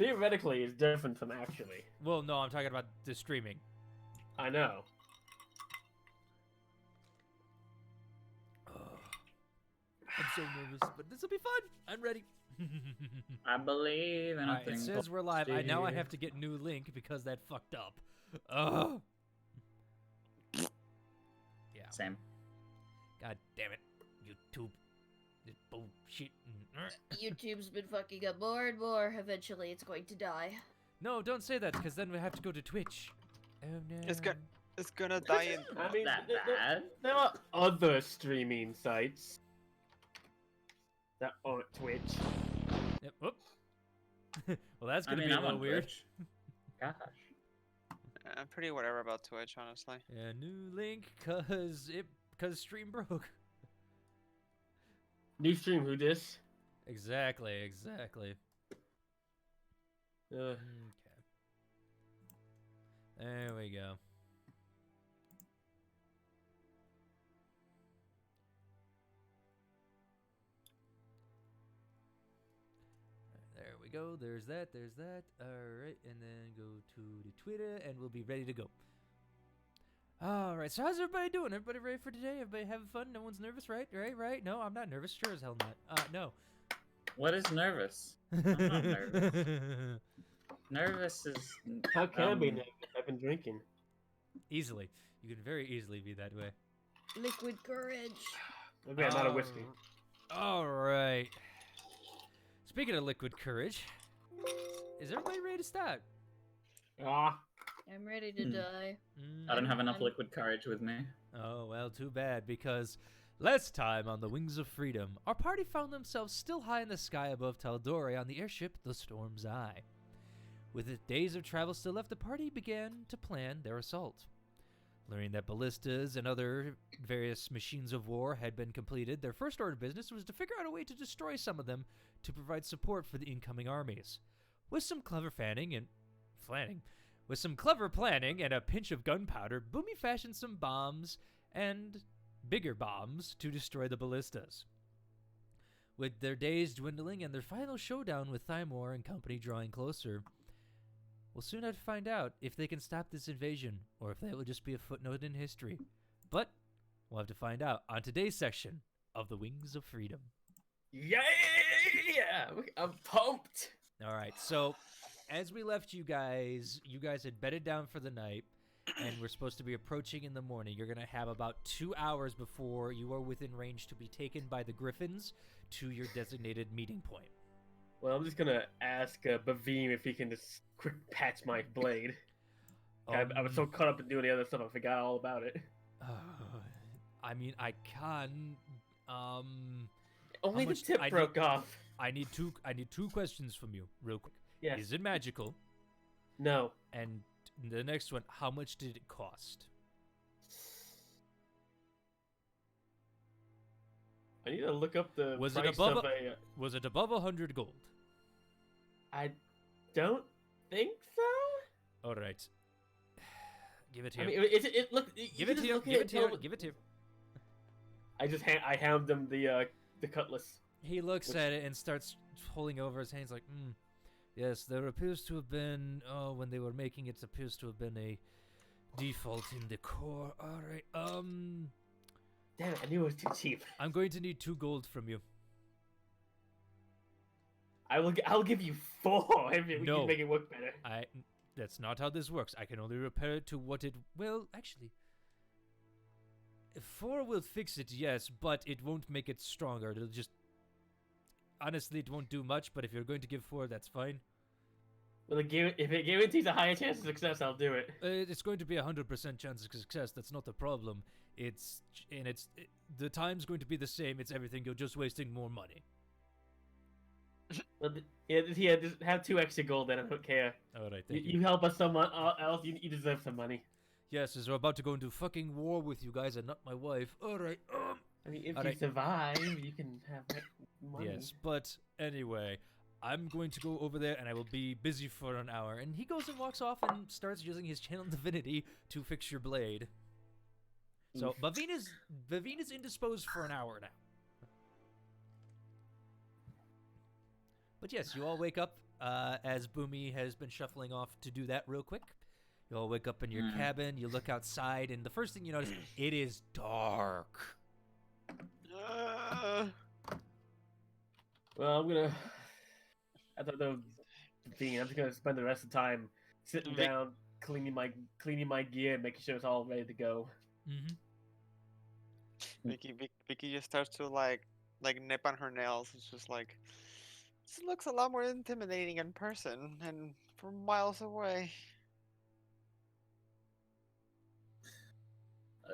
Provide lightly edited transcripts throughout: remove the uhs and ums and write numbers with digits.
Theoretically, it's different from actually. Well, no, I'm talking about the streaming. I know. I'm so nervous, but this will be fun. I'm ready. I believe in a thing. It says we're live. Now I have to get new link because that fucked up. Ugh. Yeah. Same. God damn it, YouTube. This bullshit. YouTube's been fucking up more and more. Eventually, it's going to die. No, don't say that, because then we have to go to Twitch. Oh no. It's gonna die in. I mean, That bad? there are other streaming sites that aren't Twitch. Yep. Whoop. Well, that's I gonna mean, be a I'm little on weird. Twitch. Gosh. I'm pretty whatever about Twitch, honestly. Yeah, new link, cause stream broke. New stream, who dis? Exactly. Okay. There we go. There we go. There's that. All right, and then go to the Twitter, and we'll be ready to go. All right. So how's everybody doing? Everybody ready for today? Everybody having fun? No one's nervous, right? Right? No, I'm not nervous. Sure as hell not. No. What is nervous? I'm not nervous. Nervous is. How can I be nervous? I've been drinking. Easily. You can very easily be that way. Liquid courage. Maybe I'm not a whiskey. All right. Speaking of liquid courage, is everybody ready to start? Ah. I'm ready to die. I don't have enough liquid courage with me. Oh, well, too bad, because last time on the Wings of Freedom, our party found themselves still high in the sky above tal'dorei on the airship, the Storm's Eye. With the days of travel still left, the party began to plan their assault. Learning that ballistas and other various machines of war had been completed, their first order of business was to figure out a way to destroy some of them to provide support for the incoming armies. With some clever planning and a pinch of gunpowder, Boomy fashioned some bombs and bigger bombs to destroy the ballistas. With their days dwindling and their final showdown with Thymor and company drawing closer, we'll soon have to find out if they can stop this invasion, or if that will just be a footnote in history. But we'll have to find out on today's section of the Wings of Freedom. Yeah! I'm pumped! All right, so as we left you guys had bedded down for the night, and we're supposed to be approaching in the morning. You're going to have about 2 hours before you are within range to be taken by the Griffins to your designated meeting point. Well, I'm just gonna ask Bavim if he can just quick patch my blade. I was so caught up in doing the other stuff, I forgot all about it. I mean, I can. Only the tip broke off. I need two questions from you, real quick. Yes. Is it magical? No. And the next one, how much did it cost? I need to look up the Was price it above of a... Was it above 100 gold? I don't think so. All right. Give it here. I mean, look. Give it here. Give it here. I hand him the cutlass. He looks at it and starts holding over his hands like, yes, there appears to have been, when they were making it, appears to have been a default in the core. All right, Damn it, I knew it was too cheap. I'm going to need 2 gold from you. I'll give you 4 if we can make it work better. That's not how this works. I can only repair it to what it... Well, actually... 4 will fix it, yes, but it won't make it stronger. It'll just... Honestly, it won't do much, but if you're going to give 4, that's fine. Well, if it guarantees a higher chance of success, I'll do it. It's going to be 100% chance of success. That's not the problem. The time's going to be the same. It's everything. You're just wasting more money. Well, yeah, just have 2 extra gold, then I don't care. All right, thank you. You help us someone else. You deserve some money. Yes, as we're about to go into fucking war with you guys and not my wife. All right. I mean, if you survive, you can have money. Yes, but anyway, I'm going to go over there and I will be busy for an hour. And he goes and walks off and starts using his channel divinity to fix your blade. So Baveen is indisposed for an hour now. But yes, you all wake up as Boomy has been shuffling off to do that real quick. You all wake up in your cabin, you look outside, and the first thing you notice, it is dark. Well, I'm gonna. After the thing, I'm just gonna spend the rest of the time sitting down, cleaning my gear, making sure it's all ready to go. Mm-hmm. Vicky just starts to like nip on her nails. It's just like, this looks a lot more intimidating in person and from miles away.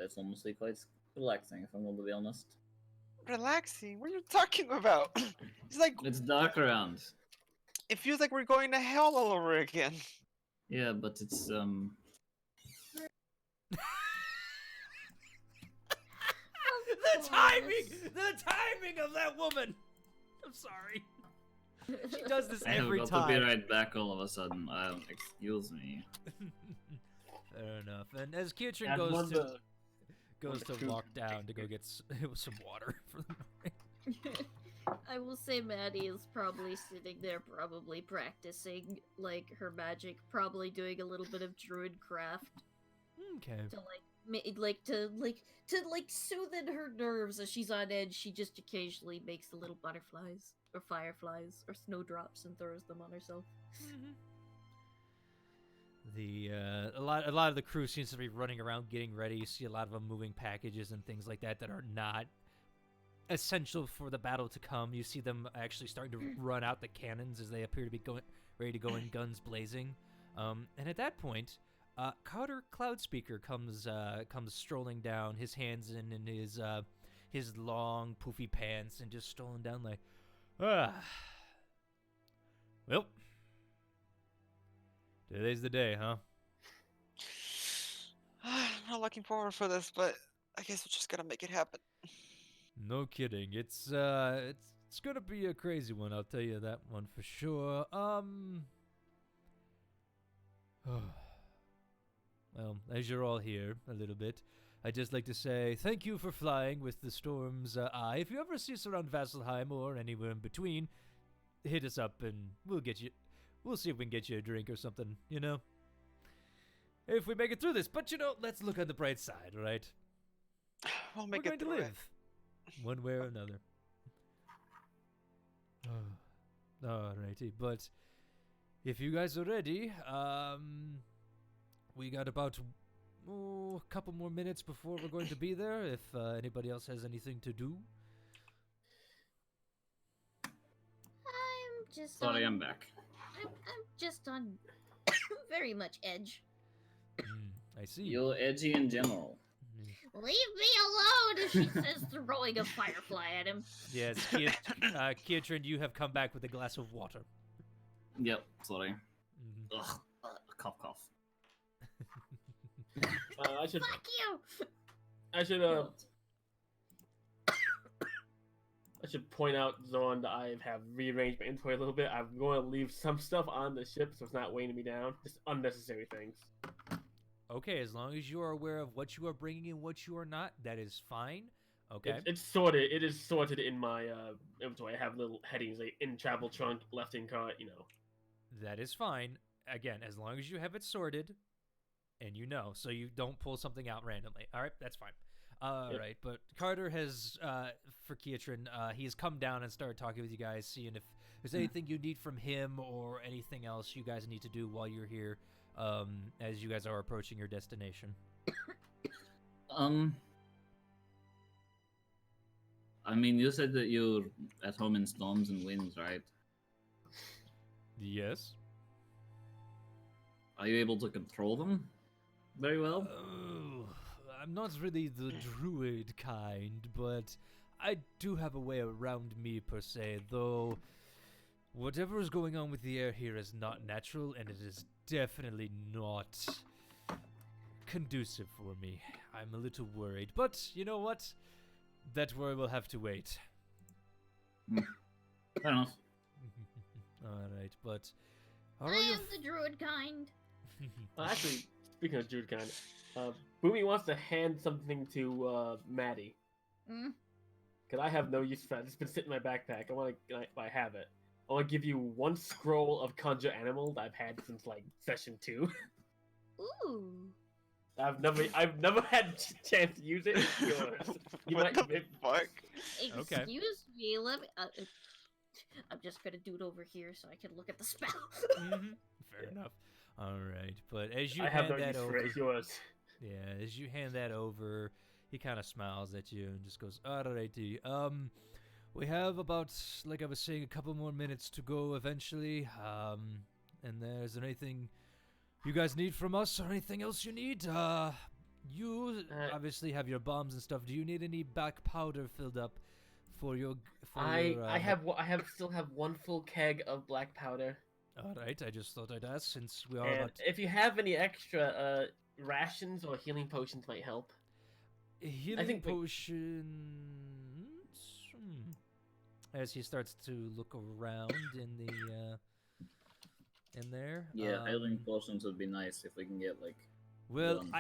It's honestly quite relaxing, if I'm going to be honest. Relaxing? What are you talking about? It's like, It's dark around. it feels like we're going to hell all over again. Yeah, but it's The timing of that woman. I'm sorry. She does this every I have time. got to be right back all of a sudden. Excuse me. Fair enough. And as Kiatrin And goes to walk down to go get some water for the morning. I will say Maddie is probably sitting there, probably practicing like her magic, probably doing a little bit of druid craft Okay. to soothe in her nerves as she's on edge. She just occasionally makes the little butterflies or fireflies or snowdrops and throws them on herself. Mm-hmm. A lot of the crew seems to be running around getting ready. You see a lot of them moving packages and things like that are not essential for the battle to come. You see them actually starting to run out the cannons as they appear to be ready to go in, guns blazing. And at that point, Carter Cloudspeaker comes strolling down, his hands in his long poofy pants, and just strolling down like, well, today's the day, huh? Not looking forward for this, but I guess we're just gonna make it happen. No kidding. It's gonna be a crazy one, I'll tell you that one for sure. Well, as you're all here a little bit, I'd just like to say thank you for flying with the Storm's Eye. If you ever see us around Vasselheim or anywhere in between, hit us up and we'll see if we can get you a drink or something, you know? If we make it through this, but let's look on the bright side, right? We'll make We're it going to through live, one way or another. Alrighty, but if you guys are ready, we got about a couple more minutes before we're going to be there. If anybody else has anything to do. I'm just Sorry, on, I'm back. I'm just on very much edge. I see. You're edgy in general. Leave me alone, she says, throwing a firefly at him. Yes, Kiatrin, you have come back with a glass of water. Yep, sorry. Mhm. Ugh, cough, cough. I should. Fuck you! I should point out, Zorn, that I have rearranged my inventory a little bit. I'm going to leave some stuff on the ship so it's not weighing me down. Just unnecessary things. Okay, as long as you are aware of what you are bringing and what you are not, that is fine. Okay. It's sorted. It is sorted in my inventory. I have little headings like in travel trunk, left in cart. That is fine. Again, as long as you have it sorted, and so you don't pull something out randomly. All right, that's fine. Yep. Right, but Carter has, for Kiatrin, he has come down and started talking with you guys, seeing if there's anything you need from him or anything else you guys need to do while you're here, as you guys are approaching your destination. I mean, you said that you're at home in storms and winds, right? Yes. Are you able to control them very well? I'm not really the druid kind, but I do have a way around me per se, though whatever is going on with the air here is not natural, and it is definitely not conducive for me. I'm a little worried, but you know what? That worry will have to wait. Fair enough. Alright, but... I am the druid kind. Actually, speaking of Jude kind, Boomy wants to hand something to Maddie. Because I have no use for that. It's been sitting in my backpack. I have it. I want to give you one scroll of conjure animal that I've had since like session 2. Ooh. I've never had a chance to use it. It's yours. You What might, the fuck? Okay. Excuse me, let me. I'm just gonna do it over here so I can look at the spell. Fair enough. All right, but as you I have hand no that use over, for it. It's yours. yeah, as you hand that over, he kind of smiles at you and just goes, "Alrighty, we have about, like I was saying, a couple more minutes to go eventually. And is there anything you guys need from us, or anything else you need? You obviously have your bombs and stuff. Do you need any back powder filled up for your? I still have one full keg of black powder. All right, I just thought I'd ask since we are And about if you have any extra rations or healing potions, might help. healing think we- potions. As he starts to look around in there. Yeah, healing potions would be nice if we can get like. Well, one.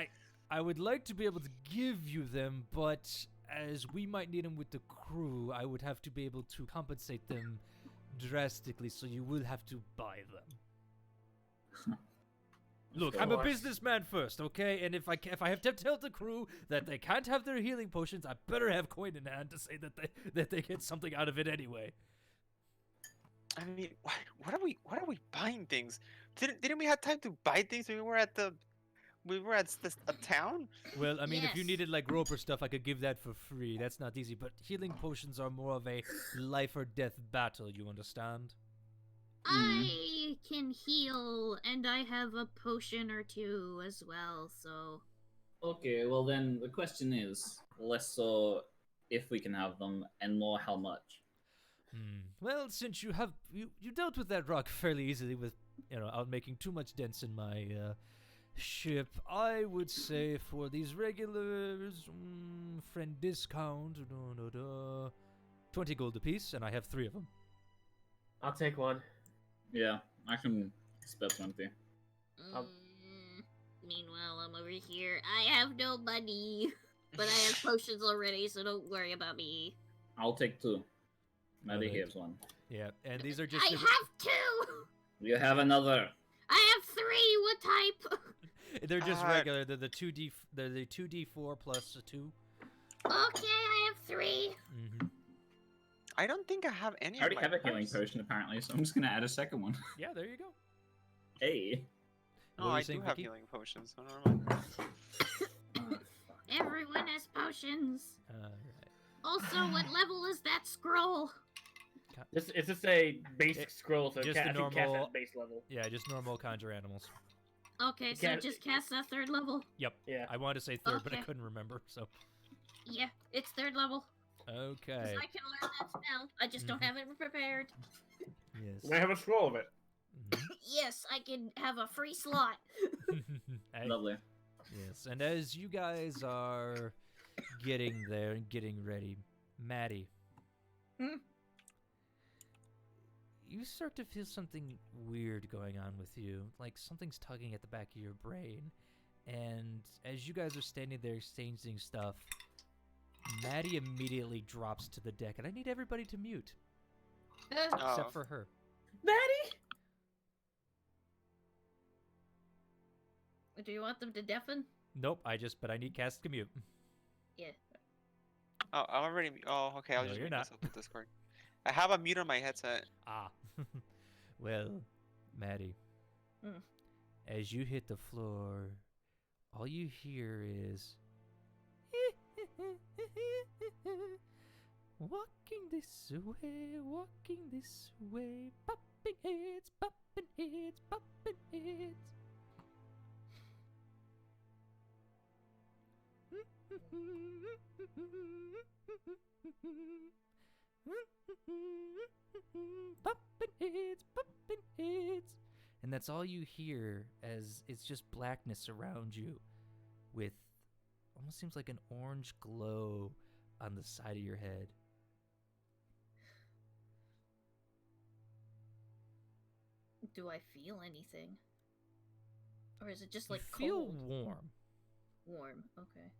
I would like to be able to give you them, but as we might need them with the crew, I would have to be able to compensate them drastically, so you will have to buy them. Look, I'm a course. businessman first, okay? And if I have to tell the crew that they can't have their healing potions, I better have coin in hand to say that they get something out of it anyway. I mean, what are we buying things? Didn't we have time to buy things when we were at a town? Well, I mean, if you Yes. needed like rope or stuff, I could give that for free. That's not easy, but healing potions are more of a life or death battle, you understand? I can heal, and I have a potion or two as well, so. Okay, well then the question is less so if we can have them, and more how much. Well, since you dealt with that rock fairly easily without making too much dents in my ship, I would say for these regulars, friend discount, 20 gold apiece, and I have 3 of them. I'll take one. Yeah, I can spare 20. Um, Meanwhile, I'm over here. I have no money, but I have potions already, so don't worry about me. I'll take 2. Maddie Alright. has 1. Yeah, and these are just I have 2! You have another. I have 3! What type? they're just Uh, regular. They're the 2d4 plus a 2. Okay, I have 3. Mm-hmm. I don't think I have any. I already of have my a healing perks. potion apparently, so I'm just gonna add a second one. Yeah, there you go. Hey. What Oh, were you I saying, do have Vicky? healing potions. So never mind. Everyone has potions. Alright. Also, what level is that scroll? It's just a basic scroll, so just I the think cast normal- at base level. Yeah, just normal conjure animals. Okay, so Can't- just cast that 3rd level. Yep. Yeah. I wanted to say 3rd, but I Okay. couldn't remember, so. Yeah, it's 3rd level. 'Cause Okay. I can learn that spell. I just don't have it prepared. Yes. I have a scroll of it. Mhm. Yes, I can have a free slot. Hey, Lovely. yes, and as you guys are getting there and getting ready, Maddie. Hmm? You start to feel something weird going on with you, like something's tugging at the back of your brain. And as you guys are standing there exchanging stuff, Maddie immediately drops to the deck, and I need everybody to mute, Oh. except for her. Maddie? Do you want them to deafen? Nope, but I need cast to mute. Yeah. Oh, I'm already. Oh, okay. I'll No, just you're mute not. myself with Discord. I have a mute on my headset. Ah. Well, Maddie, Hmm. as you hit the floor, all you hear is walking this way, popping heads, popping heads, popping heads. Popping heads, popping heads. And that's all you hear as it's just blackness around you with almost seems like an orange glow on the side of your head. Do I feel anything? Or is it just You like feel cold? warm. Warm, okay.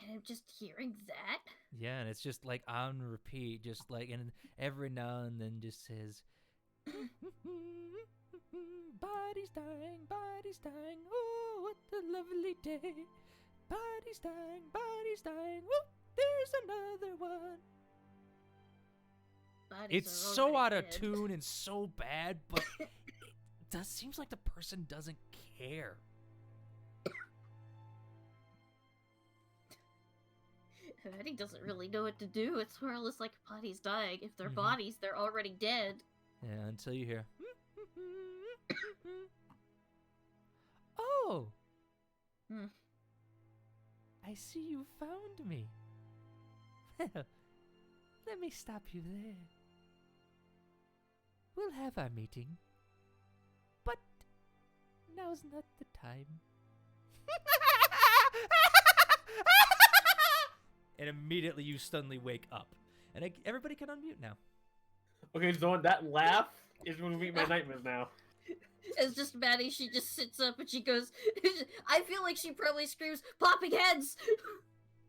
And I'm just hearing that. Yeah, and it's just like on repeat, just like, and every now and then just says, body's dying, oh, what a lovely day. Body's dying, whoop, there's another one. Bodies It's are so already out of dead. tune and so bad, but it seems like the person doesn't care. Eddie doesn't really know what to do. It's more or less like body's dying. If they're Mhm. bodies, they're already dead. Yeah, until you hear, oh, Hmm. I see you found me. Well, let me stop you there. We'll have our meeting, but now's not the time. And immediately you suddenly wake up, and everybody can unmute now. Okay, Zorn, that laugh is going to be my nightmares now. It's just Maddie. She just sits up and she goes. I feel like she probably screams, "Popping heads!"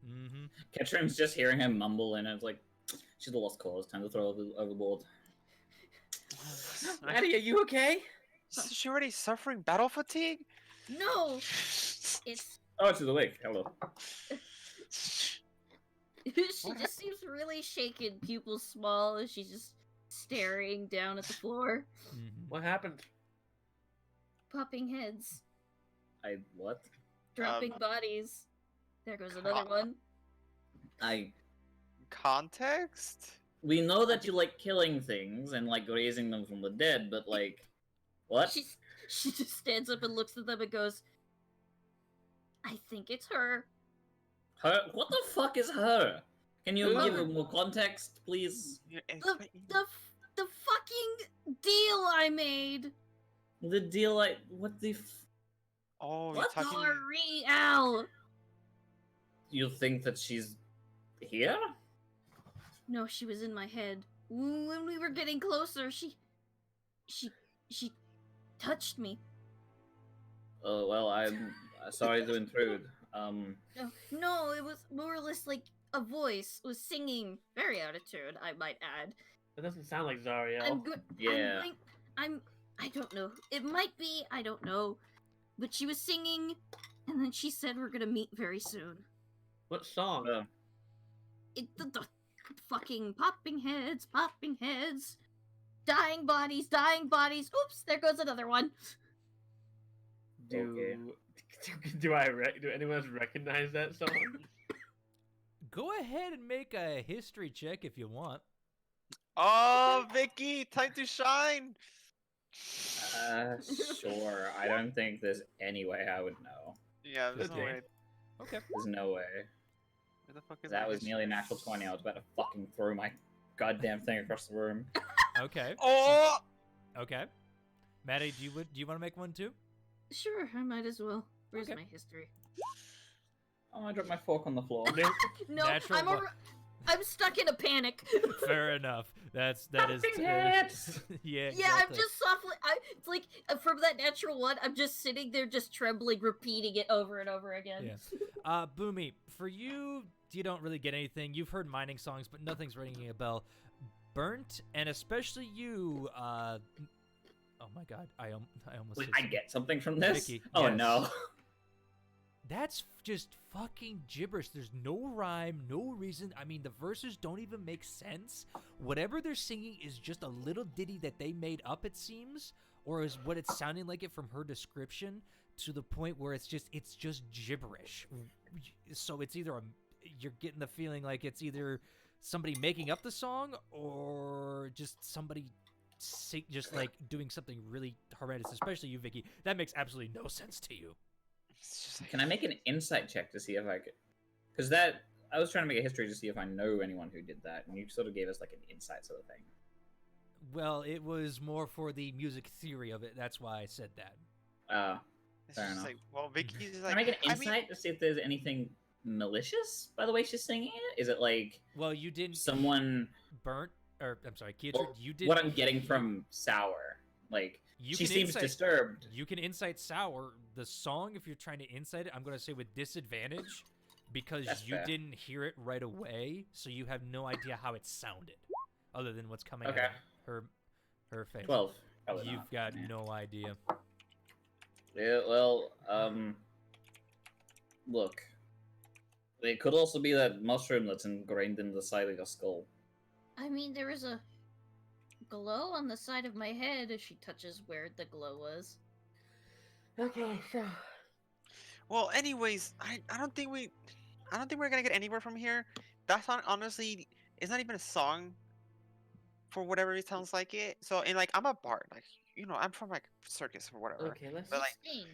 Mm-hmm. Ketrim's just hearing him mumble, and it's like, she's a lost cause. Time to throw her overboard. Maddie, are you okay? Is she already suffering battle fatigue? No, it's Oh, she's awake. Hello. she just seems really shaken, pupils small, and she's just staring down at the floor. Mm-hmm. What happened? Popping heads, What? dropping bodies. There goes another one. Context? We know that you like killing things and like raising them from the dead, but like, what? She just stands up and looks at them and goes, "I think it's her." Her? What the fuck is her? Can you Who? give more context, please? The fucking deal I made. The deal, like, what the? Oh, What? you're talking. L'Oreal. You think that she's here? No, she was in my head. When we were getting closer, she touched me. Oh well, I'm sorry to intrude. No, it was more or less like a voice was singing, very out of tune, I might add. That doesn't sound like Zariel. I'm good. Yeah. I don't know. It might be. I don't know. But she was singing, and then she said we're gonna meet very soon. What song? The fucking popping heads, dying bodies, dying bodies. Oops, there goes another one. Do Okay. do anyone else recognize that song? Go ahead and make a history check if you want. Oh, Vicky, time to shine. Sure. I don't think there's any way I would know. Yeah, there's no Okay. way. Okay. There's no way. Where the fuck is That my was history? nearly a natural 20. I was about to fucking throw my goddamn thing across the room. Okay. Oh! Okay. Maddie, do you want to make one too? Sure, I might as well. Where's Okay. my history? Oh, I dropped my fork on the floor. No, Natural one. I'm stuck in a panic. Fair enough. That is. Popping heads! Yeah. Yeah, I'm exactly. just softly. It's like from that natural one. I'm just sitting there, just trembling, repeating it over and over again. Yeah. Boomy, for you don't really get anything. You've heard mining songs, but nothing's ringing a bell. Burnt, and especially you. Oh my God, I almost. Wait, said I something. get something from this? Vicky, Oh yes. no. That's just fucking gibberish. There's no rhyme, no reason. I mean, the verses don't even make sense. Whatever they're singing is just a little ditty that they made up, it seems, or is what it's sounding like it from her description, to the point where it's just gibberish. So it's either you're getting the feeling like it's either somebody making up the song or just somebody just like doing something really horrendous, especially you, Vicky. That makes absolutely no sense to you. It's just like, Can I make an insight check to see if I could? Because that I was trying to make a history to see if I know anyone who did that, and you sort of gave us like an insight sort of thing. Well, it was more for the music theory of it. That's why I said that. it's Fair just enough. like, well, Vicky's Can like, I make an I insight mean, to see if there's anything malicious by the way she's singing it? Is it like Well, you didn't someone? burnt, or I'm sorry, Kietrid, Well, you did. what I'm getting from Sour, like you she can seems insight, disturbed. You can insight Sour the song if you're trying to insight it. I'm going to say with disadvantage, because That's you fair. didn't hear it right away, so you have no idea how it sounded, other than what's coming Okay. out of her face. 12. Probably You've not. got Yeah. no idea. Yeah, well, look. It could also be that mushroom that's ingrained in the side of your skull. I mean, there was a glow on the side of my head as she touches where the glow was. Okay, so Well, anyways, I don't think we're gonna get anywhere from here. That's not honestly. It's not even a song. For whatever it sounds like it. So and like I'm a bard, like I'm from like circus or whatever. okay, let's. But like Sing.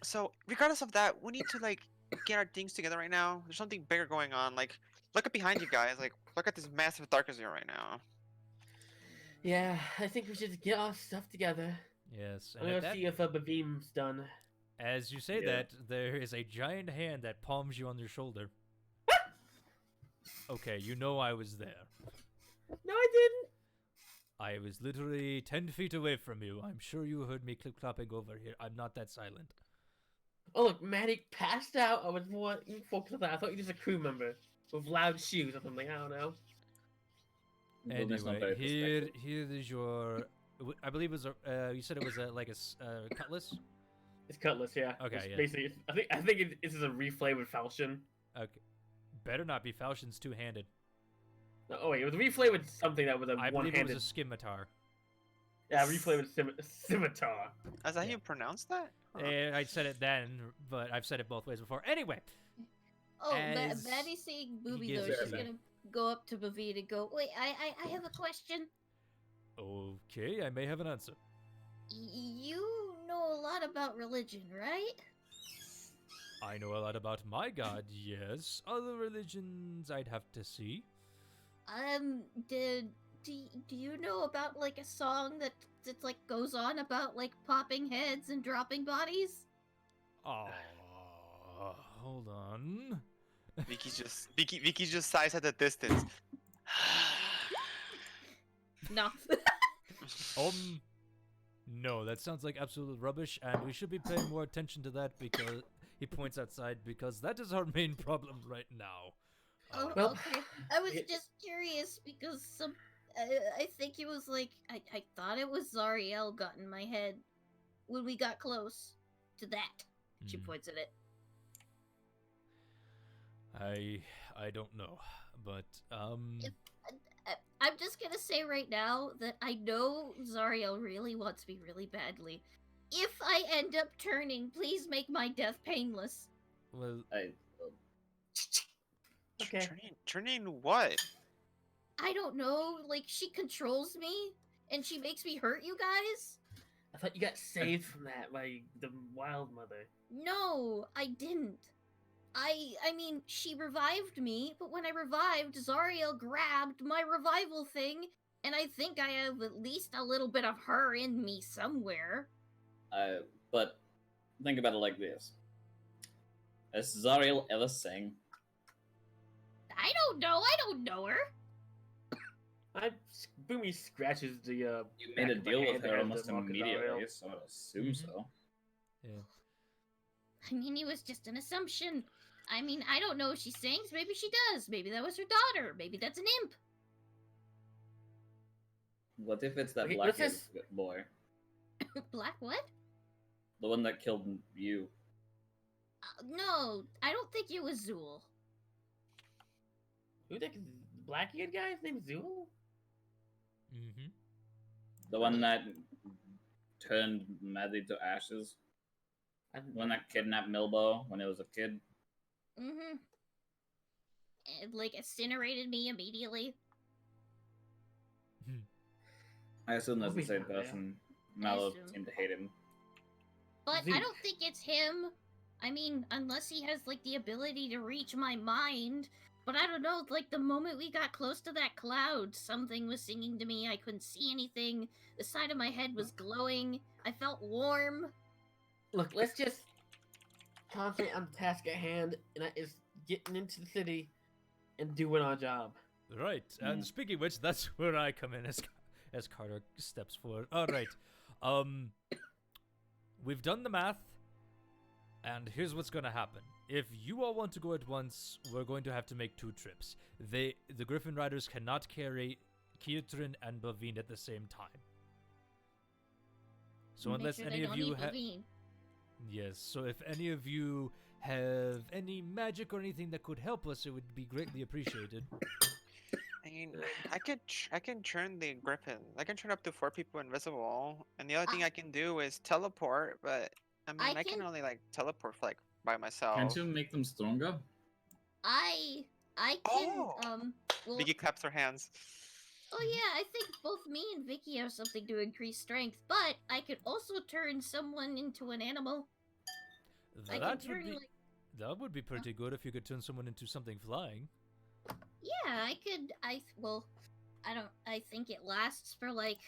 so regardless of that, we need to like get our things together right now. There's something bigger going on. Like look up behind you guys. Like look at this massive darkness here right now. Yeah, I think we should get our stuff together. Yes, I'm and gonna at that, see if Bavim's done. as you say Yeah. that, there is a giant hand that palms you on your shoulder. Okay, you know I was there. No, I didn't. I was literally 10 feet away from you. I'm sure you heard me clip-clopping over here. I'm not that silent. Oh look, Maddie passed out. I was more focused on that. I thought you were just a crew member with loud shoes or something. I don't know. Wilderness not Anyway, very perspective. here is your... I believe it was a... you said it was a cutlass? It's Cutlass, yeah. Okay, It's yeah. Basically, I think this is a reflavored falchion. Okay. Better not be falchion's two-handed. No, oh wait, it was reflavored something that was a I believe it one-handed. was a scimitar. Yeah, reflavored scimitar. Is that how Yeah. you pronounce that? Huh. I said it then, but I've said it both ways before. Anyway, Oh, As Maddie's seeing Booby gives though. her She's back. gonna go up to Bavine and go, wait, I have a question. okay, I may have an answer. You know a lot about religion, right? I know a lot about my god, yes. Other religions I'd have to see. Do you know about like a song that like goes on about like popping heads and dropping bodies? Oh, hold on. Vicky just sighs at the distance. No. No, that sounds like absolute rubbish, and we should be paying more attention to that because he points outside because that is our main problem right now. Oh, Well, okay. I was it- just curious because I think it was like I thought it was Zariel got in my head when we got close to that. She Hmm. points at it. I don't know, but I'm just gonna say right now that I know Zariel really wants me really badly. If I end up turning, please make my death painless. well, Okay. Turning what? I don't know, like she controls me and she makes me hurt you guys? I thought you got saved from that by the Wild Mother. No, I didn't. I mean, she revived me, but when I revived, Zariel grabbed my revival thing, and I think I have at least a little bit of her in me somewhere. But think about it like this: has Zariel ever sang? I don't know. I don't know her. Boomy scratches the. You back made a of my deal hand with that her has almost the mark of immediately, Zariel. so I'd assume Mhm. so. yeah. I mean, it was just an assumption. I mean, I don't know if she sings. Maybe she does. Maybe that was her daughter. Maybe that's an imp. What if it's that Okay, black let's just- boy, Black what? the one that killed you? No, I don't think it was Zool. Who the black-eared guy? His name's Zool? Mm-hmm. The one that turned Maddie to ashes? The one that kidnapped Milbo when he was a kid? Mm-hmm. And, like, incinerated me immediately. I assume that's the Booby's same not there. person. Mallow assume. seemed to hate him. But I Zeke. don't think it's him. I mean, unless he has, like, the ability to reach my mind. But I don't know, like, the moment we got close to that cloud, something was singing to me. I couldn't see anything. The side of my head was glowing. I felt warm. Look, let's just concentrate on the task at hand, and that is getting into the city and doing our job. Right, and speaking of which, that's where I come in as Carter steps forward. All right, we've done the math. And here's what's gonna happen. If you all want to go at once, we're going to have to make 2 trips. The Griffin Riders cannot carry Kietrin and Bavine at the same time. So Make unless sure any they of don't you eat have... Levine. Yes, so if any of you have any magic or anything that could help us, it would be greatly appreciated. I mean, I can turn the griffin. I can turn up to 4 people invisible, and the other thing I can do is teleport. But I mean, I can only like teleport for, like by myself. Can't you make them stronger? I can Oh! well, Vicky claps her hands. oh yeah, I think both me and Vicky have something to increase strength, but I could also turn someone into an animal. I can turn like That would be pretty good if you could turn someone into something flying. yeah, I could well, I think it lasts for like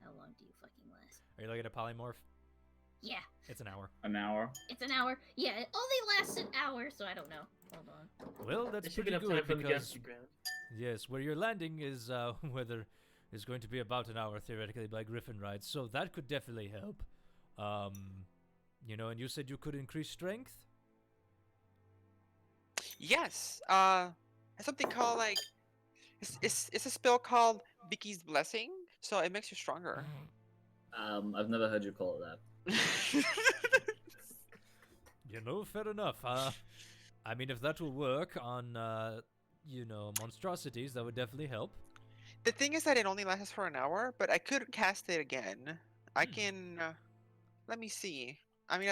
how long do you fucking last? Are you looking at polymorph? Yeah, It's an hour. An hour. it's an hour. Yeah, it only lasts an hour, so I don't know. Hold on. Well, that's There should be pretty enough time good for them to get off because the ground. yes, where you're landing is weather is going to be about an hour theoretically by Griffin rides, so that could definitely help. You know, and you said you could increase strength. Yes. It's something called like it's a spell called Vicky's Blessing, so it makes you stronger. I've never heard you call it that. You know, fair enough. I mean, if that will work on, you know, monstrosities, that would definitely help. The thing is that it only lasts for an hour, but I could cast it again. I can. Let me see. I mean,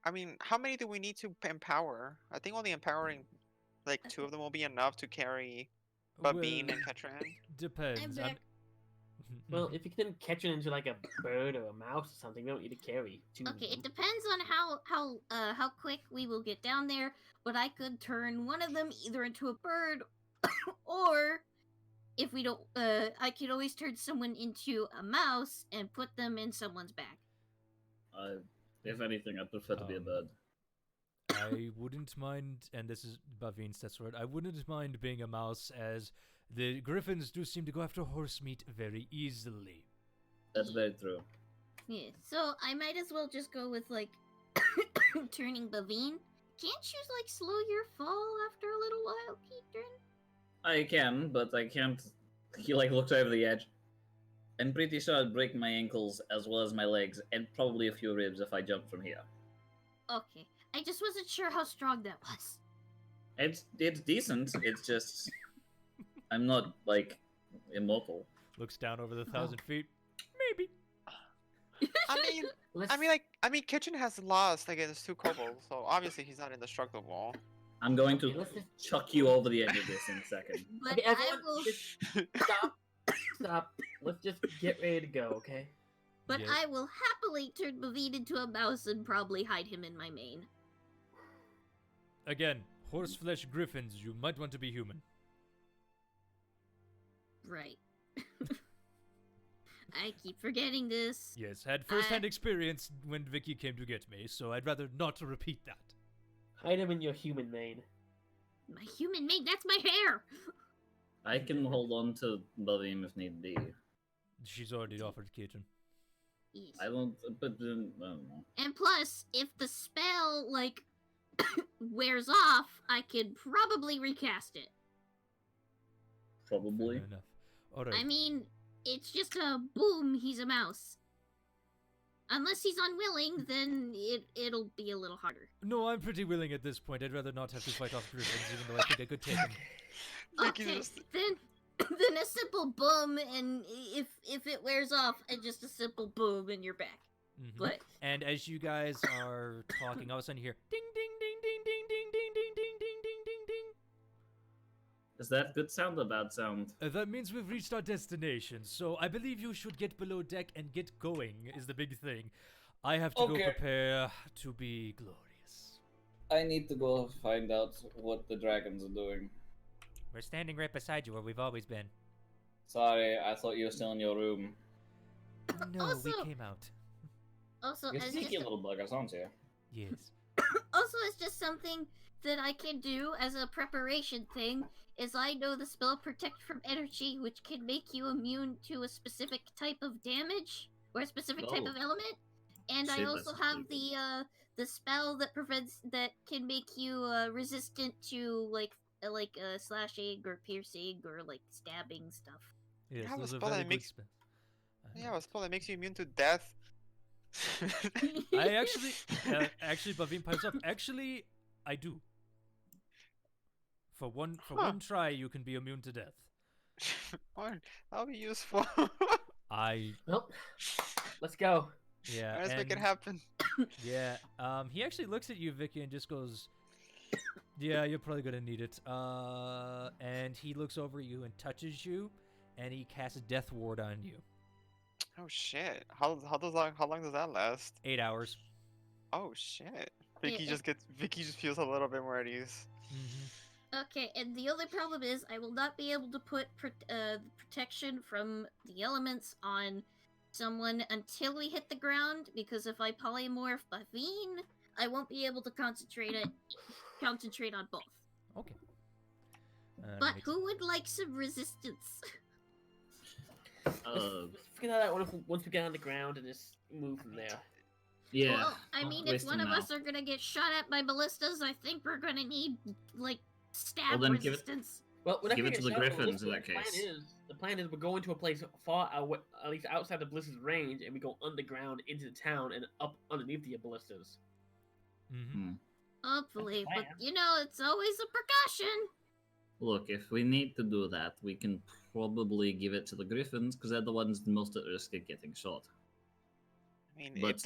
I mean, how many do we need to empower? I think only empowering like 2 of them will be enough to carry Babine and Ketran. Depends. back. Well, if you can catch it into like a bird or a mouse or something, we don't need to carry 2. Okay, it depends on how quick we will get down there, but I could turn one of them either into a bird or if we don't I could always turn someone into a mouse and put them in someone's back. If anything, I'd prefer to be a bird. I wouldn't mind, and this is Bavine's that's word, I wouldn't mind being a mouse, as the griffins do seem to go after horse meat very easily. That's very true. Yeah, so I might as well just go with like turning Bavine. Can't you like slow your fall after a little while, Keitrin? I can, but I can't. He like looks over the edge. I'm pretty sure I'd break my ankles as well as my legs, and probably a few ribs if I jumped from here. Okay, I just wasn't sure how strong that was. It's decent. It's just I'm not like immortal. Looks down over the 1,000 feet. Maybe. I mean, Kitchen has lost against 2 kobolds, so obviously he's not indestructible. I'm going to Let's just chuck you over the edge of this in a second. But Okay, I everyone, will. just stop. Let's just get ready to go, okay? But Yes. I will happily turn Bavine into a mouse and probably hide him in my mane. Again, horseflesh griffins, you might want to be human. Right. I keep forgetting this. Yes, had first-hand experience when Vicky came to get me, so I'd rather not repeat that. Hide him in your human mane. My human mane, that's my hair! I can hold on to Bavine if need be. She's already offered kitchen. Yes. I don't, but I don't know. And plus, if the spell, like, wears off, I could probably recast it. Probably. Fair enough. Alright. I mean, it's just a boom, he's a mouse. Unless he's unwilling, then it'll be a little harder. No, I'm pretty willing at this point. I'd rather not have to fight off griffins, even though I think I could take them. Okay, then a simple boom, and if it wears off, just a simple boom in your back. Mhm. But And as you guys are talking, all of a sudden you hear ding ding ding ding ding ding ding ding ding ding ding ding ding. Is that good sound or bad sound? That means we've reached our destination, so I believe you should get below deck and get going, is the big thing. I have to go Okay. prepare to be glorious. I need to go find out what the dragons are doing. We're standing right beside you where we've always been. Sorry, I thought you were still in your room. No, we Also- came out. also, You're as sneaky just little buggers, aren't you? Yes. also, it's just something that I can do as a preparation thing. Is I know the spell Protect from Energy, which can make you immune to a specific type of damage or a specific type Oh. of element. And I Shit, also that's have pretty the spell that can make you resistant to like slashing or piercing or like stabbing stuff. Yes, have a those are spell very that good makes- spells. Yeah, a spell that makes you immune to death. I actually, Bavine pipes up. Actually, I do. For one try, you can be immune to death. Fine, that'll be useful. Well, let's go. Yeah, Let's make it and- happen. Yeah, he actually looks at you, Vicky, and just goes, "Yeah, you're probably gonna need it." And he looks over at you and touches you, and he casts a death ward on you. Oh shit! How long does that last? 8 hours. Oh shit! Yeah. Vicky just feels a little bit more at ease. Mm-hmm. Okay, and the only problem is I will not be able to put protection from the elements on someone until we hit the ground, because if I polymorph Bavine, I won't be able to concentrate on both. Okay. But makes- who would like some resistance? Let's figure that out once we get on the ground and just move from there. Yeah. Well, I not mean, if wasting one of now. us are gonna get shot at by ballistas, I think we're gonna need like stab then give it- resistance. Well, we're not Give gonna it to get the shot, but Griffins in listen, that case. The plan is we're going to a place far away, at least outside the ballista's range, and we go underground into the town and up underneath the ballistas. Mm-hmm. Hopefully, That's the but plan. it's always a precaution. Look, if we need to do that, we can probably give it to the Griffins because they're the ones most at risk of getting shot. I mean, But-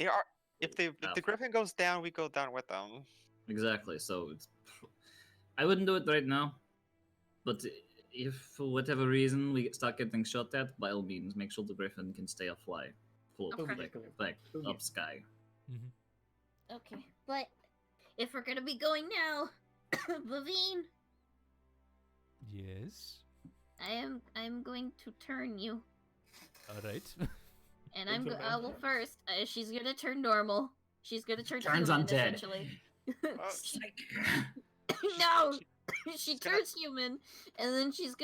if the Griffin goes down, we go down with them. Exactly. So I wouldn't do it right now. But if for whatever reason we start getting shot at, by all means, make sure the Griffin can stay afloat, float Okay. like Okay. up sky. Mm-hmm. Okay, but if we're gonna be going now, Bavine, Yes. I'm going to turn you, All right. and Into a well monster? first, she's gonna turn normal. She's gonna turn Turns human, undead. essentially. Oh, No, she gonna- turns human, and then she's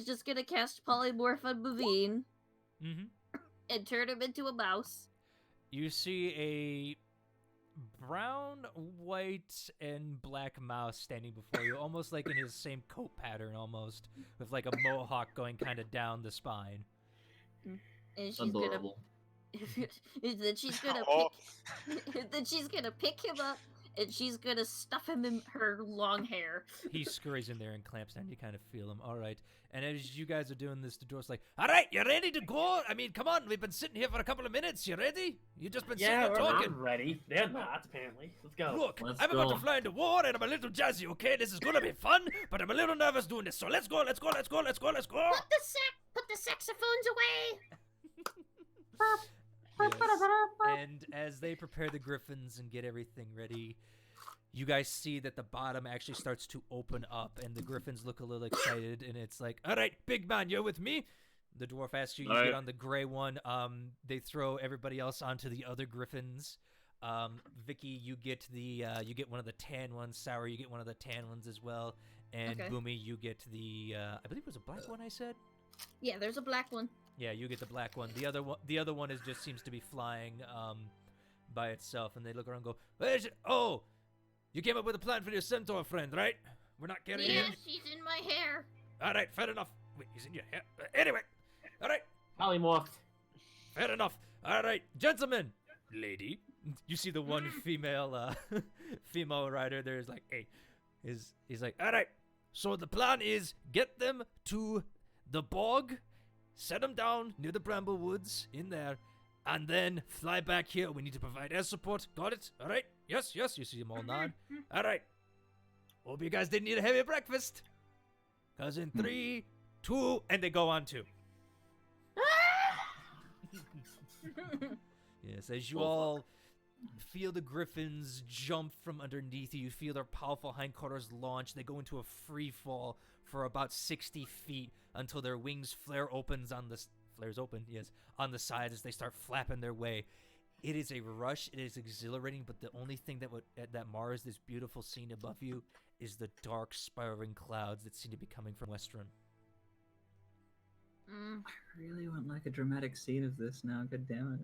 just gonna cast polymorph on Bavine Mm-hmm. and turn him into a mouse. You see a brown, white, and black mouse standing before you, almost like in his same coat pattern, almost, with like a mohawk going kind of down the spine. And she's Adorable. then she's gonna Oh. then she's gonna pick him up and she's gonna stuff him in her long hair. He scurries in there and clamps down. You kind of feel him. All right. And as you guys are doing this, the door's like, all right, you ready to go? I mean, come on. We've been sitting here for a couple of minutes. You ready? You just been Yeah, sitting we're there talking. not ready. They're not, apparently. Let's go. Look, Let's I'm about go. to fly into war and I'm a little jazzy, okay? This is gonna be fun, but I'm a little nervous doing this. So let's go, let's go, let's go, let's go, let's go. Put the saxophones away. Yes. And as they prepare the griffins and get everything ready, you guys see that the bottom actually starts to open up and the griffins look a little excited and it's like, all right, big man, you're with me. The dwarf asks you, you All get right. on the gray one. They throw everybody else onto the other griffins. Vicky, you get one of the tan ones. Sour, you get one of the tan ones as well. And Okay. Boomy, you get the I believe it was a black one I said. Yeah, there's a black one. Yeah, you get the black one. The other one is just seems to be flying by itself, and they look around and go, "Where's it? Oh, you came up with a plan for your centaur friend, right? We're not carrying Yeah, him." she's in my hair. All right, fair enough. Wait, he's in your hair. Anyway, all right, Polymorphed. fair enough. All right, gentlemen, lady. You see the one female female rider. There's like, hey, he's like, all right. So the plan is get them to the bog, set them down near the bramble woods in there, and then fly back here. We need to provide air support. Got it? All right. Yes, yes. You see them all nod. All right. Hope you guys didn't eat a heavy breakfast. Cause in 3, 2, and they go on 2. Yes, as you all feel the griffins jump from underneath you, feel their powerful hindquarters launch. They go into a free fall for about 60 feet until their wings flares open, yes, on the sides as they start flapping their way. It is a rush. It is exhilarating, but the only thing that mars this beautiful scene above you is the dark, spiraling clouds that seem to be coming from Western. I really want like a dramatic scene of this now. God damn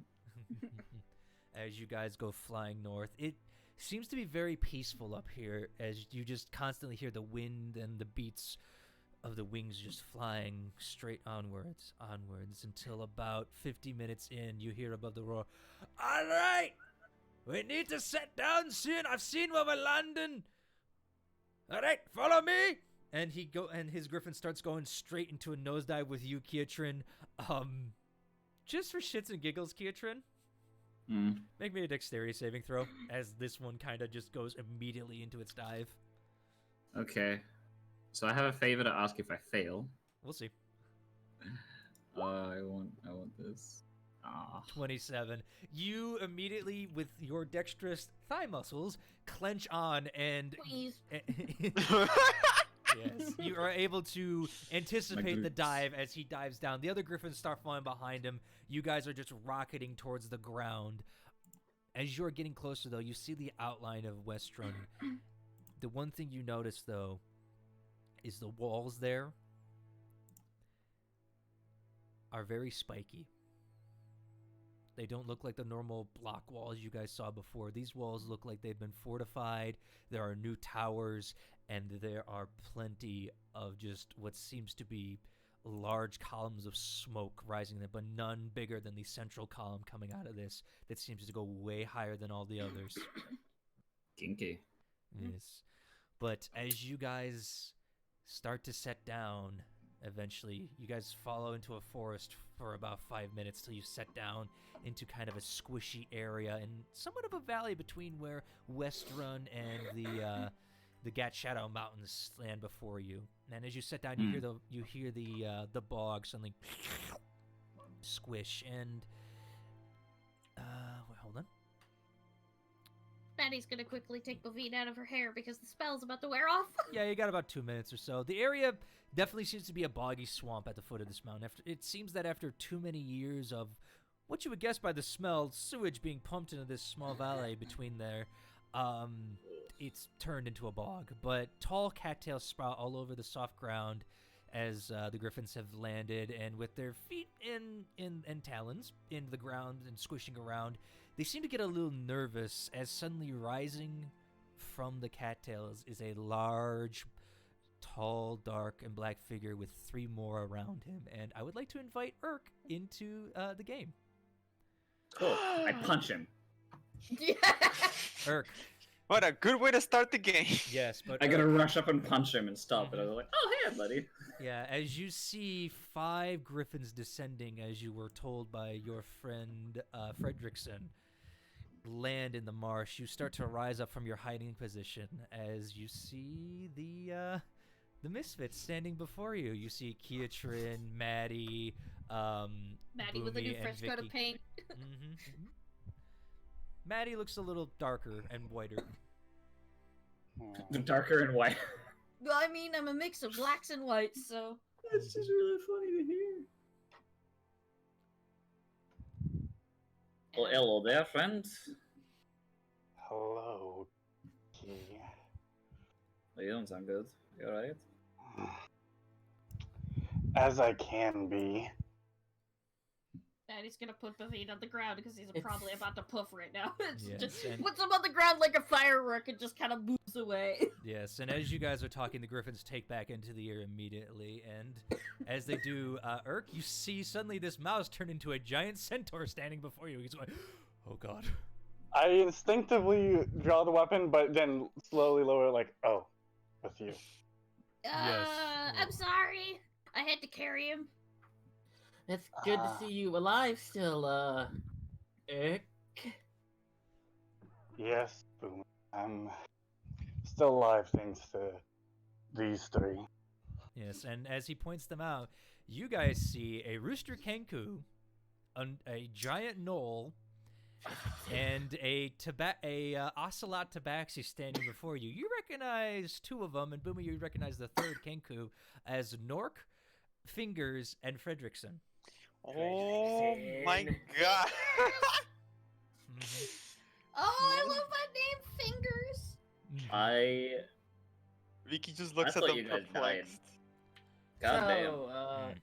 it. as you guys go flying north. It seems to be very peaceful up here as you just constantly hear the wind and the beats of the wings just flying straight onwards, until about 50 minutes in, you hear above the roar, "All right, we need to set down soon. I've seen where we're landing. All right, follow me." And his griffin starts going straight into a nosedive with you, Kiatrin. Just for shits and giggles, Kiatrin, make me a dexterity saving throw as this one kind of just goes immediately into its dive. Okay. So I have a favor to ask if I fail. We'll see. I want this. 27. You immediately, with your dexterous thigh muscles, clench on and... Please. Yes, you are able to anticipate the dive as he dives down. The other griffins start flying behind him. You guys are just rocketing towards the ground. As you're getting closer, though, you see the outline of Westrun. The one thing you notice, though, is the walls there are very spiky. They don't look like the normal block walls you guys saw before. These walls look like they've been fortified. There are new towers, and there are plenty of just what seems to be large columns of smoke rising there, but none bigger than the central column coming out of this that seems to go way higher than all the others. Kinky. Yes. But as you guys start to set down, eventually you guys follow into a forest for about 5 minutes till you set down into kind of a squishy area and somewhat of a valley between where Westrun and the Gat Shadow Mountains stand before you. And as you set down, you hear the bog suddenly squish and wait, hold on. Maddie's gonna quickly take Bavine out of her hair because the spell's about to wear off. Yeah, you got about 2 minutes or so. The area definitely seems to be a boggy swamp at the foot of this mountain. It seems that after too many years of what you would guess by the smell, sewage being pumped into this small valley between there, it's turned into a bog. But tall cattails sprout all over the soft ground as the griffins have landed, and with their feet and talons into the ground and squishing around, they seem to get a little nervous as suddenly rising from the cattails is a large, tall, dark, and black figure with 3 more around him. And I would like to invite Urk into the game. Cool. I punch him. Yeah. Urk. What a good way to start the game. Yes, but I gotta rush up and punch him and stop it. I was like, oh, hey, buddy. Yeah, as you see 5 griffins descending, as you were told by your friend Fredrickson, land in the marsh, you start to rise up from your hiding position as you see the Misfits standing before you. You see Kiatrin, Maddie, Maddie with a new fresh coat of paint. Maddie looks a little darker and whiter. Darker and white. Well, I mean, I'm a mix of blacks and whites, so... That's just really funny to hear. Well, hello there, friend. Hello, Key. Oh, you don't sound good. You alright? As I can be. Daddy's gonna put Bavine on the ground because he's probably about to poof right now. Yes, Just and- puts him on the ground like a firework and just kind of moves away. Yes, and as you guys are talking, the griffins take back into the air immediately, and as they do, Urk, you see suddenly this mouse turn into a giant centaur standing before you. He's going, oh god. I instinctively draw the weapon, but then slowly lower it like, oh, with you. Yes. I'm sorry. I had to carry him. It's good to see you alive still, Eric. Yes, Boom. I'm still alive thanks to these 3. Yes, and as he points them out, you guys see a rooster kenku, a giant knoll, and a ocelot tabaxi standing before you. You recognize 2 of them, and Boomy, you recognize the 3rd kenku as Nork, Fingers, and Fredrickson. Oh my god. Oh, I love that name, Fingers. I Vicky just looks I at thought them you guys died. perplexed. God damn. So,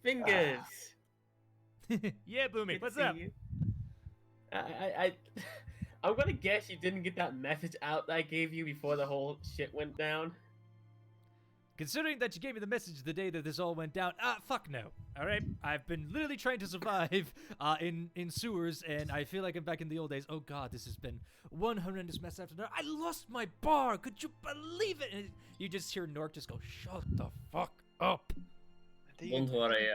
Fingers. Yeah, Boomy, Good what's to see up? you. I I'm gonna guess you didn't get that message out that I gave you before the whole shit went down. Considering that you gave me the message the day that this all went down, fuck no. All right, I've been literally trying to survive in sewers, and I feel like I'm back in the old days. Oh god, this has been one horrendous mess after another. I lost my bar. Could you believe it? And you just hear Nork just go, "Shut the fuck up." Don't worry.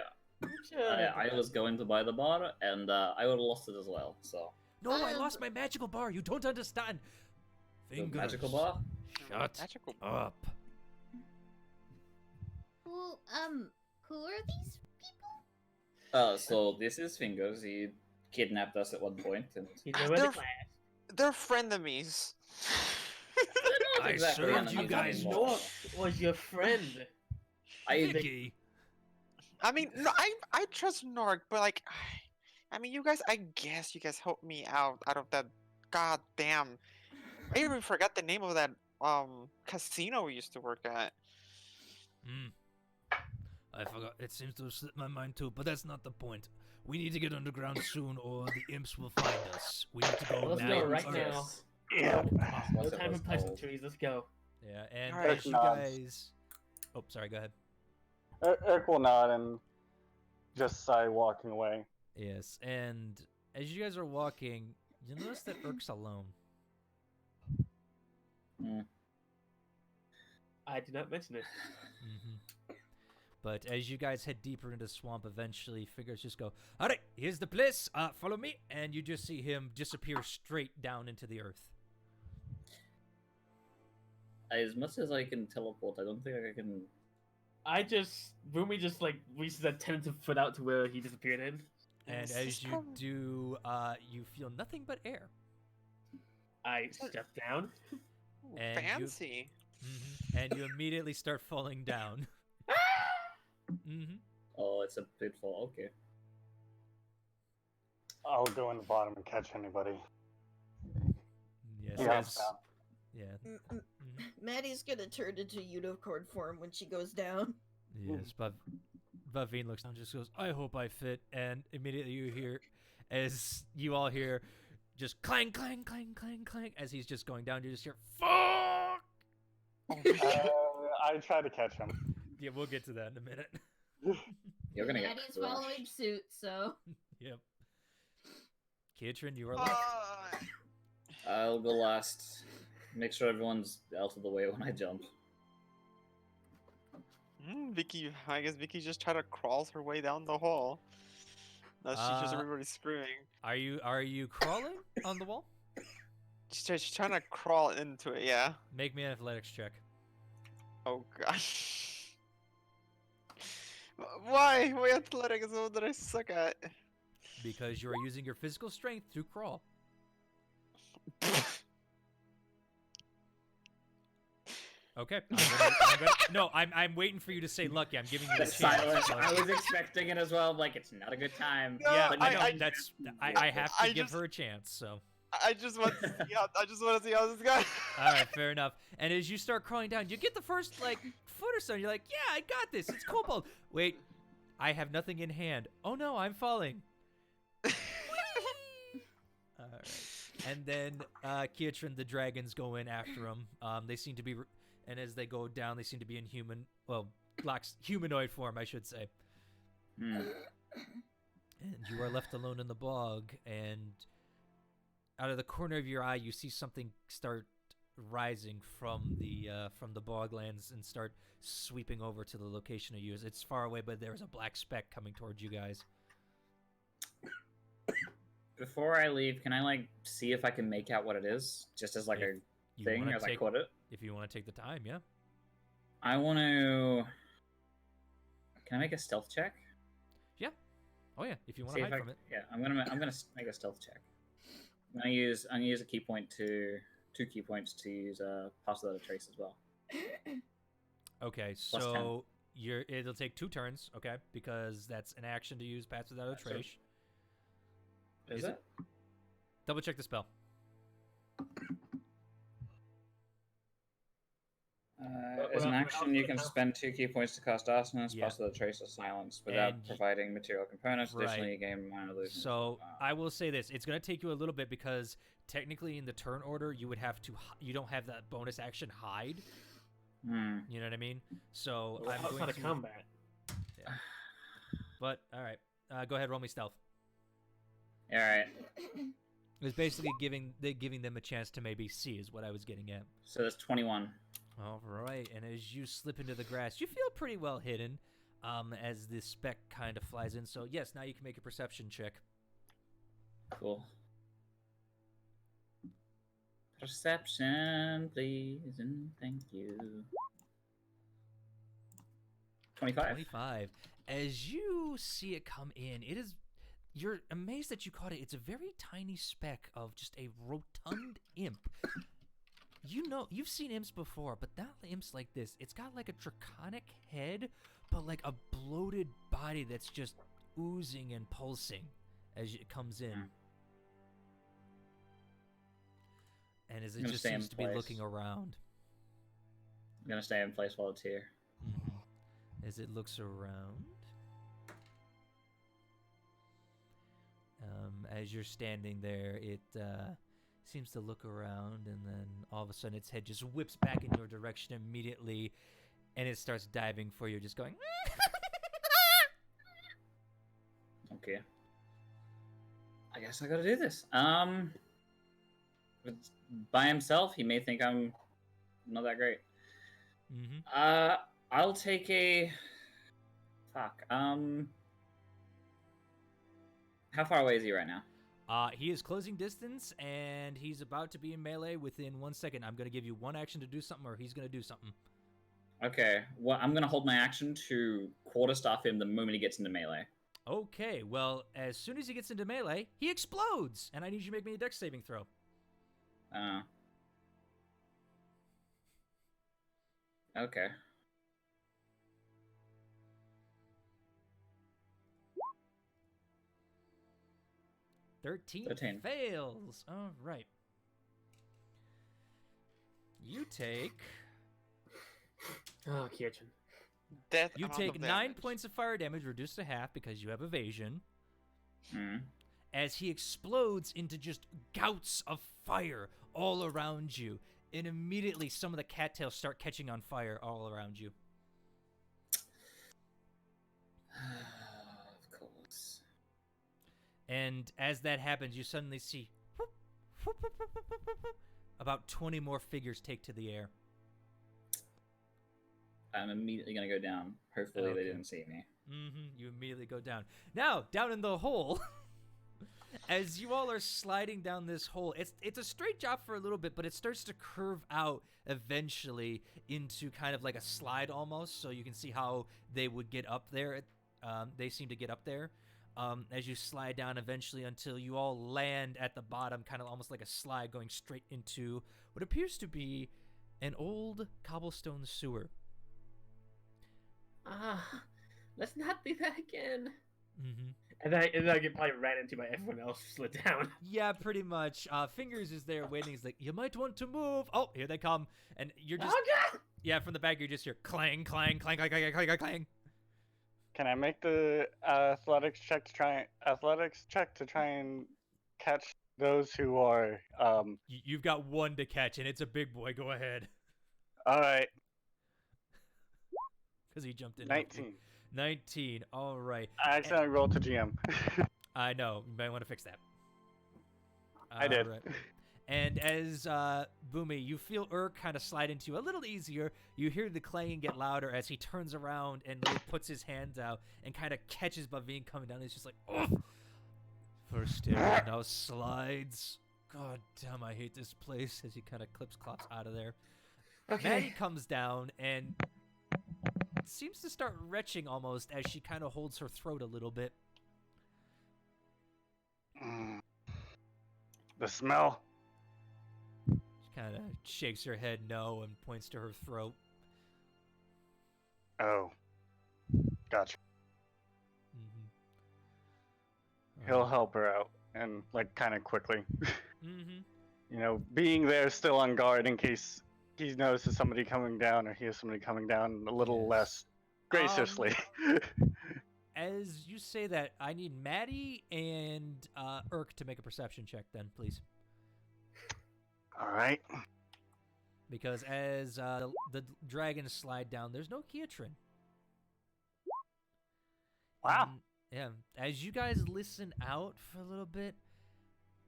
I was going to buy the bar, and I would have lost it as well. So. No, I lost my magical bar. You don't understand. The Fingers. magical bar. Shut Magical up. Who are these people? So this is Fingers. He kidnapped us at one point, and You know where the class. They're frenemies. I exactly served enemies you guys anymore. Nork was your friend. Vicky. I mean, no, I trust Nork, but like, I mean, I guess you guys helped me out of that goddamn. I even forgot the name of that casino we used to work at. I forgot. It seems to have slipped my mind too, but that's not the point. We need to get underground soon, or the imps will find us. We need to go Let's now. go right now. Yeah. No What's it time was for pleasant called? trees. Let's go. Yeah, and Alright. as you Nods. guys... Oh, sorry, go ahead. Eric will nod and just sigh, walking away. Yes, and as you guys are walking, you notice that Urk's alone. I did not mention it. But as you guys head deeper into the swamp, eventually figures just go, all right, here's the place, follow me, and you just see him disappear straight down into the earth. As much as I can teleport, I don't think I can. Rumi just like reaches a tentative foot out to where he disappeared in. And This as is you probably- do, you feel nothing but air. I step down. Ooh, And you- fancy. And you immediately start falling down. Oh, it's a pitfall. Okay. I'll go in the bottom and catch anybody. Yes, Yeah, as- yeah. Maddie's gonna turn into unicorn form when she goes down. Yes, but Vavine looks down and just goes, I hope I fit. And immediately you hear, as you all hear, just clang, clang, clang, clang, clang, as he's just going down, you just hear, fuck! I try to catch him. Yeah, we'll get to that in a minute. You're gonna get. Maddie's following suit, so. Yep. Kitrin, you are left. I'll go last. Make sure everyone's out of the way when I jump. Vicky, I guess Vicky just tried to crawl her way down the hall. Now she's just everybody screaming. Are you crawling on the wall? She's trying to crawl into it, yeah. Make me an athletics check. Oh gosh. Why? My athletic is the one that I suck at. Because you are using your physical strength to crawl. Okay. I'm waiting for you to say lucky. I'm giving you The a chance. silence. so- I was expecting it as well. I'm like, it's not a good time. No, Yeah, but but no, no, I have to I give just- her a chance. So, I just want to see how, this goes. all right, fair enough. And as you start crawling down, you get the first like foot or so. And you're like, yeah, I got this. It's Cobalt. Wait, I have nothing in hand. Oh no, I'm falling. All right. And then Kiatrin the dragons go in after him. They seem to be, and as they go down, they seem to be in humanoid form, I should say. Hmm. And you are left alone in the bog, and out of the corner of your eye, you see something start rising from the boglands and start sweeping over to the location of you. It's far away, but there's a black speck coming towards you guys. Before I leave, can I like see if I can make out what it is, just as like If a You thing wanna as I take- quote it? If you want to take the time, yeah. I want to. Can I make a stealth check? Oh yeah, if you want See to if hide I- from it. Yeah, I'm gonna make a stealth check. I'm gonna use a key point to 2 key points to use pass without a trace as well. Okay, Plus 10. so it'll take 2 turns, okay, because that's an action to use pass without a So- trace. Is it? Double check the spell. Is As an Well, action, you can spend 2 key points to cast Arsonist, Yeah. plus the Trace of Silence, without And providing material components. right. Additionally, you gain minor illusions. So I will say this: it's going to take you a little bit because technically, in the turn order, you would have to. You don't have that bonus action hide. You know what I mean? So Well, I'm outside going of to. combat. Yeah. But all right, go ahead. Roll me stealth. All right. It's basically giving them a chance to maybe see is what I was getting at. So that's 21. All right, and as you slip into the grass, you feel pretty well hidden, as this speck kind of flies in. So yes, now you can make a perception check. Cool. Perception, please, and thank you. 25. 25. As you see it come in, you're amazed that you caught it. It's a very tiny speck of just a rotund imp. You know, you've seen imps before, but not imps like this. It's got like a draconic head, but like a bloated body that's just oozing and pulsing as it comes in. And as it just seems to be looking around. I'm gonna stay in place while it's here. As it looks around. As you're standing there, it seems to look around, and then all of a sudden its head just whips back in your direction immediately, and it starts diving for you, just going. Okay. I guess I gotta do this. By himself, he may think I'm not that great. I'll take a. Fuck. How far away is he right now? He is closing distance, and he's about to be in melee within 1 second. I'm going to give you one action to do something, or he's going to do something. Okay, well, I'm going to hold my action to quarterstaff him the moment he gets into melee. Okay, well, as soon as he gets into melee, he explodes, and I need you to make me a dex saving throw. Okay. 13 13. fails. All right. You take... Oh, kitchen. Death You amount take of 9 damage. points of fire damage, reduced to half because you have evasion, Mm. as he explodes into just gouts of fire all around you. And immediately some of the cattails start catching on fire all around you. Of course. And as that happens, you suddenly see about 20 more figures take to the air. I'm immediately gonna go down. Hopefully they didn't see me. You immediately go down. Now, down in the hole, as you all are sliding down this hole, it's a straight drop for a little bit, but it starts to curve out eventually into kind of like a slide almost, so you can see how they would get up there. They seem to get up there as you slide down eventually until you all land at the bottom, kind of almost like a slide going straight into what appears to be an old cobblestone sewer. Let's not do that again. And then I get probably ran into by everyone else who slid down. Yeah, pretty much. Fingers is there waiting. He's like, you might want to move. Oh, here they come. And you're just... Oh, God! Yeah, from the back, you're just here. Clang, clang, clang, clang, clang, clang, clang, clang. Can I make the athletics check to try and catch those who are You've got one to catch, and it's a big boy. Go ahead. All right. Because he jumped in. 19. 19. All right. I accidentally rolled to GM. I know. You might want to fix that. I did. Right. And as Boomy, you feel kind of slide into you a little easier. You hear the clanging get louder as he turns around and really puts his hands out and kind of catches Bavine coming down. He's just like, oh! First area now slides. God damn, I hate this place. As he kind of clops out of there. Okay. Maddie comes down and seems to start retching almost as she kind of holds her throat a little bit. The smell. She kind of shakes her head no and points to her throat. Oh. Gotcha. Mm-hmm. He'll help her out, and like kind of quickly. Mm-hmm. You know, being there still on guard in case he notices somebody coming down or hears somebody coming down a little Yes. less graciously. As you say that, I need Maddie and Urk to make a perception check then, please. All right. Because as the dragons slide down, there's no Kiatrin. Wow. And, yeah. As you guys listen out for a little bit,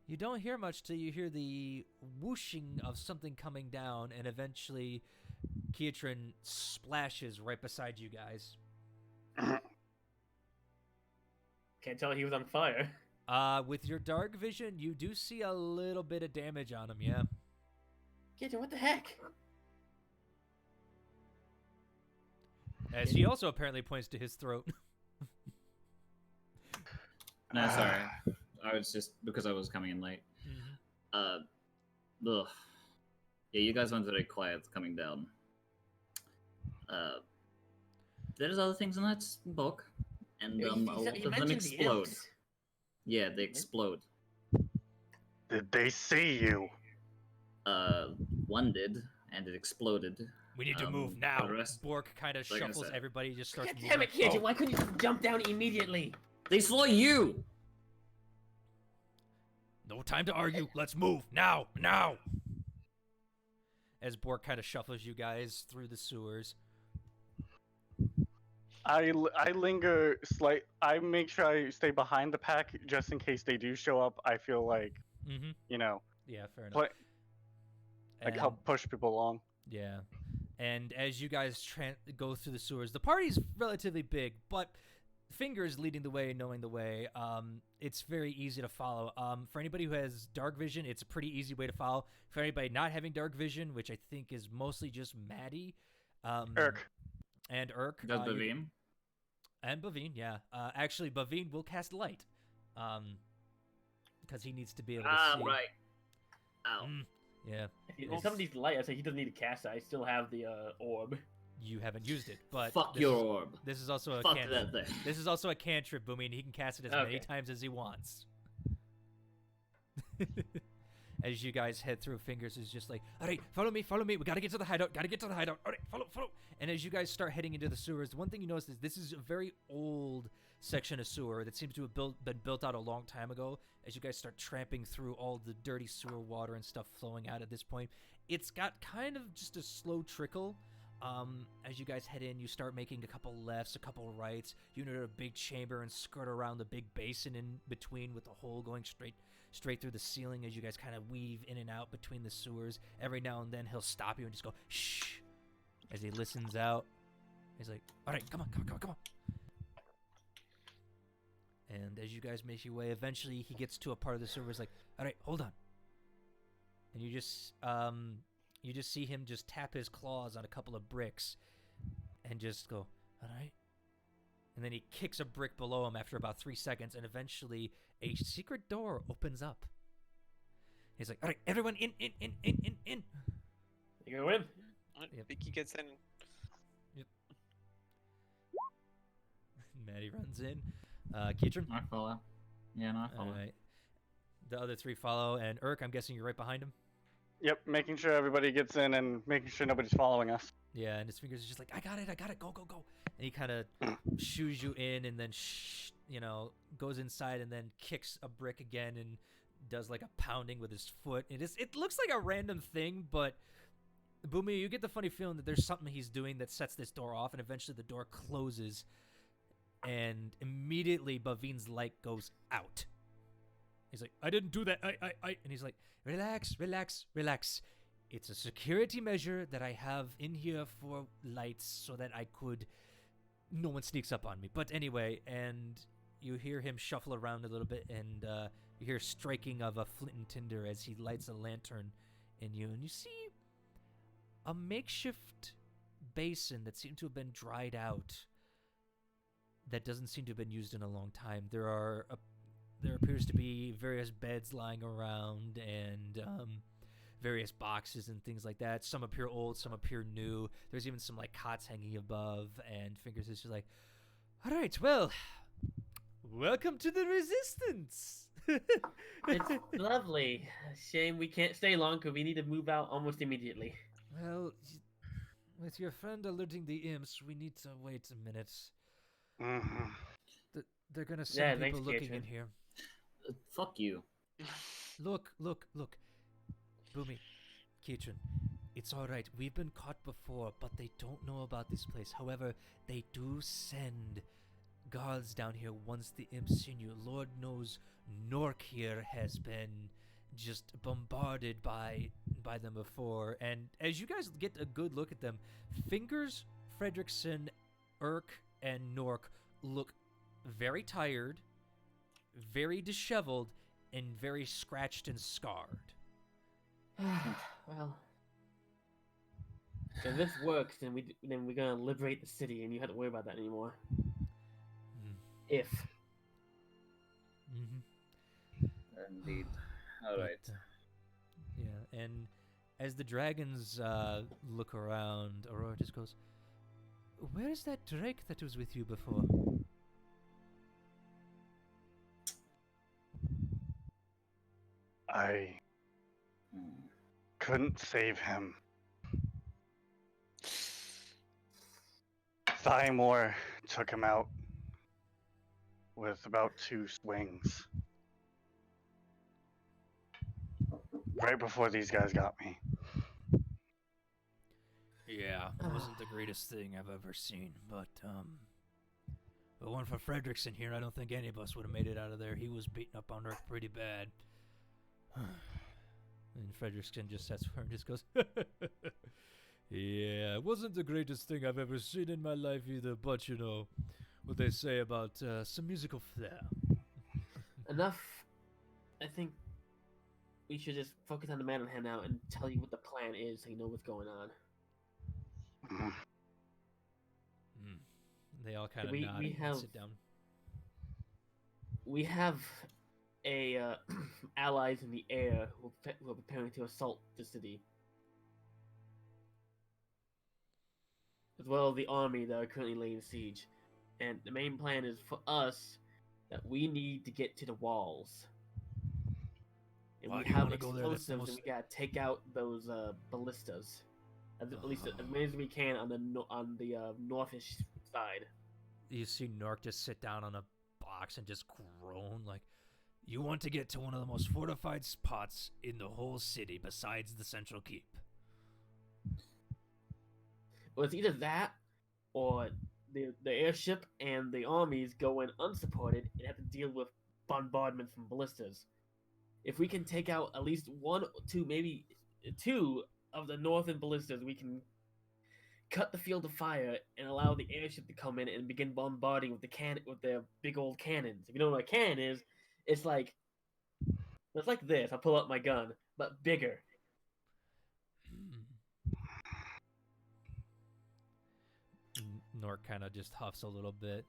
you don't hear much till you hear the whooshing of something coming down, and eventually Kiatrin splashes right beside you guys. Can't tell he was on fire. With your dark vision, you do see a little bit of damage on him, yeah. Kitchen, what the heck? As he also apparently points to his throat. No, sorry. I was just because I was coming in late. Ugh. Yeah, you guys went very quiet coming down. There's other things in that book, and Yeah, a lot he of them mentioned the explode. imps. Yeah, they explode. Did they see you? One did, and it exploded. We need to move The now. rest- Bork kind of like I shuffles said. everybody, just starts God moving. damn it, Kitchen, why couldn't you just jump down immediately? They saw you. No time to argue. Let's move now, now. As Bork kind of shuffles you guys through the sewers. I linger I make sure I stay behind the pack just in case they do show up. I feel like, Mm-hmm. you know, Yeah, fair enough. like help push people along. Yeah. And as you guys go through the sewers, the party's relatively big, but Finger's leading the way, knowing the way. It's very easy to follow. For anybody who has dark vision, it's a pretty easy way to follow. For anybody not having dark vision, which I think is mostly just Maddie, Urk. and Urk. Does Bavine? And Bavine, yeah. Actually, Bavine will cast light, because he needs to be able to see. Right. Ow. Yeah. If somebody's light, I say he doesn't need to cast it. I still have the orb. You haven't used it, but Fuck this your is- orb. This is also a Fuck cantrip. that thing. This is also a cantrip, Boomy, and he can cast it as many Okay. times as he wants. As you guys head through, Fingers is just like, all right, follow me. We gotta get to the hideout. All right, follow. And as you guys start heading into the sewers, the one thing you notice is this is a very old section of sewer that seems to have been built out a long time ago. As you guys start tramping through all the dirty sewer water and stuff flowing out at this point, it's got kind of just a slow trickle. As you guys head in, you start making a couple lefts, a couple rights. You enter a big chamber and skirt around the big basin in between with the hole going straight through the ceiling as you guys kind of weave in and out between the sewers. Every now and then he'll stop you and just go, shh, as he listens out. He's like, all right, come on. And as you guys make your way, eventually he gets to a part of the sewer. He's like, all right, hold on. And you just see him just tap his claws on a couple of bricks and just go, all right. And then he kicks a brick below him after about 3 seconds, and eventually a secret door opens up. He's like, all right, everyone in. You gonna win? Yep. Vicky gets in. Maddie runs in. Keitron? I follow. Yeah, no, I follow. All right. The other three follow, and Urk, I'm guessing you're right behind him? Yep, making sure everybody gets in and making sure nobody's following us. Yeah, and his fingers are just like, I got it, go. And he kind of shoos you in and then, goes inside and then kicks a brick again and does like a pounding with his foot. It looks like a random thing, but Boomy, you get the funny feeling that there's something he's doing that sets this door off, and eventually the door closes, and immediately Bavine's light goes out. He's like, I didn't do that, and he's like, relax. It's a security measure that I have in here for lights so that no one sneaks up on me. But anyway, and you hear him shuffle around a little bit, and you hear striking of a flint and tinder as he lights a lantern in you, and you see a makeshift basin that seemed to have been dried out, that doesn't seem to have been used in a long time. There appears to be various beds lying around and various boxes and things like that. Some appear old, some appear new. There's even some like cots hanging above, and Fingers is just like, all right, well, welcome to the Resistance. It's lovely. Shame we can't stay long because we need to move out almost immediately. Well, with your friend alerting the imps, we need to wait a minute. Mm-hmm. They're gonna Yeah, send thanks, people looking in Katrin. here. Fuck you. Look. Boomy, Kitchen, it's alright. We've been caught before, but they don't know about this place. However, they do send guards down here once the imps seen you. Lord knows Nork here has been just bombarded by them before. And as you guys get a good look at them, Fingers, Fredrickson, Urk, and Nork look very tired, very disheveled, and very scratched and scarred. Well, if this works, then we're gonna liberate the city, and you don't have to worry about that anymore. If. Indeed. Alright. Yeah, and as the dragons look around, Aurora just goes, "Where is that drake that was with you before?" I couldn't save him. Thymore took him out with about 2 swings. Right before these guys got me. Yeah, it wasn't the greatest thing I've ever seen, but one for Fredrickson here, I don't think any of us would have made it out of there. He was beaten up on Earth pretty bad. And Fredrickson just sits there and just goes, "Yeah, it wasn't the greatest thing I've ever seen in my life either, but you know what they say about some musical flair." Enough. I think we should just focus on the man on hand now and tell you what the plan is so you know what's going on. They all kind of nod and sit down. We have allies in the air who are preparing to assault the city, as well as the army that are currently laying siege. And the main plan is for us that we need to get to the walls. And Why we do you have wanna go there? That's the explosives, and we gotta take out those ballistas, at least as many as we can on the northish side. You see Nork just sit down on a box and just groan like, "You want to get to one of the most fortified spots in the whole city besides the central keep." Well, it's either that or the airship and the armies go in unsupported and have to deal with bombardment from ballistas. If we can take out at least 1 or 2, maybe 2 of the northern ballistas, we can cut the field of fire and allow the airship to come in and begin bombarding with their big old cannons. If you know what a cannon is, it's like this. I pull out my gun, but bigger. Nork kind of just huffs a little bit.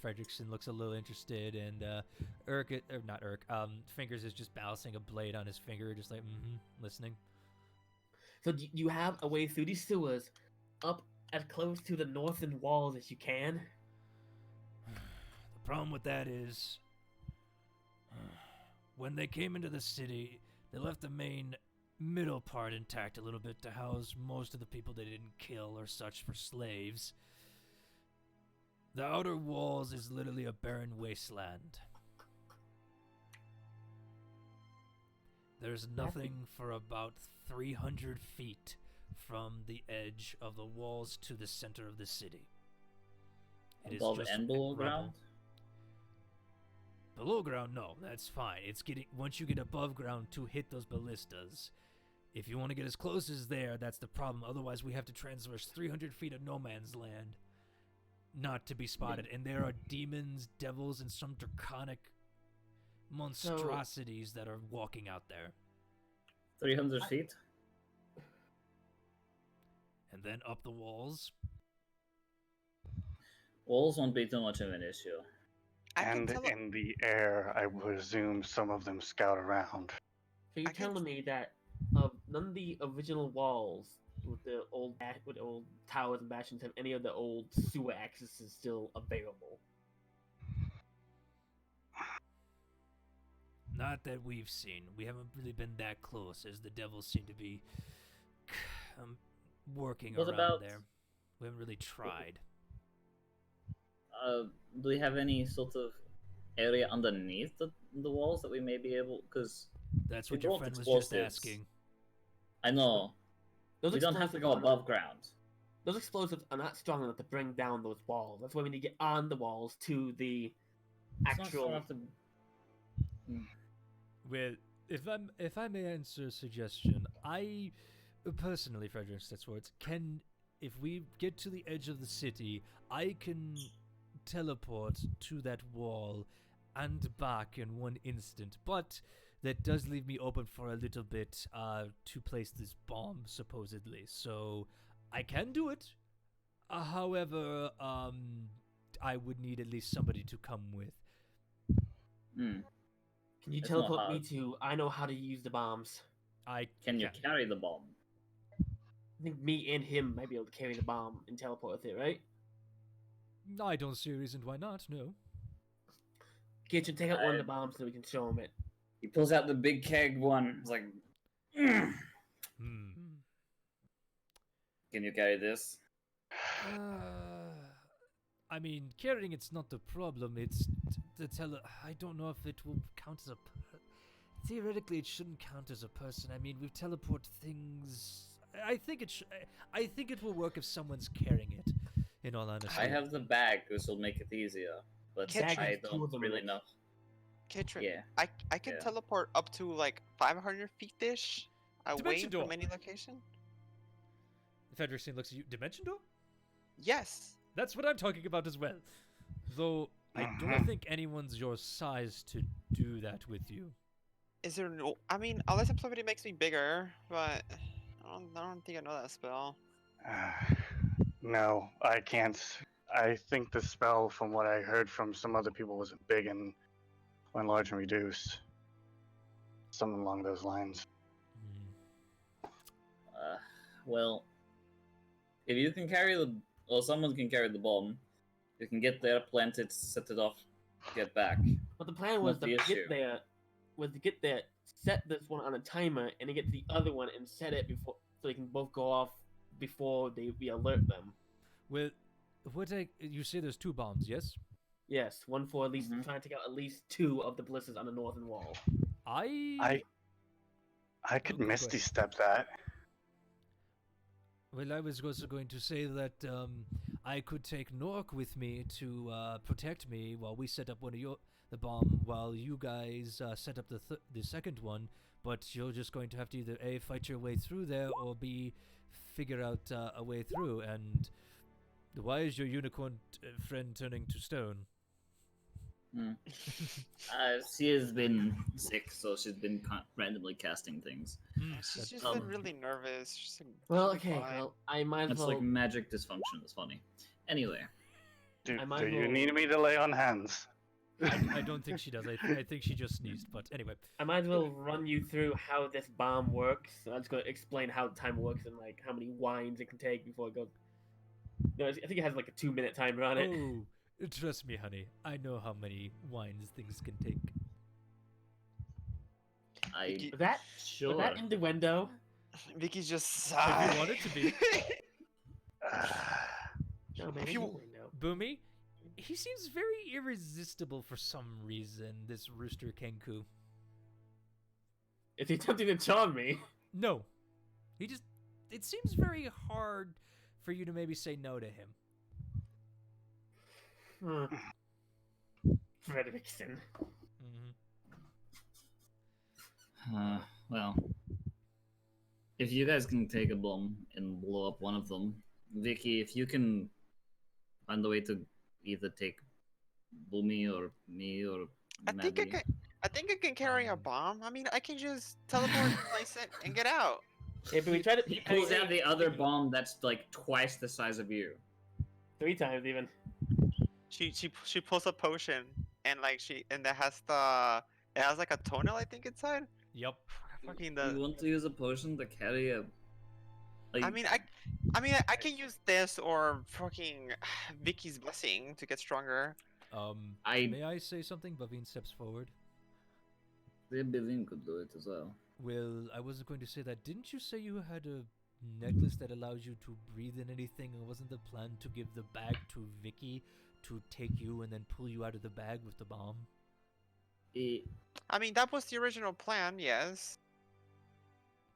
Fredrickson looks a little interested, and Fingers is just balancing a blade on his finger, just like, listening. So you have a way through these sewers, up as close to the northern walls as you can? The problem with that is, when they came into the city, they left the main middle part intact a little bit to house most of the people they didn't kill or such for slaves. The outer walls is literally a barren wasteland. There's nothing for about 300 feet from the edge of the walls to the center of the city. It is Above just and below rubble. ground? Below ground, no, that's fine. It's getting once you get above ground to hit those ballistas. If you want to get as close as there, that's the problem. Otherwise, we have to traverse 300 feet of no man's land, not to be spotted. And there are demons, devils, and some draconic monstrosities that are walking out there. 300 feet? And then up the walls. Walls won't be too much of an issue. And in the air, I presume some of them scout around. So you're telling me that none of the original walls with the old towers and bastions have any of the old sewer accesses still available? Not that we've seen. We haven't really been that close, as the devils seem to be working What around about- there. We haven't really tried. Do we have any sort of area underneath the walls that we may be able? Because That's we what your brought friend was just explosives. asking. I know Those we don't have to explosives go are not- above ground. Those explosives are not strong enough to bring down those walls. That's why we need to get on the walls to the It's not strong actual. enough to- Well, if I may answer a suggestion, I personally, Frederick Stetsworth, can, if we get to the edge of the city, I can teleport to that wall and back in one instant. But that does leave me open for a little bit to place this bomb, supposedly. So I can do it. However, I would need at least somebody to come with. Hmm. Can you It's not teleport me hard. to? I know how to use the bombs. I Can you carry the bomb? I think me and him might be able to carry the bomb and teleport with it, right? I don't see a reason why not. No. Kitchen, take out one of I- the bombs so we can show him it. He pulls out the big keg one. He's like, "Mm, Hmm. can you carry this? I mean, carrying it's not the problem. It's I don't know if it will count as a. Theoretically, it shouldn't count as a person. I mean, we teleport things. I think it will work if someone's carrying it. In all honesty, I have the bag, which will make it easier. But Kitchen. I Two of don't them really in know. Kitchen. Yeah. I can Yeah. teleport up to like 500 feet ish away Dimension door. from any location. Frederickson looks at you. Dimension door? Yes. That's what I'm talking about as well. Though I don't think anyone's your size to do that with you. Is there no? I mean, unless if somebody makes me bigger, but I don't think I know that spell. No, I can't. I think the spell, from what I heard from some other people, wasn't big and went large and reduced. Something along those lines. Well, if you can carry or someone can carry the bomb, you can get there, plant it, set it off, get back. But the plan was Not to the issue. get there, set this one on a timer, and then get to the other one and set it before, so they can both go off before we alert them. Well, you say there's 2 bombs, yes? Yes, one for at least Mhm. trying to take out at least 2 of the ballistas on the northern wall. I could go ahead. misty step that. Well, I was also going to say that I could take Nork with me to protect me while we set up the bomb, while you guys set up the second one. But you're just going to have to either A, fight your way through there, or B, figure out a way through. And why is your unicorn friend turning to stone? She has been sick, so she's been randomly casting things. She's just um, been really nervous. She's like, Well, "She'll be okay, fine." well, I might as It's well. like magic dysfunction. It's funny. Anyway, Do, I might do you roll- need me to lay on hands? I don't think she does. I think she just sneezed. But anyway, I might as well run you through how this bomb works. So I'm just going to explain how time works and like how many wines it can take before it goes. No, I think it has like a 2-minute timer on it. oh, trust me, honey. I know how many wines things can take. Vicky, Was that sure. was that innuendo? Vicky's just If sigh. you want it to be. No, man, If you- innuendo. Boomy, he seems very irresistible for some reason, this Rooster Kenku. Is he attempting to charm me? No. It seems very hard for you to maybe say no to him. Frederickson. Well, if you guys can take a bomb and blow up one of them, Vicky, if you can find a way to either take Boomy or me or I think I can carry a bomb. I mean, I can just teleport, place it, and get out. Yeah, but we tried He to. pulls out the other bomb that's like twice the size of you. 3 times even. She pulls a potion and that has like a toenail I think inside. Yep. Fucking You want to use a potion to carry a? I mean I can use this or fucking Vicky's blessing to get stronger. May I say something? Bavine steps forward. The Bivin could do it as well. Well, I wasn't going to say that. Didn't you say you had a necklace that allows you to breathe in anything? It wasn't the plan to give the bag to Vicky to take you and then pull you out of the bag with the bomb? I mean, that was the original plan, yes.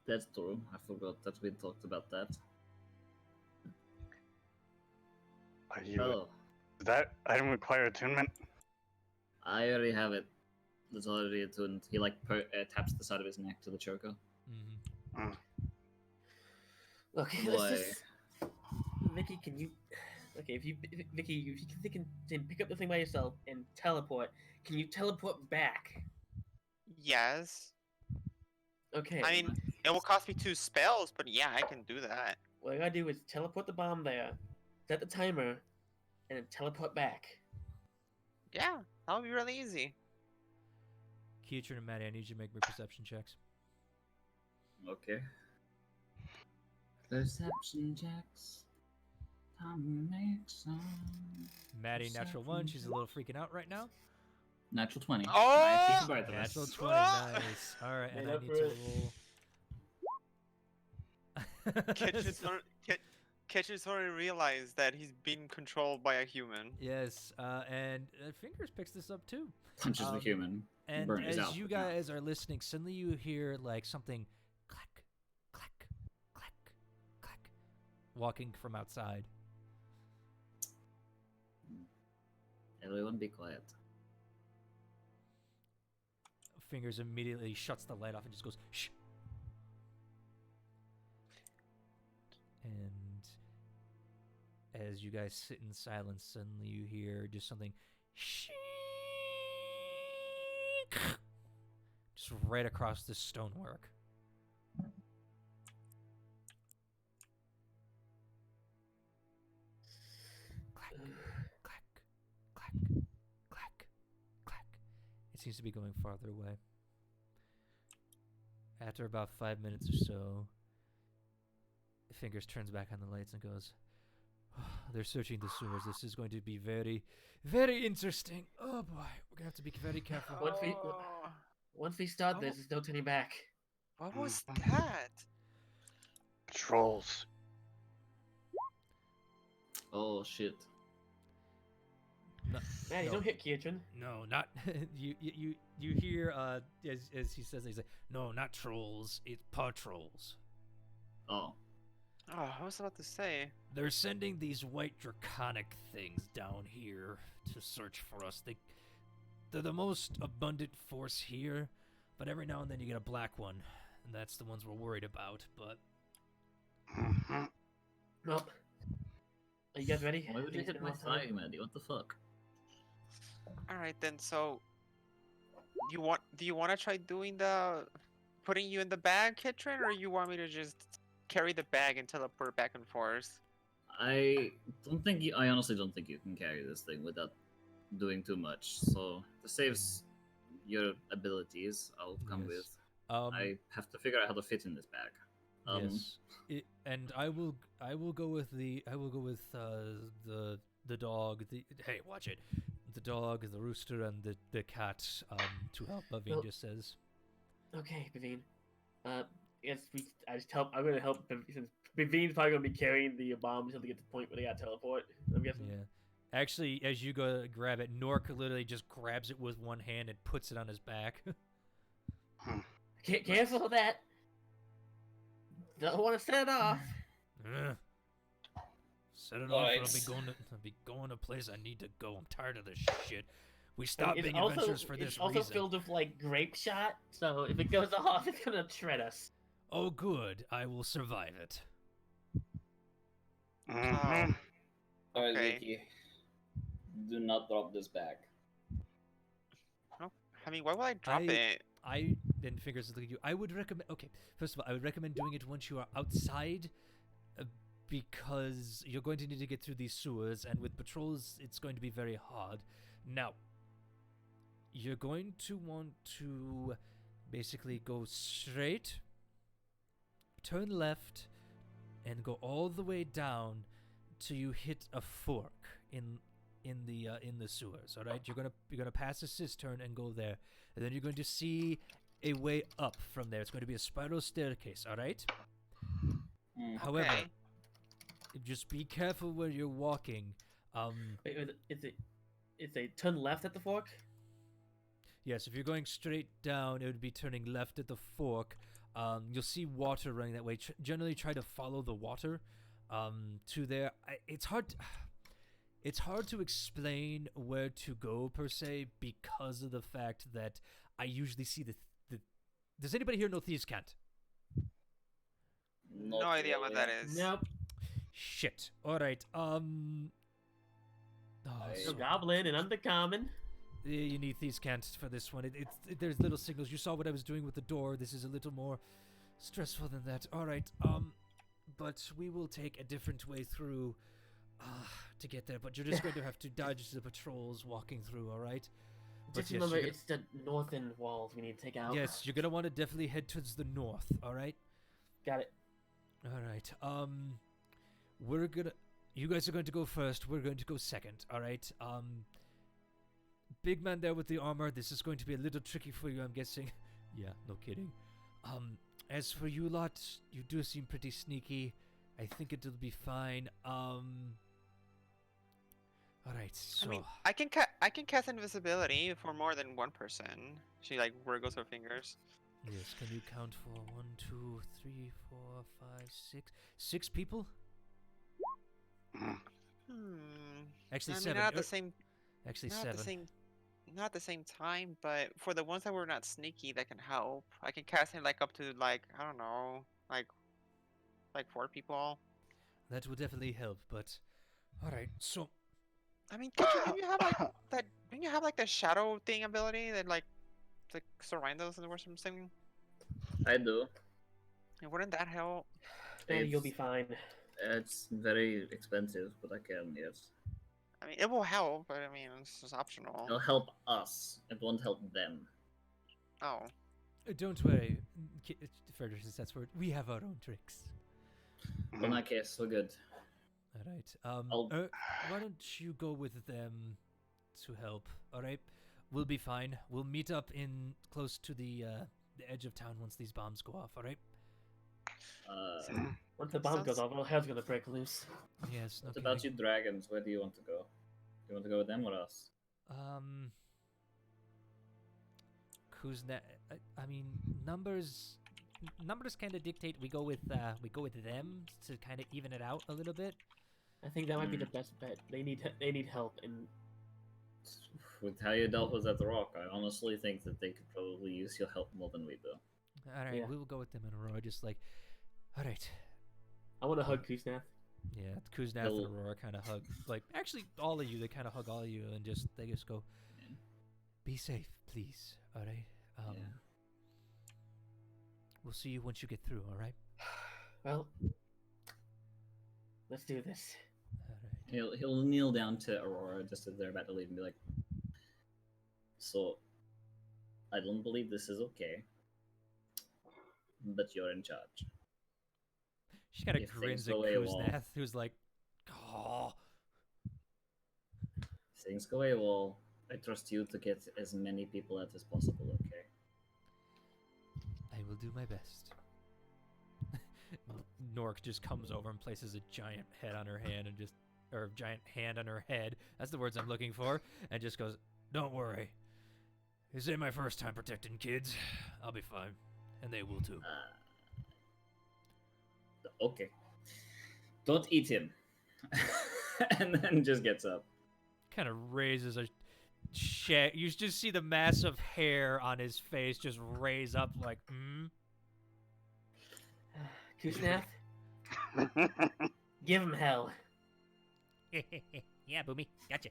That's true. I forgot that we talked about that. Are you, Oh, does that item require attunement? I already have it. It's already attuned. He like taps the side of his neck to the choker. Mm-hmm. Look, Why? let's just... Vicky, can you... Okay, Vicky, if you can pick up the thing by yourself and teleport, can you teleport back? Yes. Okay. I mean, it will cost me 2 spells, but yeah, I can do that. What I gotta do is teleport the bomb there, set the timer, and then teleport back. Yeah, that would be really easy. Keitron and Maddie, I need you to make me perception checks. Okay. Perception checks. Time to make some. Maddie, natural 1. She's a little freaking out right now. Natural 20. Oh! Nice. Both of us. Natural 20, nice. Alright, and Made I up need for to it. roll. Kitchen's already realized that he's being controlled by a human. Yes, and Fingers picks this up too. Punches the human. And Burn his as outfit you now. guys are listening, suddenly you hear like something clack, clack, clack, clack, walking from outside. Everyone be quiet. Fingers immediately shuts the light off and just goes, shh. And as you guys sit in silence, suddenly you hear just something, shh, just right across the stonework. Clack, clack, clack, clack, clack. It seems to be going farther away. After about 5 minutes or so, Fingers turns back on the lights and goes, oh, they're searching the sewers. This is going to be very, very interesting. Oh boy, we're going to have to be very careful. Once we start this, there's no turning back. What was that? Trolls. Oh shit. Maddie, No. don't hit Keitron. No, not you hear as he says, he's like, no, not trolls, it's paw trolls. Oh. Oh, I was about to say. They're sending these white draconic things down here to search for us. They're the most abundant force here, but every now and then you get a black one, and that's the ones we're worried about. But Mm-hmm. Well, are you guys ready? Why would you hit my thigh, Maddie? What the fuck? All right then. So, do you want to try doing putting you in the bag, Kitron, or you want me to just carry the bag and teleport back and forth? I honestly don't think you can carry this thing without doing too much. So to save your abilities, I'll come Yes. with. um, I have to figure out how to fit in this bag. yes, and I will go with the dog. Hey, watch it. The dog, the rooster, and the cat. To help, Bavine Well- just says. Okay, Bavine. I'm gonna help since Bavine's probably gonna be carrying the bomb until they get to the point where they got teleport. I'm guessing. Yeah. Actually, as you go to grab it, Nork literally just grabs it with one hand and puts it on his back. Careful of that. Don't want to set it off. Ugh. Set it off, or Right. I'll be going to a place I need to go. I'm tired of this shit. We stopped It's being also, adventurers for this it's also reason. filled with like grape shot, so if it goes off, it's gonna shred us. Oh, good. I will survive it. Mm-hmm. Alright, Okay. Vicky. Do not drop this bag. I mean, why would I drop I- it? I then Fingers look at you. I would recommend. Okay, first of all, I would recommend doing it once you are outside, because you're going to need to get through these sewers, and with patrols, it's going to be very hard. Now, you're going to want to basically go straight, turn left, and go all the way down till you hit a fork in the sewers. All right, you're gonna pass a cistern and go there, and then you're going to see a way up from there. It's going to be a spiral staircase. All right. However, Okay. just be careful where you're walking. Wait, it's a turn left at the fork. Yes, if you're going straight down, it would be turning left at the fork. You'll see water running that way. Generally, try to follow the water to there. It's hard. It's hard to explain where to go per se because of the fact that I usually see the. Does anybody here know Thieves' Cant? No idea what that is. Nope. Shit. All right. Oh, So goblin and uncommon. yeah, you need Thieves' Cant for this one. There's little signals. You saw what I was doing with the door. This is a little more stressful than that. All right. But we will take a different way through to get there. But you're just going to have to dodge the patrols walking through. All right. But Just yes, remember, you're it's the northern walls we need to take out. yes, you're gonna want to definitely head towards the north. All right. Got it. All right. You guys are going to go first. We're going to go second. All right. Big man there with the armor. This is going to be a little tricky for you, I'm guessing. Yeah, no kidding. As for you lot, you do seem pretty sneaky. I think it'll be fine. All right. So. I mean, I can cast invisibility for more than one person. She like wriggles her fingers. Yes. Can you count for 1, 2, 3, 4, 5, 6? 6 people? Actually, I mean, 7. not at the same. Actually, Not 7. at the same. Not at the same time, but for the ones that were not sneaky, that can help. I can cast it like up to like I don't know, like 4 people. That will definitely help. But all right. So. I mean, don't you have like that? Don't you have like the shadow thing ability that like surround us or something? I do. And wouldn't that help? Maybe you'll be It's- fine. It's very expensive, but I can, yes. I mean, it will help, but I mean, it's just optional. It'll help us. It won't help them. Oh, Don't worry, Frederick, that's word. We have our own tricks. Well, in that case, we're good. All right. I'll- Why don't you go with them to help? All right. We'll be fine. We'll meet up in close to the edge of town once these bombs go off. All right. Once the bomb Sounds- goes off, all hell's gonna break loose. Yes. What No about you kidding. dragons? Where do you want to go? Do you want to go with them or us? Who's that? I mean, numbers kind of dictate. We go with them to kind of even it out a little bit. I think that might be the best bet. They need help, and With how you dealt with that rock, I honestly think that they could probably use your help more than we do. All right. Yeah. We will go with them in a row. Just like, all right. I want to hug Kusnath. Yeah, Kuznath and Aurora kind of hug, like, actually, all of you, they kind of hug all of you, and they just go, Yeah. be safe, please, all right? Yeah. We'll see you once you get through, all right? Well, let's do this. All right. He'll kneel down to Aurora just as they're about to leave and be like, "So, I don't believe this is okay, but you're in charge." She kind of If grins things at go AWOL. Kuznath, who's like, oh, If things go AWOL, I trust you to get as many people out as possible, okay? I will do my best. Nork just comes over and places a giant head on her hand or giant hand on her head. That's the words I'm looking for. And just goes, don't worry. This ain't my first time protecting kids. I'll be fine. And they will too. Okay. Don't eat him. And then just gets up. Kind of raises a shit. You just see the massive hair on his face just raise up like, Kusnath, give him hell. Yeah, Boomy, gotcha.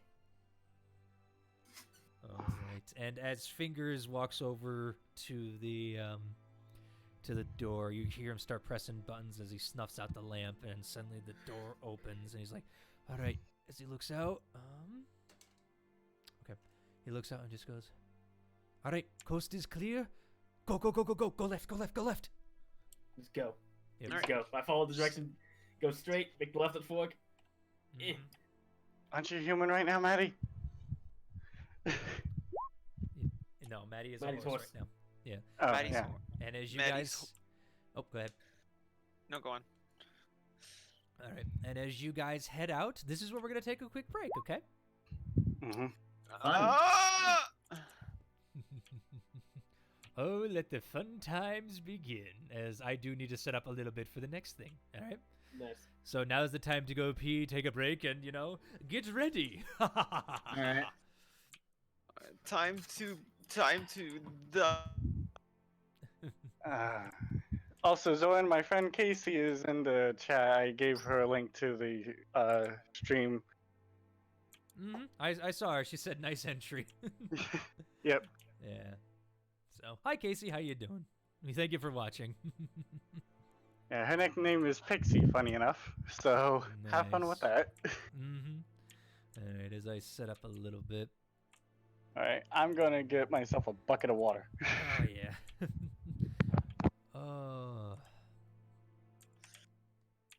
All right, and as Fingers walks over to the door, you hear him start pressing buttons as he snuffs out the lamp, and suddenly the door opens, and he's like, "All right." As he looks out, okay, he looks out and just goes, "All right, coast is clear. Go, go, go, go, go, go left, go left, go left." Let's go. Yep. Let's go. If I follow the direction, go straight, make the left at fork. Mhm. Aren't you human right now, Maddie? No, Maddie is Maddie's a horse horse. right now. Yeah, Oh, Maddie's yeah. and as you Maddie's guys, oh, go ahead. No, go on. All right. And as you guys head out, this is where we're going to take a quick break, okay? Mm-hmm. Ah! Oh, let the fun times begin, as I do need to set up a little bit for the next thing, all right? Nice. So now's the time to go pee, take a break, and, get ready. All right. Time to the. Also, Zorn, my friend Casey is in the chat. I gave her a link to the stream. Mm-hmm. I saw her. She said, nice entry. Yep. Yeah. So, hi, Casey. How you doing? We thank you for watching. Yeah, her nickname is Pixie, funny enough. So have fun with Nice. that. Mm-hmm. All right, as I set up a little bit. All right, I'm gonna get myself a bucket of water. Oh, yeah. Oh.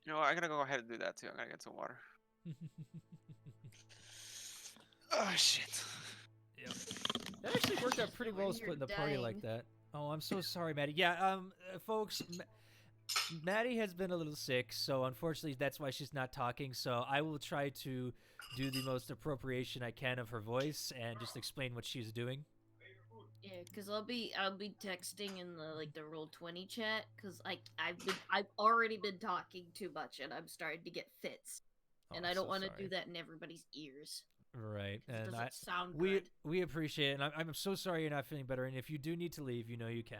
You know what? I'm gonna go ahead and do that too. I'm gonna get some water. Oh shit. Yep. That actually worked out pretty well You're splitting the party like dying. that. Oh, I'm so sorry, Maddie. Yeah, folks, Maddie has been a little sick, so unfortunately that's why she's not talking. So I will try to do the most appropriation I can of her voice and just explain what she's doing. Yeah, cause I'll be texting in the Roll20 chat, cause I've already been talking too much and I'm starting to get fits, and Oh, I I'm don't so want to sorry. do that in everybody's ears. Right, 'Cause it and doesn't sound we good. we appreciate it, and I'm so sorry you're not feeling better. And if you do need to leave, you know you can.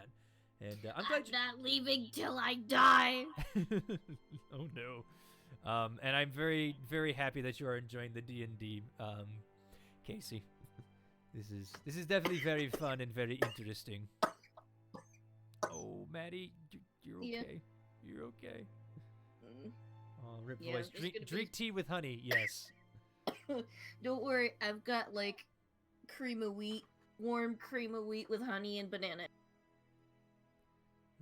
And I'm glad. I'm not leaving till I die. Oh no. And I'm very, very happy that you are enjoying the D&D, Casey. This is definitely very fun and very interesting. Oh, Maddie, you're okay. Yeah. You're okay. Mm. Oh, rip Yeah, voice. there's gonna Drink tea with honey. Yes. Don't worry, I've got like cream of wheat, warm cream of wheat with honey and banana.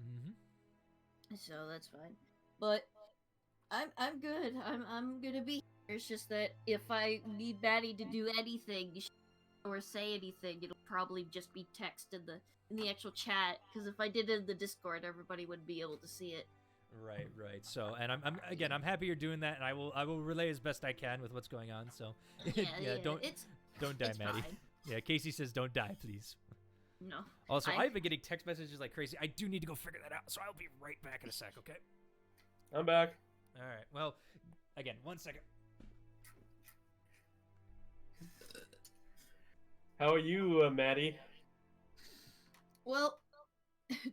Mm-hmm. So that's fine. But I'm good. I'm gonna be here. It's just that if I need Maddie to do anything or say anything, it'll probably just be text in the actual chat. Because if I did it in the Discord, everybody would be able to see it. Right. So, and I'm happy you're doing that, and I will relay as best I can with what's going on. So, Yeah, don't die, it's Maddie. fine. Yeah, Casey says don't die, please. No. Also, I- I've been getting text messages like crazy. I do need to go figure that out, so I'll be right back in a sec, okay? I'm back. All right. Well, again, 1 second. How are you, Maddie? Well,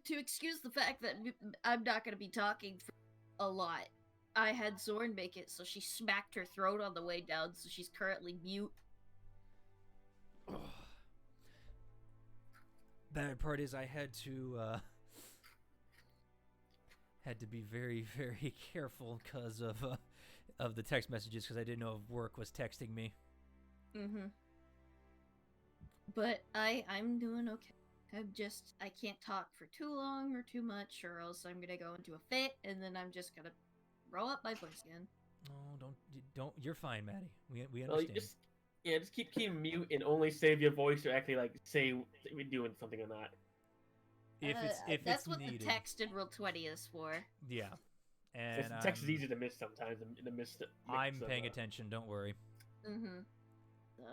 to excuse the fact that I'm not going to be talking for a lot, I had Zorn make it so she smacked her throat on the way down, so she's currently mute. Bad part is I had to be very, very careful because of the text messages, because I didn't know if work was texting me. Mm-hmm. But I'm doing okay. I can't talk for too long or too much, or else I'm gonna go into a fit, and then I'm just gonna roll up my voice again. Oh, don't. You're fine, Maddie. We Well, you understand. just keep mute and only save your voice to actually like say we're doing something or not. If That's it's what needed. the text in Roll20 is for. Yeah. And Text is easy to miss sometimes in the midst of. I'm paying attention. Don't worry. Mm-hmm. So.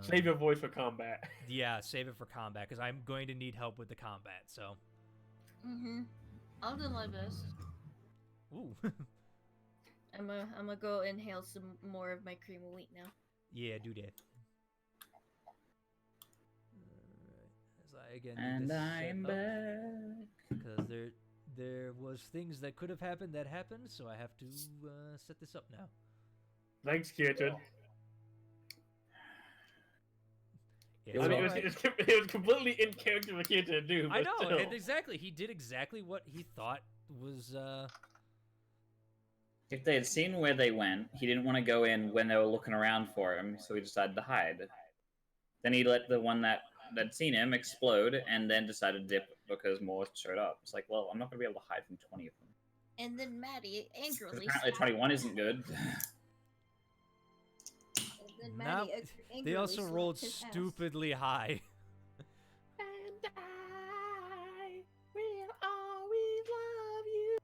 Save your voice for combat. Yeah, save it for combat, because I'm going to need help with the combat. So. Mm-hmm. I'll do my best. Ooh. I'm gonna go inhale some more of my cream of wheat now. Yeah, do that. As I again need And to I'm set up, back. because there was things that could have happened that happened, so I have to set this up now. Thanks, Kirtan. It's I mean, all it right. was completely in character for Kirtan to do. I but know, still. and exactly. He did exactly what he thought was. If they had seen where they went, he didn't want to go in when they were looking around for him, so he decided to hide. Then he let the one that had seen him explode, and then decided to dip because more showed up. It's like, well, I'm not going to be able to hide from 20 of them. And then Maddie 'Cause angrily. apparently 21 isn't good. And then Now, Maddie they angrily also slapped rolled his ass. stupidly high. And I will always love you.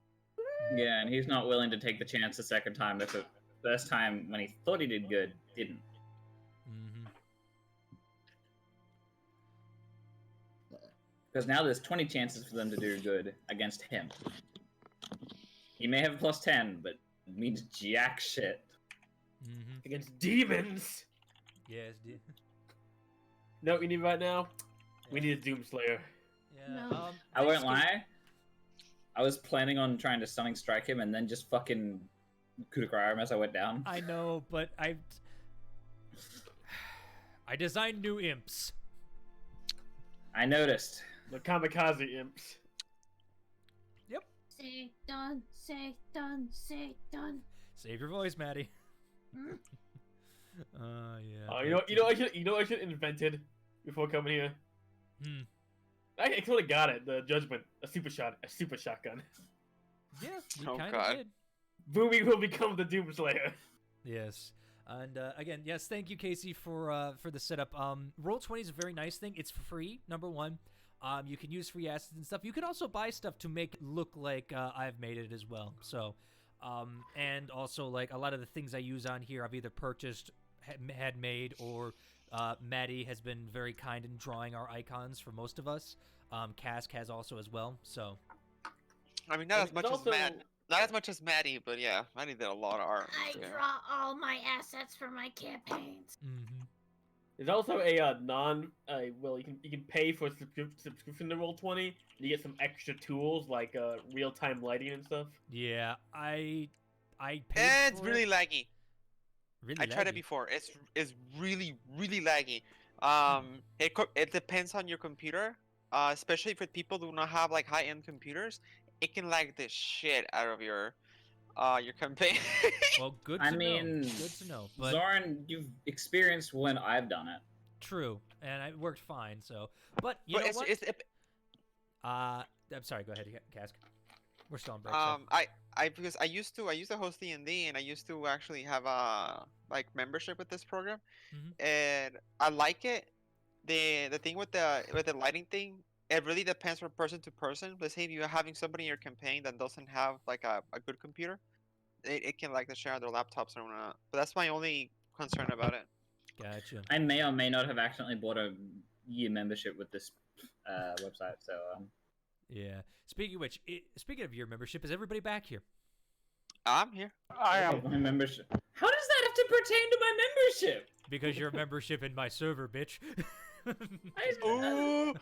Yeah, and he's not willing to take the chance the second time if the first time when he thought he did good, didn't. Mm-hmm. Because now there's 20 chances for them to do good against him. He may have plus 10, but it means jack shit. Mm-hmm. Against demons. Yes, dude. You know what we need right now? We need a Doomslayer. Yeah. No. I won't lie. I was planning on trying to stunning strike him and then just fucking coup de grace him as I went down. I know, but I designed new imps. I noticed. The kamikaze imps. Say done, say done, say done. Save your voice, Maddie. Hmm? Yeah. Oh, you know what I should have invented before coming here. Hmm. I sort of got it. The judgment, a super shotgun. Yeah, we Oh, kind God. of did. Boomy will become the Doomslayer. Yes. And again, yes, thank you, Casey, for the setup. Roll20 is a very nice thing. It's free, number one. You can use free assets and stuff. You can also buy stuff to make it look like I've made it as well. So, and also like a lot of the things I use on here, I've either purchased, had made, or Maddie has been very kind in drawing our icons for most of us. Cask has also as well. So, I mean, not as It's much also- not as much as Maddie, but yeah, Maddie did a lot of art. I Yeah. draw all my assets for my campaigns. mm-hmm. There's also a well, you can pay for a subscription to Roll20, and you get some extra tools like real-time lighting and stuff. Yeah, I paid It's for really it. laggy. Really I tried it laggy. before. It's really laggy. It depends on your computer. Especially for people who do not have like high-end computers, it can lag the shit out of your campaign. Well, good to I know. mean, Good to know. But Zorn, you've experienced when I've done it. true, and it worked fine. So, but you But know what? it's I'm sorry. Go ahead, Cask. We're still on break. so- because I used to host D&D, and I used to actually have a like membership with this program, Mhm. and I like it. The thing with the lighting thing, it really depends from person to person. Let's say if you're having somebody in your campaign that doesn't have like a good computer, it can like the share on their laptops or whatnot. But that's my only concern about it. Gotcha. I may or may not have accidentally bought a year membership with this website, so Yeah. Speaking of which, speaking of your membership, is everybody back here? I'm here. I am. my membership. How does that have to pertain to my membership? Because you're a membership in my server, bitch. Ooh,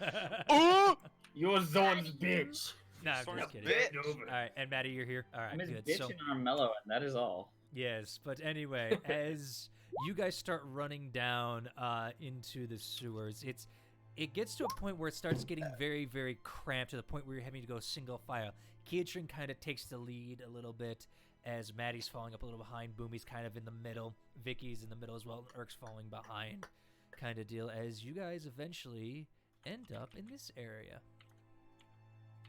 ooh. You're Zorn's Got him. bitch. Nah, I'm Sort just of kidding. bitch. Over. All right, and Maddie, you're here. All right, I'm his good. bitch So, and Armello, and that is all. yes, but anyway, as you guys start running down into the sewers, it gets to a point where it starts getting very, very cramped to the point where you're having to go single file. Keatrin kind of takes the lead a little bit as Maddie's falling up a little behind. Boomy's kind of in the middle. Vicky's in the middle as well. And Urk's falling behind, kind of deal. As you guys eventually end up in this area.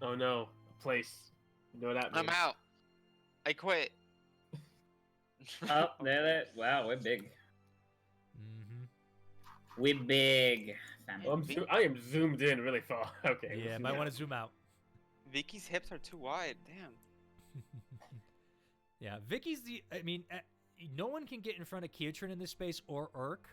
Oh no, a place. You know what that means? I'm out. I quit. Oh, there. Wow, we're big. Mm-hmm. We're big. Oh, I am zoomed in really far. Okay. Yeah, might want to zoom out. Vicky's hips are too wide. Damn. Yeah, Vicky's I mean, no one can get in front of Keatrin in this space or Urk.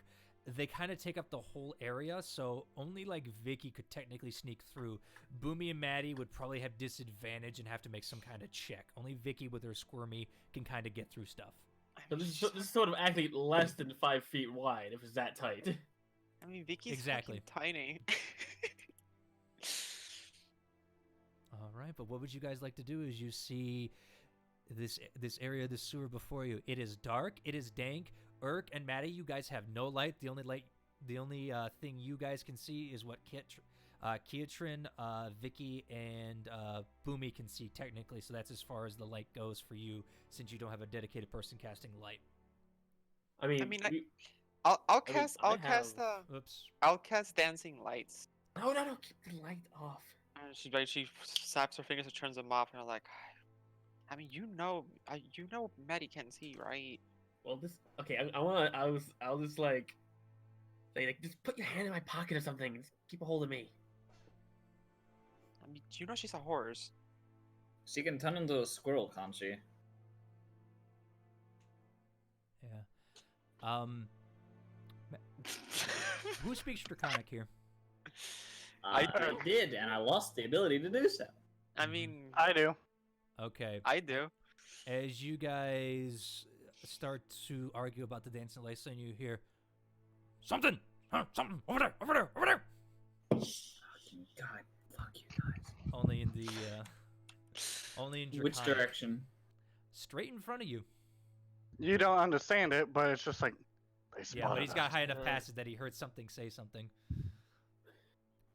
They kind of take up the whole area, so only like Vicky could technically sneak through. Boomy and Maddie would probably have disadvantage and have to make some kind of check. Only Vicky with her squirmy can kind of get through stuff. So this is sort of actually less than 5 feet wide if it's that tight. I mean, Vicky's Exactly. fucking tiny. All right, but what would you guys like to do as you see this area of the sewer before you? It is dark. It is dank. Urk and Maddie, you guys have no light. The only thing you guys can see is what Keatrin, Vicky, and Boomy can see technically. So that's as far as the light goes for you, since you don't have a dedicated person casting light. I mean, I'll cast Oops. I'll cast dancing lights. no, keep the light off. And she slaps her fingers and turns them off, and I'm like, I mean, you know Maddie can see, right? Well, I'll just like, say, like, just put your hand in my pocket or something. Just keep a hold of me. I mean, you know she's a horse. She can turn into a squirrel, can't she? Yeah. Who speaks Draconic here? I did, and I lost the ability to do so. I mean, I do. Okay. I do. As you guys start to argue about the dancing lights, and you hear something, something over there, over there, over there. God, fuck you guys. Only in the, only in Draconic. Which direction? Straight in front of you. You don't understand it, but it's just like they Yeah, but he's got us. high enough passes that he heard something say something.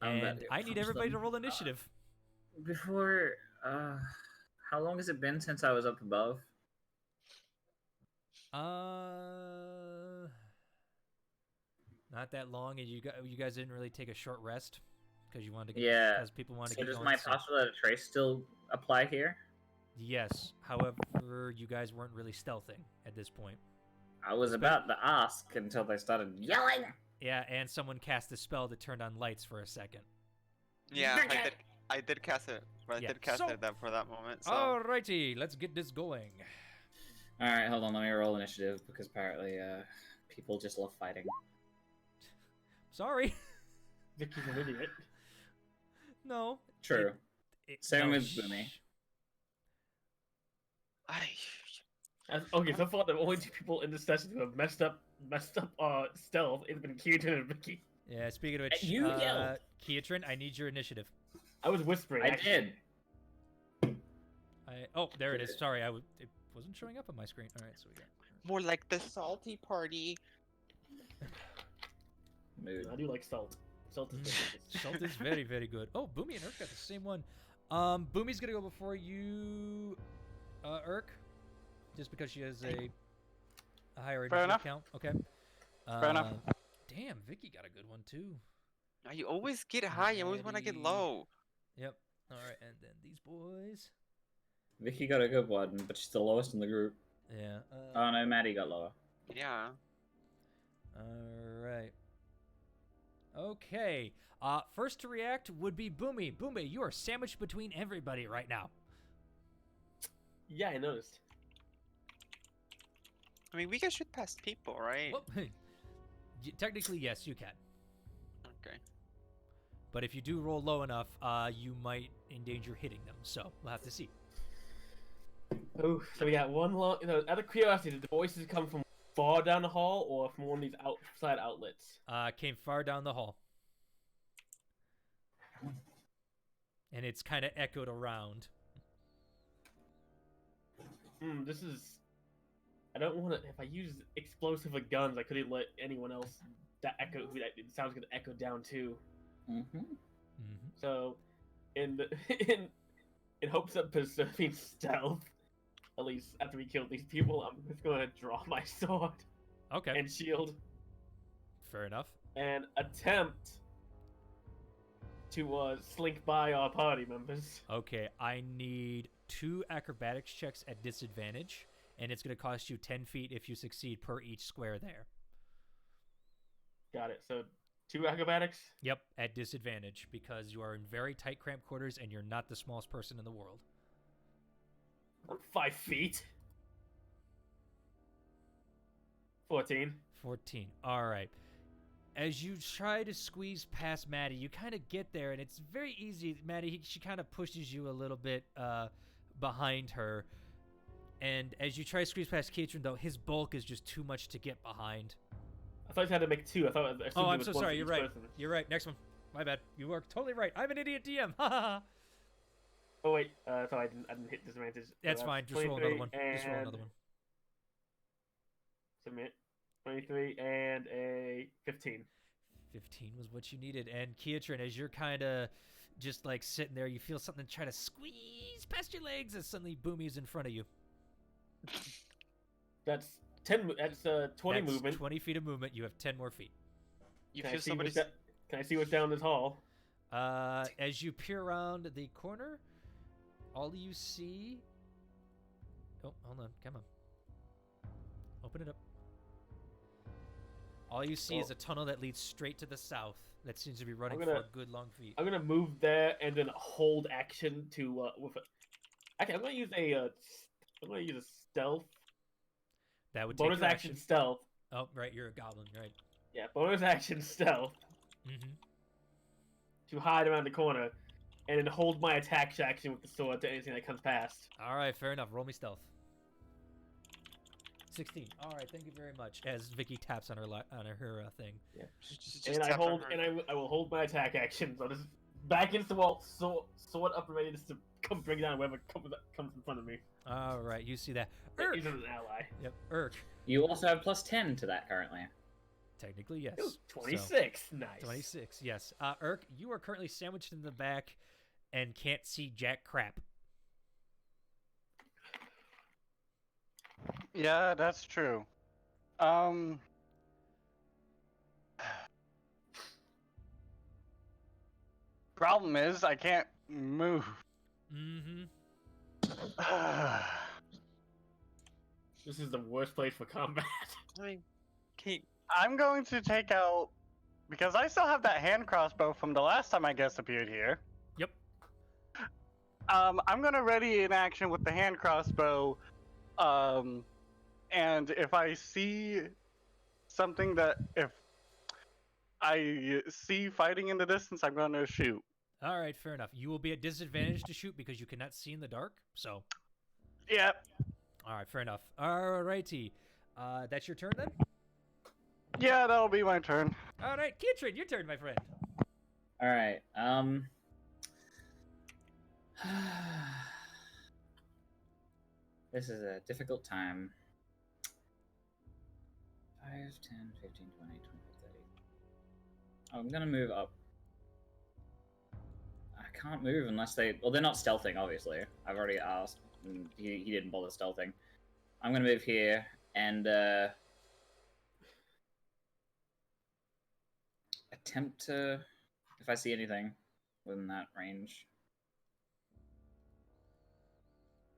I'm And ready. I need everybody to roll initiative. Before, how long has it been since I was up above? Not that long, and you guys didn't really take a short rest because you wanted to. Yeah. Because people wanted to So get does going. my so- postulate of trace still apply here? Yes. However, you guys weren't really stealthing at this point. I was about to ask until they started yelling. Yeah, and someone cast a spell that turned on lights for a second. Yeah, I did cast it, but I Yeah. did cast So- it for that moment. So. Alrighty, let's get this going. All right, hold on. Let me roll initiative because apparently, people just love fighting. Sorry. Vicky's an idiot. No. True. Same no, with Boomy. Okay, so far the only two people in this session who have messed up stealth has been Keaton and Vicky. Yeah, speaking of which, You yelled. Keatrin, I need your initiative. I was whispering. I actually. did. Oh, there it is. Sorry, it wasn't showing up on my screen. All right, so we got. More like the salty party. Mood. I do like salt. Salt is delicious. Salt is very, very good. Oh, Boomy and Urk got the same one. Boomy's gonna go before you, Urk, just because she has a higher Fair initiative enough. count. Okay. Fair enough. Damn, Vicky got a good one too. Now you always get high. You always want to get Maddie. low. Yep. All right, and then these boys. Vicky got a good one, but she's the lowest in the group. Yeah. Oh no, Maddie got lower. Yeah. All right. Okay. First to react would be Boomy. Boomy, you are sandwiched between everybody right now. Yeah, I noticed. I mean, we can shoot past people, right? Well, technically, yes, you can. Okay. But if you do roll low enough, you might endanger hitting them. So we'll have to see. Oh, so we got one long. Out of curiosity, did the voices come from far down the hall or from one of these outside outlets? Came far down the hall. And it's kind of echoed around. This is. I don't want to. If I use explosive with guns, I couldn't let anyone else that echo. It sounds gonna echo down too. Mm-hmm. Mm-hmm. So, in hopes of preserving stealth, at least after we kill these people, I'm just gonna draw my sword Okay. and shield Fair enough. and attempt to slink by our party members. Okay, I need 2 acrobatics checks at disadvantage, and it's going to cost you 10 feet if you succeed per each square there. Got it. So 2 acrobatics. Yep, at disadvantage, because you are in very tight, cramped quarters, and you're not the smallest person in the world. I'm 5 feet. 14. 14. All right. As you try to squeeze past Maddie, you kind of get there, and it's very easy. Maddie, she kind of pushes you a little bit behind her. And as you try to squeeze past Keatron, though, his bulk is just too much to get behind. I thought you had to make 2. I thought. I assumed Oh, it I'm was so one for sorry. You're each right. person. You're right. Next one. My bad. You are totally right. I'm an idiot DM. Ha ha ha. Oh wait, sorry, I didn't hit disadvantage. So That's fine. Just roll another one. Just roll another one. Submit. 23 and a 15. 15 was what you needed. And Keatron, as you're kind of just like sitting there, you feel something try to squeeze past your legs as suddenly Boomy's in front of you. That's 10. That's 20 That's movement. 20 feet of movement. You have 10 more feet. You Can I feel see somebody's. Can I see what's down this hall? As you peer around the corner, all you see... Oh, hold on. Come on. Open it up. All you see is a tunnel that leads straight to the south that seems to be running for a good long feet. I'm gonna move there and then hold action to Okay, I'm gonna use a stealth That would take bonus your action stealth. Oh, right, you're a goblin, right? Yeah, bonus action stealth Mm-hmm. to hide around the corner, and then hold my attack action with the sword to anything that comes past. All right, fair enough. Roll me stealth. 16. All right, thank you very much. As Vicky taps on her thing. Yeah. Just And I tap on hold, her. and I will hold my attack action. So just back against the wall, sword up and ready just to come bring down whoever comes in front of me. All right, you see that. He's Urk. an ally. Yep, Urk. You also have +10 to that currently. Technically, yes. Ooh, 26. Nice. 26, yes. Urk, you are currently sandwiched in the back and can't see jack crap. Yeah, that's true. Problem is, I can't move. Mm-hmm. This is the worst place for combat. I mean, Kate, I'm going to take out, because I still have that hand crossbow from the last time I guest appeared here. Yep. I'm gonna ready in action with the hand crossbow. And if I see something that if I see fighting in the distance, I'm gonna shoot. All right, fair enough. You will be at disadvantage to shoot because you cannot see in the dark. So, Yep. all right, fair enough. All righty. That's your turn then? Yeah, that'll be my turn. All right, Kitrin, your turn, my friend. All right. This is a difficult time. 5, 10, 15, 20, 25, 30. I'm gonna move up. I can't move unless they... Well, they're not stealthing, obviously. I've already asked. And he didn't bother stealthing. I'm gonna move here, and attempt to... If I see anything within that range.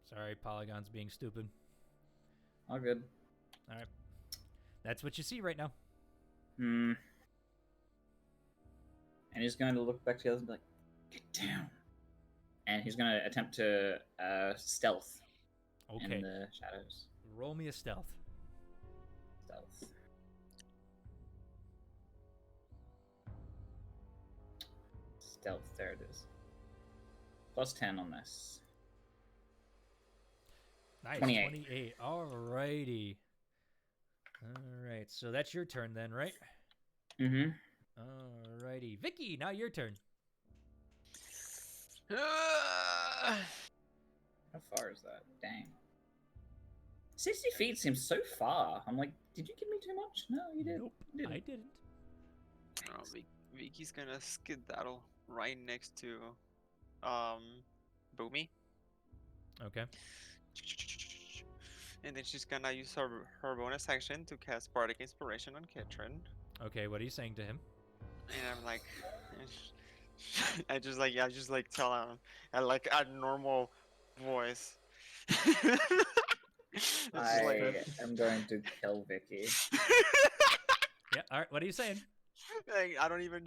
Sorry, Polygon's being stupid. All good. All right. That's what you see right now. And he's going to look back to the others and be like, get down. And he's going to attempt to stealth Okay. in the shadows. Roll me a stealth. Stealth. Stealth, there it is. +10 on this. Nice. 28. 28. All righty. All right. So that's your turn then, right? Mm-hmm. All righty. Vicky, now your turn. How far is that? Dang. 60 feet seems so far. I'm like, did you give me too much? No, you didn't. Nope, You didn't. I didn't. oh, Vicky's gonna skedaddle right next to, Boomy. Okay. And then she's gonna use her bonus action to cast Bardic Inspiration on Kitrin. Okay, what are you saying to him? And I'm like, I just like tell him, at like a normal voice. It's just I am going to kill Vicky. Yeah, all right, what are you saying? like, I don't even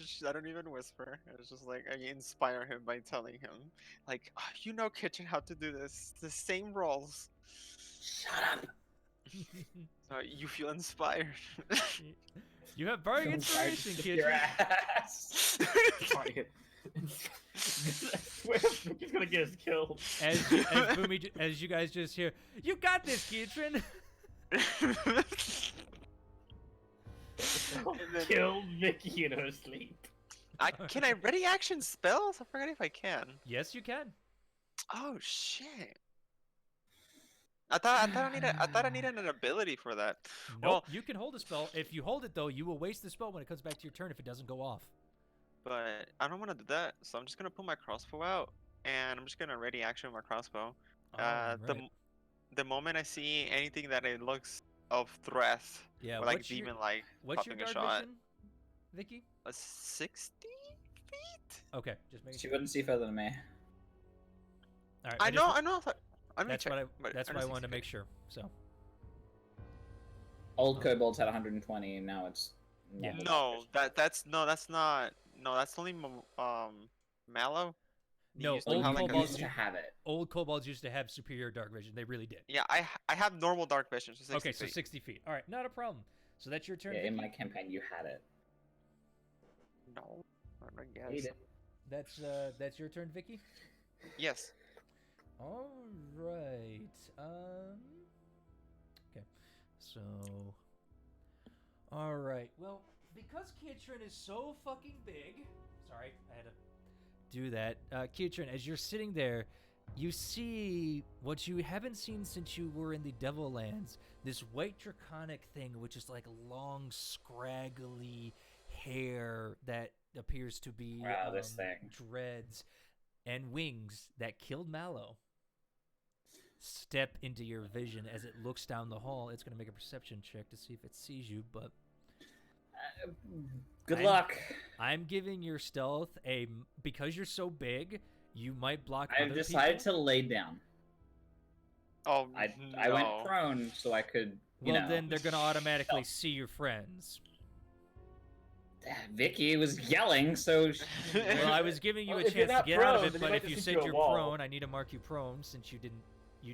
whisper. It's just like I inspire him by telling him, like, oh, you know, Kitchen, how to do this. The same rolls. Shut up. So you feel inspired. You have bardic inspiration, kid. Your ass. Sorry. I swear Vicky's gonna get us killed. As you guys just hear, you got this, Kitrin. Kill Vicky in her sleep. Can I ready action spells? I forgot if I can. Yes, you can. Oh shit! I thought I needed an ability for that. Nope, Well, you can hold a spell. If you hold it though, you will waste the spell when it comes back to your turn if it doesn't go off. but I don't want to do that, so I'm just gonna pull my crossbow out, and I'm just gonna ready action my crossbow. Alright. The moment I see anything that it looks of threat, Yeah, or like what's your- demon-like, What's your popping a guard shot. vision, Vicky? A 60 feet? Okay, just making She sure. wouldn't see further than me. All right, I know. Let me That's check, what I. but That's I why I know wanted to 60 make feet. sure. So. Old kobolds had 120, and now it's... Yeah. normal No, average. that's not. No, that's only mallow. No, used to old have, like, a- kobolds used to have it. Old kobolds used to have superior dark vision. They really did. Yeah, I have normal dark vision, so 60 Okay, so feet. 60 feet. All right, not a problem. So that's your turn, Yeah, in Vicky? my campaign, you had it. No, I Hate guess. it. That's your turn, Vicky? Yes. All right. Okay. So. All right. Well, because Kiatrin is so fucking big. Sorry, I had to do that. Kiatrin, as you're sitting there, you see what you haven't seen since you were in the Devil Lands. This white draconic thing, which is like long, scraggly hair that appears to be Wow, this thing. dreads and wings that killed Mallow. Step into your vision as it looks down the hall. It's going to make a perception check to see if it sees you, but Good luck. I'm giving your stealth because you're so big, you might block I've other decided people. to lay down. Oh, I went prone so I could, Well, then they're going to automatically see your friends. Vicky was yelling, so... Well, I was giving you Well, a if you're chance to not get out of prone, it, then but you might if you just said hit you a you're wall. prone, I need to mark you prone since you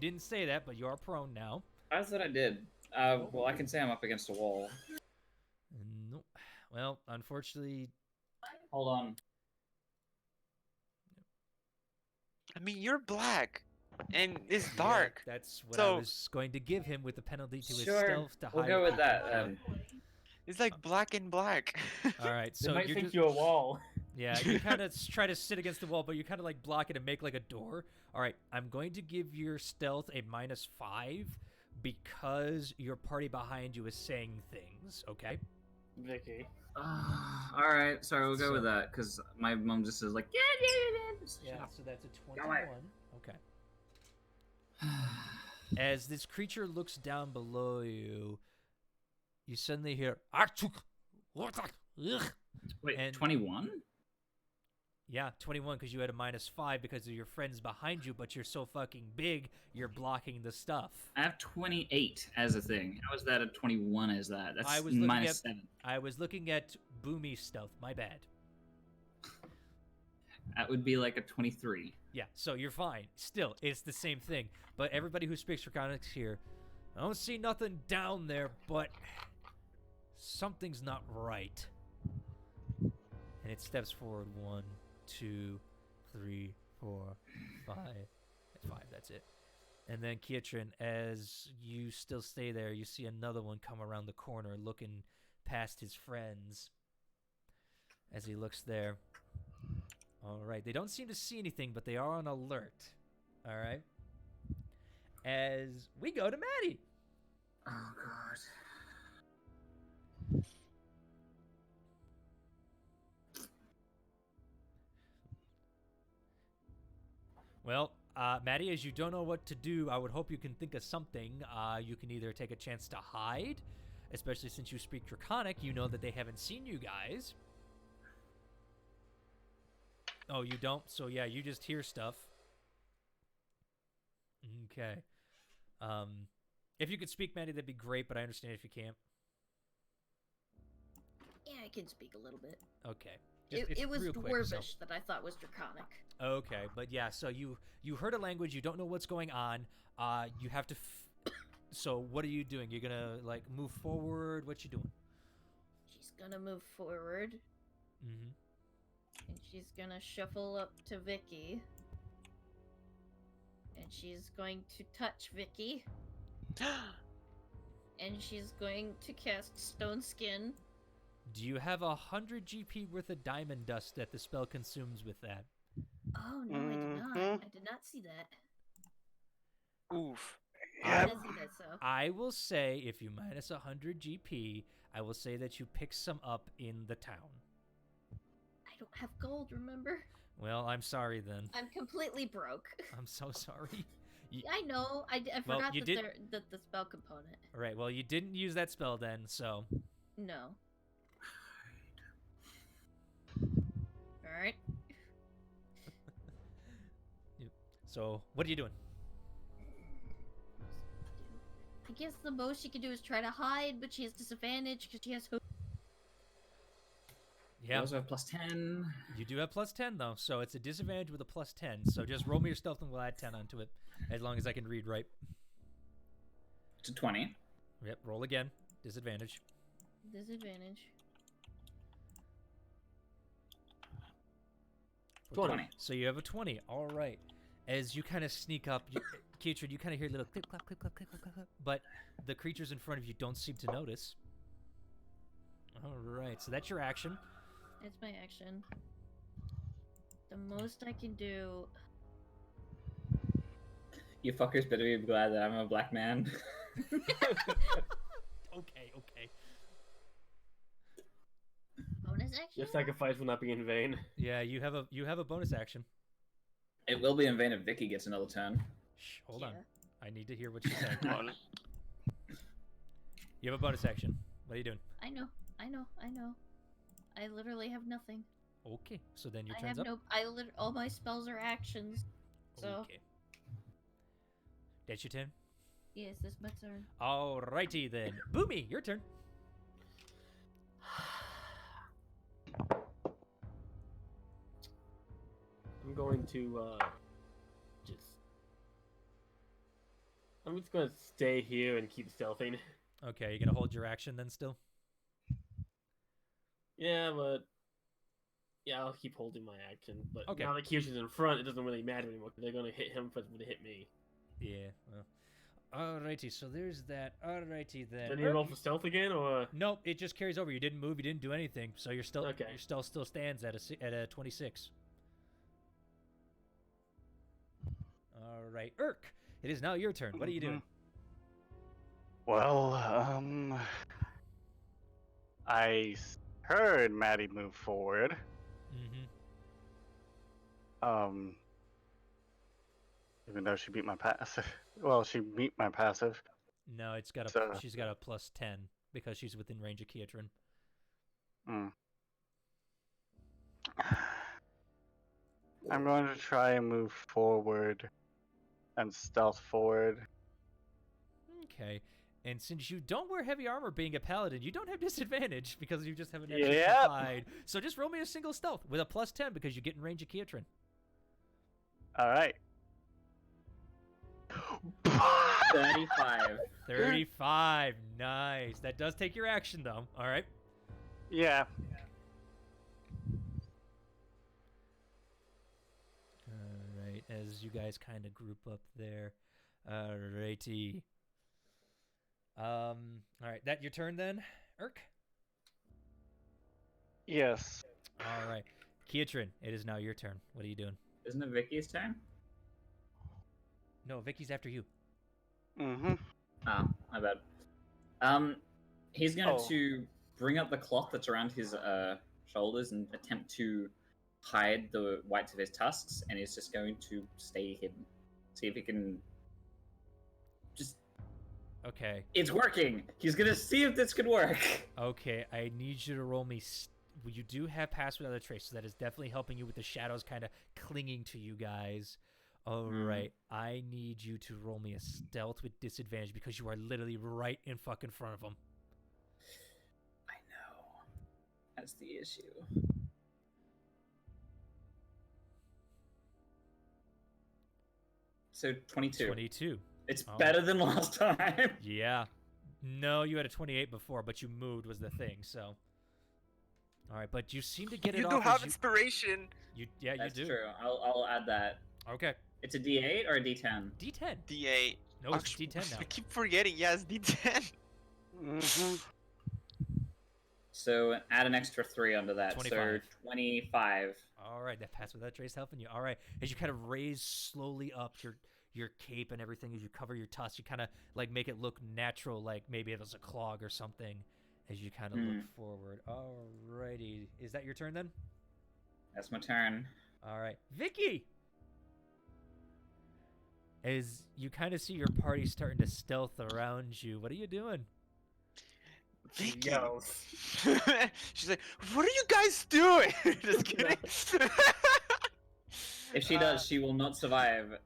didn't say that, but you are prone now. That's what I did. Well, I can say I'm up against a wall. Nope. Well, unfortunately, Hold on. I mean, you're black, and it's yeah, dark. that's what I So- was going to give him with the penalty to his Sure, stealth to we'll hide. go with people. that. It's like black and black. All right, They so might you're think just, you're a wall. yeah, you kind of try to sit against the wall, but you kind of like block it and make like a door. All right, I'm going to give your stealth a -5 because your party behind you is saying things. Okay. Vicky. All right, sorry, we'll go with that because my mom just is like, Yeah, so that's a Go away. 21. Okay. As this creature looks down below you, you suddenly hear "Archuk, Wartak, ugh." Wait, And- 21? Yeah, 21 because you had a -5 because of your friends behind you, but you're so fucking big, you're blocking the stuff. I have 28 as a thing. How is that a 21 as that? That's I was looking at- -7. I was looking at Boomy stealth. My bad. That would be like a 23. Yeah, so you're fine. Still, it's the same thing. But everybody who speaks Draconics here, I don't see nothing down there, but something's not right. And it steps forward 1, 2, 3, 4, 5. 5, that's it. And then Kiatrin, as you still stay there, you see another one come around the corner looking past his friends. As he looks there. All right, they don't seem to see anything, but they are on alert. All right. As we go to Maddie. Oh, God. Well, Maddie, as you don't know what to do, I would hope you can think of something. You can either take a chance to hide, especially since you speak Draconic. You know that they haven't seen you guys. Oh, you don't? So, yeah, you just hear stuff. Okay. If you could speak, Maddie, that'd be great, but I understand if you can't. Yeah, I can speak a little bit. Okay. It was real quick, so- Dwarvish that I thought was Draconic. Okay, but yeah, so you heard a language, you don't know what's going on. You have to. So what are you doing? You're gonna like move forward. What you doing? She's gonna move forward, Mm-hmm. and she's gonna shuffle up to Vicky. And she's going to touch Vicky. And she's going to cast Stone Skin. Do you have 100 GP worth of diamond dust that the spell consumes with that? Oh no, I did not. Mhm. I did not see that. Oof. I Yep. didn't see that, so. I will say, if you minus 100 GP, I will say that you pick some up in the town. I don't have gold, remember? Well, I'm sorry then. I'm completely broke. I'm so sorry. I know. I Well, forgot you that, did- that the spell component. All right, well, you didn't use that spell then, so. No. Alright. So, what are you doing? I guess the most she can do is try to hide, but she has disadvantage because she has hook. I also have +10. You do have +10 though, so it's a disadvantage with a +10. So just roll me your stealth and we'll add 10 onto it, as long as I can read right. It's a 20. Yep. Roll again. Disadvantage. Disadvantage. 20. So you have a 20. All right. As you kind of sneak up, Keitrid, you kind of hear a little clip, clap, clip, clap, clip, clap, clap, clap, but the creatures in front of you don't seem to notice. All right. So that's your action. It's my action. The most I can do. You fuckers better be glad that I'm a black man. Okay. Bonus action? Your sacrifice will not be in vain. Yeah, you have a bonus action. It will be in vain if Vicky gets another turn. Shh, hold on. Yeah. I need to hear what you're saying. You have a bonus action. What are you doing? I know. I literally have nothing. Okay, so then your I turn's have up. all my spells are actions. So Okay. That's your turn? yes, this is my turn. Alrighty then. Boomy, your turn. I'm going to I'm just gonna stay here and keep stealthing. Okay, you're gonna hold your action then still? Yeah, but I'll keep holding my action. But Okay. now that Kirshen's in front, it doesn't really matter anymore. They're gonna hit him first when they hit me. Yeah, well. Alrighty, so there's that. Alrighty then. Do I need to roll for stealth again, or Nope, it just carries over. You didn't move, you didn't do anything, so you're still Okay. your stealth still stands at a 26. All right, Urk, it is now your turn. What are you doing? Well, I heard Maddie move forward. Mm-hmm. Even though she beat my passive. Well, she beat my passive. No, it's got a So- she's got a +10 because she's within range of Keatrin. I'm going to try and move forward and stealth forward. Okay. And since you don't wear heavy armor being a paladin, you don't have disadvantage because you just have an extra Yep. hide. So just roll me a single stealth with a +10 because you get in range of Keatrin. All right. 35. 35. Nice. That does take your action though. All right. Yeah. All right. As you guys kind of group up there. Alrighty. All right. That your turn then, Urk? Yes. All right. Keatrin, it is now your turn. What are you doing? Isn't it Vicky's turn? No, Vicky's after you. Mm-hmm. Ah, my bad. He's going Oh. to bring up the cloth that's around his shoulders and attempt to hide the whites of his tusks, and he's just going to stay hidden. See if he can just... Okay. It's working! He's going to see if this could work! Okay, I need you to roll me. You do have pass without a trace, so that is definitely helping you with the shadows kind of clinging to you guys. All right, I need you to roll me a stealth with disadvantage because you are literally right in fucking front of him. I know. That's the issue. So 22. 22. It's Oh. better than last time. Yeah. No, you had a 28 before, but you moved was the thing, so. All right, but you seem to get it You off do as have you... inspiration. Yeah, That's you do. true. I'll add that. Okay. It's a D8 or a D10? D10. D8. No, it's D10 now. I keep forgetting. Yeah, it's D10. Mm-hmm. So add an extra 3 onto that. 25. So 25. All right, that pass without trace helping you. All right, as you kind of raise slowly up your cape and everything, as you cover your tusks, you kind of like make it look natural, like maybe it was a clog or something. As you kind of look forward. Alrighty, is that your turn then? That's my turn. All right, Vicky. As you kind of see your party starting to stealth around you, what are you doing? Vicky. Yells. She's like, "What are you guys doing?" Just kidding. If she does, she will not survive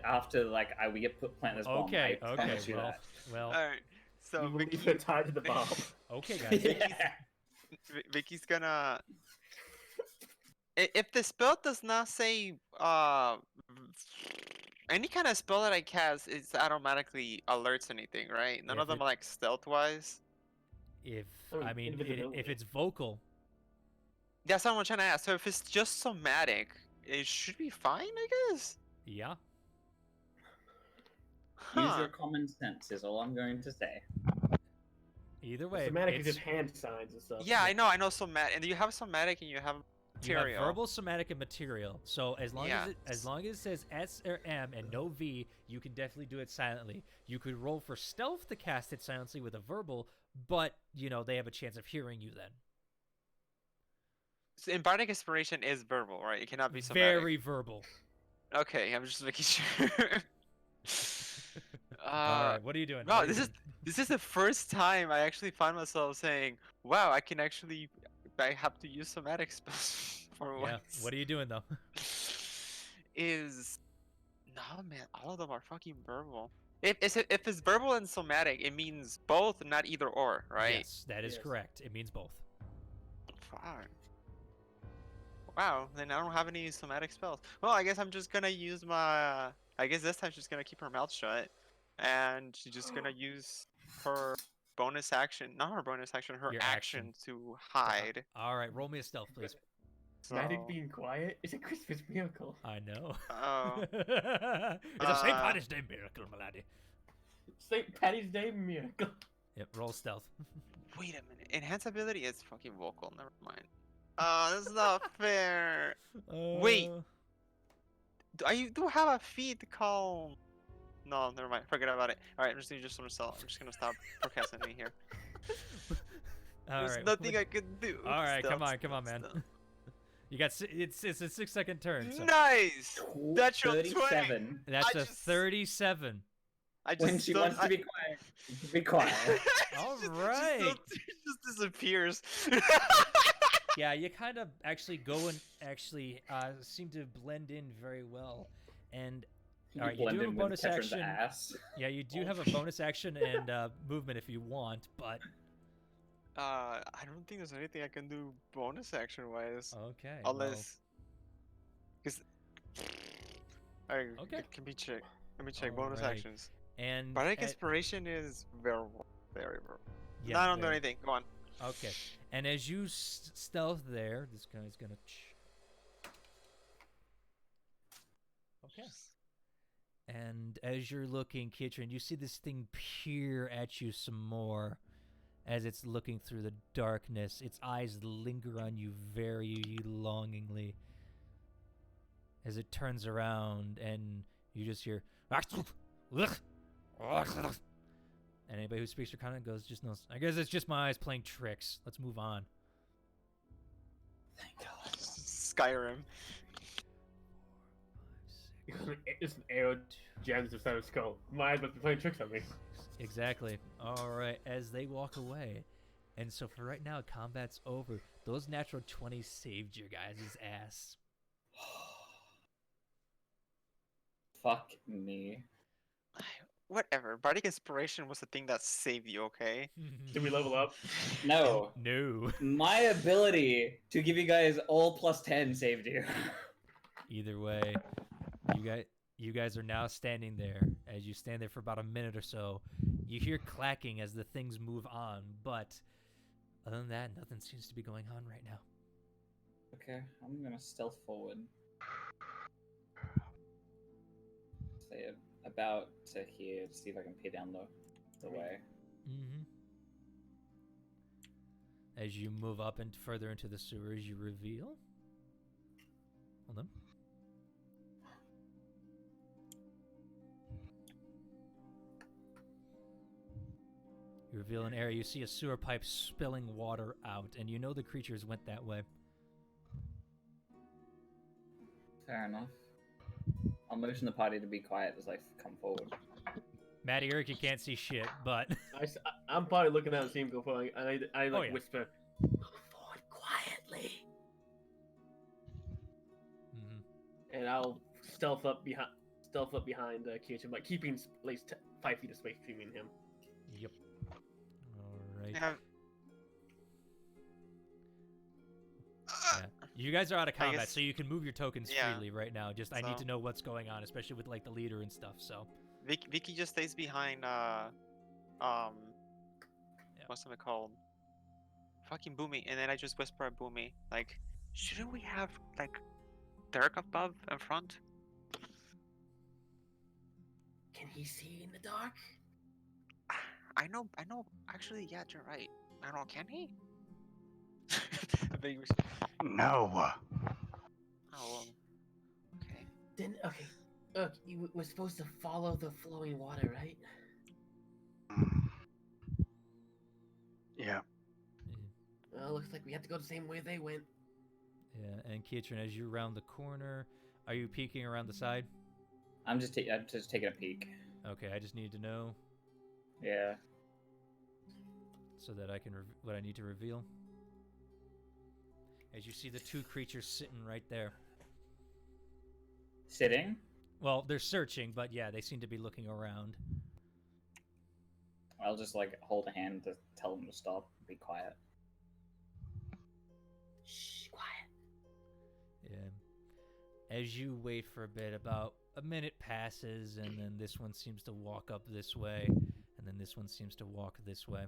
after we get plant this bomb. Okay, I okay, promise you well, that. well, All right. So You will Vicky, leave her tied to the bomb. okay, guys. Yeah. Vicky's gonna. If the spell does not say any kind of spell that I cast, it automatically alerts anything, right? None If of them it- are like stealth wise. If Oh, I mean, invisibility. if it's vocal, That's what I'm trying to ask. So if it's just somatic, it should be fine, I guess. yeah. Use your Huh. common sense is all I'm going to say. Either way, Somatic is it's, just hand signs and stuff. Yeah, I know somatic, and you have somatic and you have you have material. verbal, somatic, and material. So as long Yeah. as it says S or M and no V, you can definitely do it silently. You could roll for stealth to cast it silently with a verbal, but they have a chance of hearing you then. So, and bardic inspiration is verbal, right? It cannot be somatic. Very verbal. Okay, I'm just making sure. All right, what are you doing? Wow, What are you this is the first time I actually find myself saying, "Wow, I have to use somatic spells for doing? Yeah. once." What are you doing though? No, man, all of them are fucking verbal. If it's verbal and somatic, it means both, not either or, right? Yes, that is Yes. correct. It means both. Fuck. Wow, then I don't have any somatic spells. Well, I guess I'm just gonna use my. I guess this time she's gonna keep her mouth shut, and she's just gonna use her bonus action, not her bonus action, her Your action action. to hide. All right, roll me a stealth, please. Somatic So- being quiet is a Christmas miracle. I know. Oh. It's a St. Patty's Day miracle, my laddie. St. Patty's Day miracle. Yep, roll stealth. Wait a minute, enhance ability is fucking vocal. Never mind. This is not fair. Wait. I do have a feat called. No, never mind. Forget about it. All right, I'm just gonna just stop. I'm just gonna stop procrastinating here. All There's right. nothing I can do. All right, come Stealth, on, man. stealth. You got it's a 6-second turn. So. Nice. That's your 37. That's I a just- 37. I just When she don't- wants to be quiet, be quiet. All It just right. just disappears. Yeah, you kind of actually go and actually seem to blend in very well. And all right, you blend do have a in with bonus Ketrin's action. ass. Yeah, you do have a bonus action and movement if you want, but I don't think there's anything I can do bonus action wise, okay. well, unless because. Okay. Okay. Let me check. Let me check bonus Alright. actions. and Bardic at- inspiration is very verbal. yeah, No, I don't do very- anything. Go on. Okay, and as you stealth there, this guy's gonna. Okay. And as you're looking, Kitrin, you see this thing peer at you some more as it's looking through the darkness. Its eyes linger on you very longingly as it turns around, and you just hear. And anybody who speaks Draconic just knows. I guess it's just my eyes playing tricks. Let's move on. Thank God. Skyrim. It's an arrow jams inside of skull. My eyes must be playing tricks on me. Exactly. All right, as they walk away. And so for right now, combat's over. Those natural 20s saved your guys' ass. Fuck me. Whatever. Bardic inspiration was the thing that saved you. Okay. Did we level up? No. No. My ability to give you guys all +10 saved you. Either way, you guys are now standing there. As you stand there for about a minute or so, you hear clacking as the things move on, but other than that, nothing seems to be going on right now. Okay, I'm gonna stealth forward. Say about to here to see if I can peer down the way. Mm-hmm. As you move up and further into the sewers, you reveal. Hold on. You reveal an area. You see a sewer pipe spilling water out, and you know the creatures went that way. Fair enough. I'll motion the party to be quiet as I come forward. Matty Eric, you can't see shit, but I'm probably looking at and seeing him go forward. And I like yeah. whisper, "Go forward quietly," Mhm. and I'll stealth up behind Kirchen, but keeping at least 5 feet of space between me and him. Yep. All right. Yeah. You guys are out of I combat, guess- so you can move your tokens yeah. freely right now. Just I need to So- know what's going on, especially with like the leader and stuff. So Vicky just stays behind. What's it called? Fucking Boomy, and then I just whisper at Boomy, like, shouldn't we have like Dirk above in front? Can he see in the dark? I know. Actually, yeah, you're right. I don't know. Can he? I think we should- No. Oh, well. Okay. Then okay. Look, we're supposed to follow the flowing water, right? Yeah. Well, looks like we have to go the same way they went. yeah, and Kietran, as you round the corner, are you peeking around the side? I'm just taking a peek. Okay, I just need to know Yeah. so that I can what I need to reveal. As you see the two creatures sitting right there. Sitting. Well, they're searching, but yeah, they seem to be looking around. I'll just like hold a hand to tell them to stop. Be quiet. Shh, quiet. Yeah. As you wait for a bit, about a minute passes, and then this one seems to walk up this way, and then this one seems to walk this way.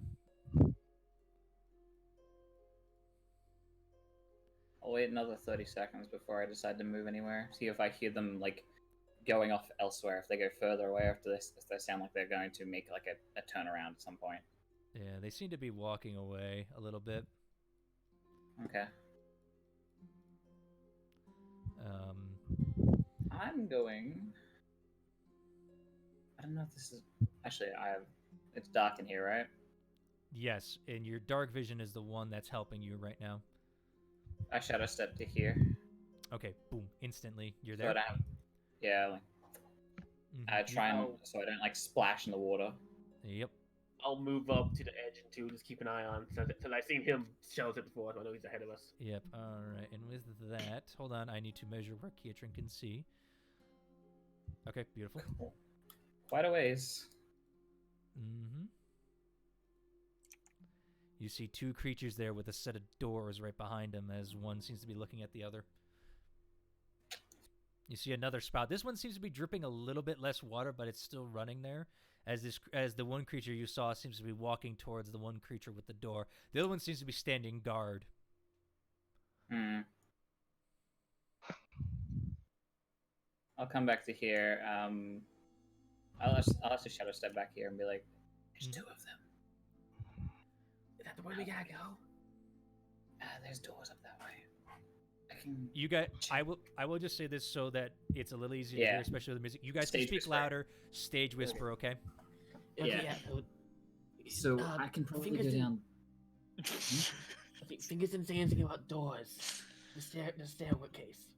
I'll wait another 30 seconds before I decide to move anywhere. See if I hear them like going off elsewhere. If they go further away after this, if they sound like they're going to make like a turnaround at some point. Yeah, they seem to be walking away a little bit. Okay. Um, I'm going. I don't know if this is. Actually, it's dark in here, right? yes, and your dark vision is the one that's helping you right now. I shadow step to here. Okay, boom, instantly, you're So I there. don't have. Yeah, like, Mhm. I try and Oh. so I don't like splash in the water. Yep. I'll move up to the edge and too, just keep an eye on, since I've seen him shells it before, so I know he's ahead of us. Yep. All right. And with that, hold on. I need to measure where Kietran can see. Okay. Beautiful. Quite a ways. Mm-hmm. You see two creatures there with a set of doors right behind them, as one seems to be looking at the other. You see another spout. This one seems to be dripping a little bit less water, but it's still running there. As the one creature you saw seems to be walking towards the one creature with the door. The other one seems to be standing guard. Hmm. I'll come back to here. I'll have to shadow step back here and be like, "There's two of them. Is that the way we gotta go? There's doors up that way. I can." You guys, I will just say this so that it's a little easier to Yeah. hear, especially with the music. You guys can Stage speak whisper. louder. Stage whisper, okay? Yeah. So, So Uh, I can probably fingers go in- down. I think Fingers didn't say anything about doors. The staircase.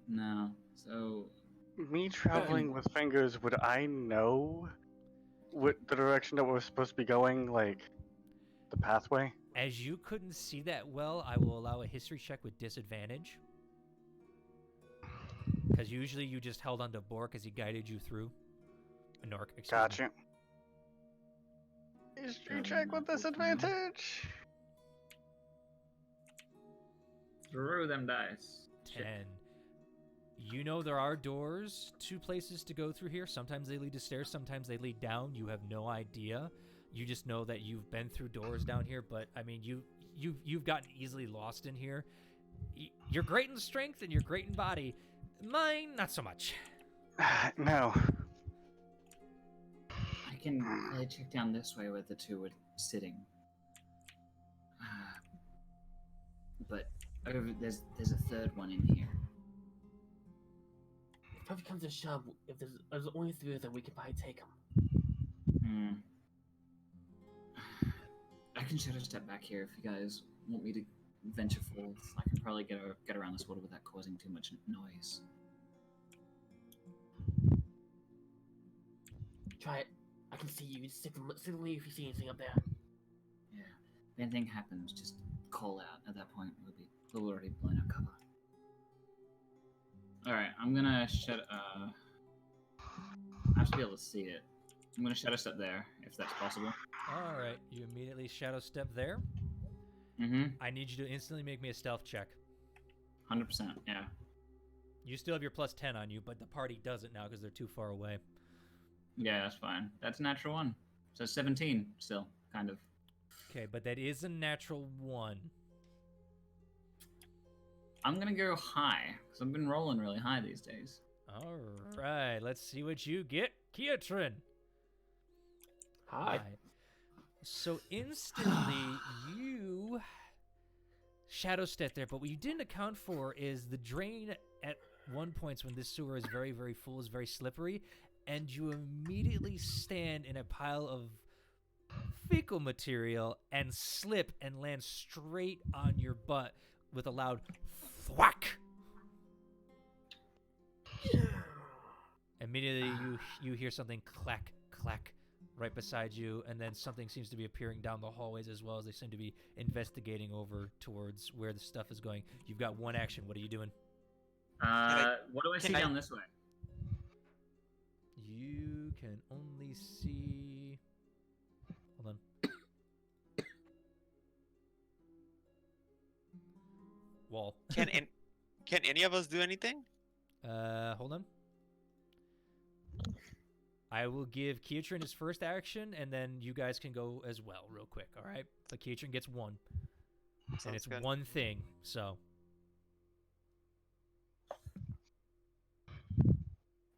No. So Me traveling with fingers, would I know what the direction that we're supposed to be going? Like, the pathway? As you couldn't see that well, I will allow a history check with disadvantage. Because usually you just held on to Bork as he guided you through. Nork, excuse me. Gotcha. History check with disadvantage. throw them dice. 10. You know there are doors to places to go through here. Sometimes they lead to stairs, sometimes they lead down. You have no idea. You just know that you've been through doors down here, but I mean, you've gotten easily lost in here. You're great in strength and you're great in body. Mine, not so much. No. I can probably check down this way where the two were sitting. But there's a third one in here. If puppy comes to shove, if there's only three of them, we can probably take them. I can shadow step back here if you guys want me to venture forth. I can probably get around this water without causing too much noise. Try it. I can see you. Just simply if you see anything up there. Yeah. If anything happens, just call out. At that point, we'll already blown our cover. All right, I'm gonna I have to be able to see it. I'm gonna shadow step there if that's possible. All right, you immediately shadow step there. Mm-hmm. I need you to instantly make me a stealth check. 100%. Yeah. You still have your plus 10 on you, but the party doesn't now because they're too far away. Yeah, that's fine. That's a natural 1. So 17 still, kind of. Okay, but that is a natural 1. I'm gonna go high because I've been rolling really high these days. All right, let's see what you get, Kiatrin. Hi. So instantly, you shadow step there, but what you didn't account for is the drain at one point when this sewer is very, very full, is very slippery, and you immediately stand in a pile of fecal material and slip and land straight on your butt with a loud thwack. Immediately, you hear something clack, clack right beside you, and then something seems to be appearing down the hallways as well as they seem to be investigating over towards where the stuff is going. You've got one action. What are you doing? What do I see down this way? You can only see... Hold on. Wall. Can any of us do anything? Hold on. I will give Kiatrin his first action, and then you guys can go as well, real quick, all right? But Kiatrin gets 1. And it's good. one thing, so...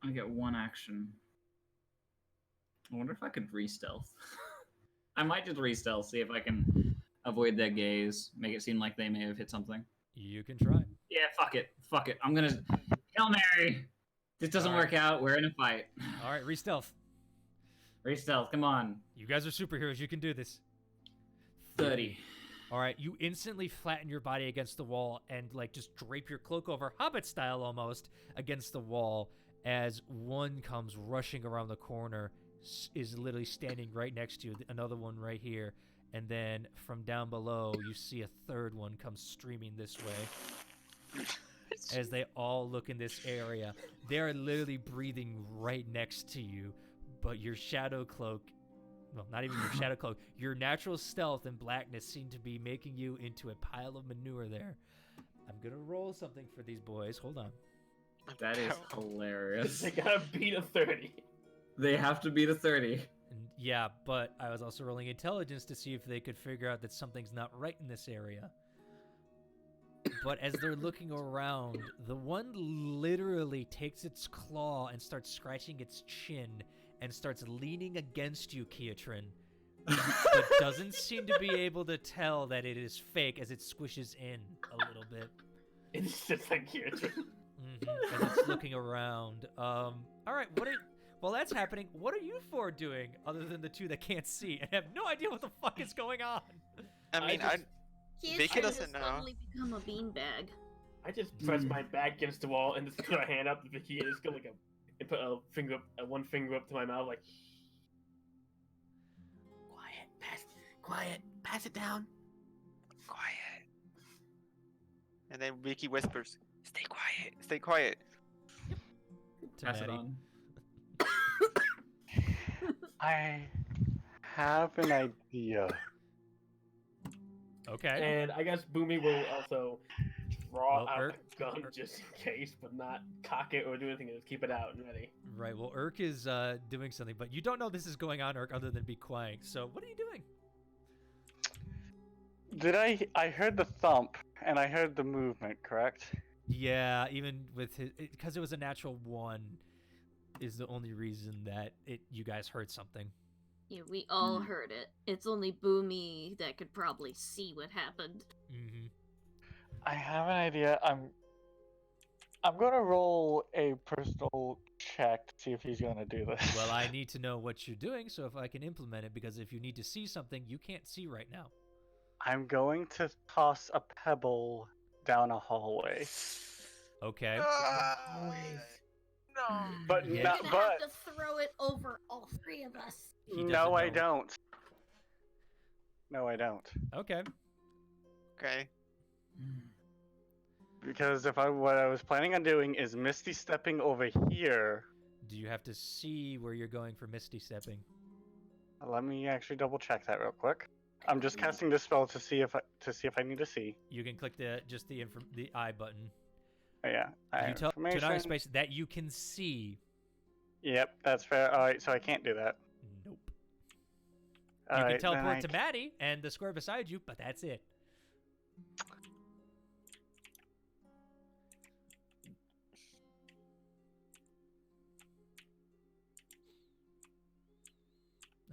I get 1 action. I wonder if I could re-stealth. I might just re-stealth, see if I can avoid their gaze, make it seem like they may have hit something. You can try. Yeah, fuck it. Fuck it. I'm gonna... Hail Mary! This doesn't work out. We're in a fight. All right, re-stealth. Re-stealth, come on. You guys are superheroes. You can do this. 30. All right, you instantly flatten your body against the wall and, like, just drape your cloak over, Hobbit style almost, against the wall as one comes rushing around the corner, is literally standing right next to you, another one right here, and then from down below, you see a third one come streaming this way. As they all look in this area, they're literally breathing right next to you, but your shadow cloak, well, not even your shadow cloak, your natural stealth and blackness seem to be making you into a pile of manure there. I'm gonna roll something for these boys. Hold on. That is hilarious. They gotta beat a 30. They have to beat a 30. And yeah, but I was also rolling intelligence to see if they could figure out that something's not right in this area. But as they're looking around, the one literally takes its claw and starts scratching its chin and starts leaning against you, Kiatrin, but doesn't seem to be able to tell that it is fake as it squishes in a little bit. It's just like Kiatrin. And it's looking around. All right, while that's happening, what are you four doing other than the two that can't see and have no idea what the fuck is going on? I mean, Vicky doesn't know. Suddenly become a beanbag. I just press my back against the wall and just put a hand up to the key and just go like and put a finger up, one finger up to my mouth, like, quiet, pass it down. Quiet. And then Vicky whispers, stay quiet. To Pass it Maddie. on. I have an idea. Okay. And I guess Boomy will also draw Well, out Urk- a gun just in case, but not cock it or do anything. Just keep it out and ready. Right, well, Urk is doing something, but you don't know this is going on, Urk, other than be quiet. So what are you doing? I heard the thump, and I heard the movement, correct? Yeah, even with his... Because it was a natural 1 is the only reason that you guys heard something. Yeah, we all heard it. It's only Boomy that could probably see what happened. Mm-hmm. I have an idea. I'm gonna roll a personal check to see if he's gonna do this. Well, I need to know what you're doing so if I can implement it, because if you need to see something, you can't see right now. I'm going to toss a pebble down a hallway. Okay. No. But Yeah. You're not, gonna but have to throw it over all 3 of us. He no, doesn't I know. don't. No, I don't. Okay. Okay. Because what I was planning on doing is Misty stepping over here. Do you have to see where you're going for Misty Stepping? Let me actually double check that real quick. I'm just casting this spell to see if I need to see. You can click the I button Oh, yeah. You tell to an outer Information. space that you can see. Yep, that's fair. All right, so I can't do that. Nope. All You right, can teleport then to Maddie and the square beside you, but that's it.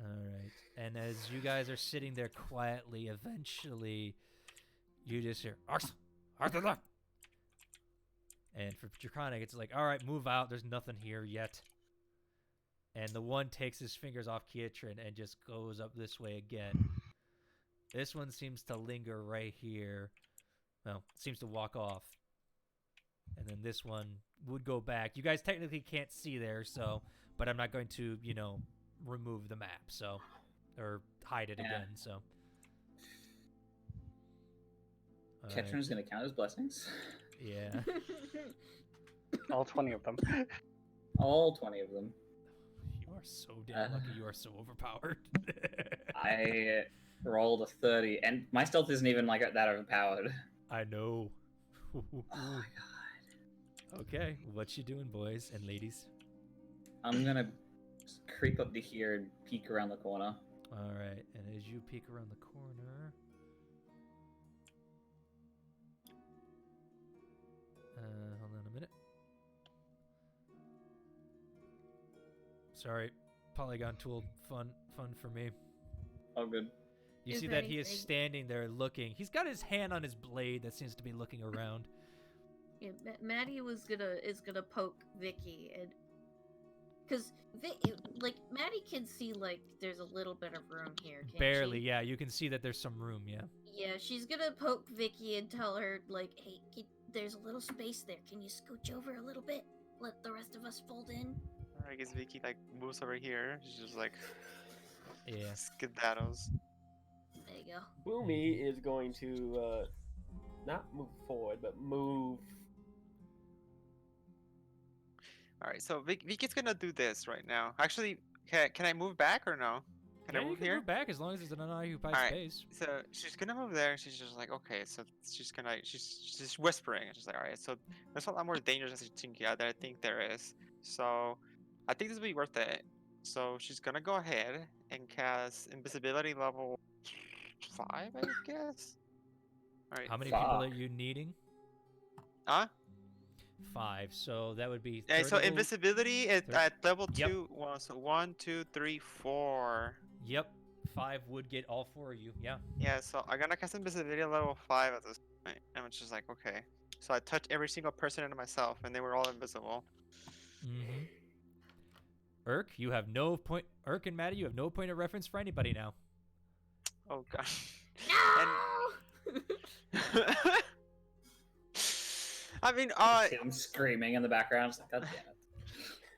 Alright. And as you guys are sitting there quietly, eventually you just hear Arthur. And for Draconic, it's like, alright, move out. There's nothing here yet. And the one takes his fingers off Kietrin and just goes up this way again. This one seems to linger right here. Well, seems to walk off. And then this one would go back. You guys technically can't see there, so, but I'm not going to, you know, remove the map, so, or hide it again, so. Ketron's gonna count as blessings. Yeah. all 20 of them. All 20 of them. You are so damn lucky. You are so overpowered. I rolled a 30, and my stealth isn't even like that overpowered. I know. Oh my god. Okay, what you doing, boys and ladies? I'm gonna creep up to here and peek around the corner. All right, and as you peek around the corner, hold on a minute. Sorry, polygon tool, fun for me. Oh, good. You Is see there that he is anything- standing there looking. He's got his hand on his blade that seems to be looking around. Yeah, Maddie is gonna poke Vicky and because like Maddie can see like there's a little bit of room here. Can't Barely, she? yeah. You can see that there's some room, yeah. Yeah, she's gonna poke Vicky and tell her like, hey, there's a little space there. Can you scooch over a little bit? Let the rest of us fold in. I guess Vicky like moves over here. She's just like Yeah. skedaddles. There you go. Boomy is going to not move forward, but move. All right, so Vicky's gonna do this right now. Actually, can I move back or no? Can Yeah, I you move can here? move back as long as it's an unoccupied Alright. space. So she's gonna move there. She's just like, okay. So she's whispering. She's like, all right. So there's a lot more dangers as you think. Yeah, that I think there is. So I think this will be worth it. So she's gonna go ahead and cast invisibility level 5, I guess. All right. How many people are Fuck. you needing? Huh? 5. So that would be. Yeah, so 30 invisibility at level Yep. 2. Well, so 1, 2, 3, 4. Yep. 5 would get all 4 of you. Yeah. Yeah, so I'm gonna cast invisibility at level 5 at this point. And it's just like, okay. So I touched every single person and myself, and they were all invisible. Mm-hmm. Urk, you have no point. Urk and Maddie, you have no point of reference for anybody now. Oh gosh. No! I mean, See them screaming in the background. It's like, God damn it.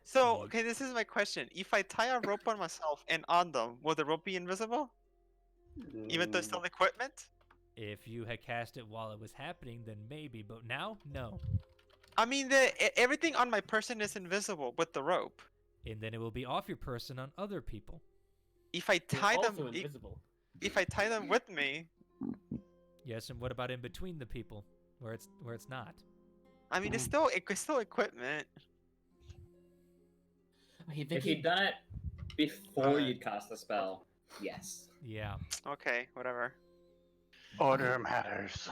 so okay, this is my question. If I tie a rope on myself and on them, will the rope be invisible? Even though it's still equipment? If you had cast it while it was happening, then maybe. But now, no. I mean, everything on my person is invisible with the rope. And then it will be off your person on other people. If I They're tie also them, invisible. if I tie them with me, Yes, and what about in between the people, where it's not? I mean, it's still equipment. Okay, If Vicky, you'd done it before you'd cast the spell, yes. Yeah. Okay, whatever. Order matters.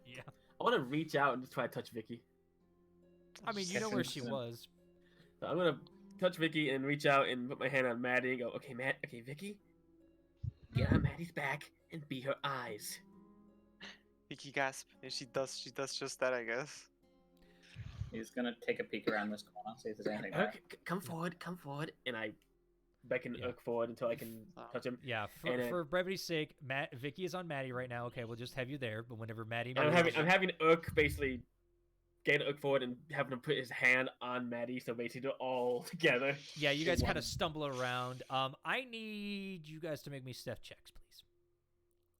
Yeah. I want to reach out and just try to touch Vicky. I mean, you know where she was. So I'm gonna touch Vicky and reach out and put my hand on Maddie and go, okay, Vicky, get on Maddie's back and be her eyes. Vicky gasp, and she does just that, I guess. He's gonna take a peek around this corner, see if there's anything there. Come forward, and I beckon Yeah. Urk forward until I can touch him. Yeah. And then- For brevity's sake, Vicky is on Maddie right now. Okay, we'll just have you there. But whenever Maddie, And I'm having Urk basically get Urk forward and having him put his hand on Maddie, so basically they're all together. yeah, you in guys kind one. of stumble around. I need you guys to make me stealth checks, please.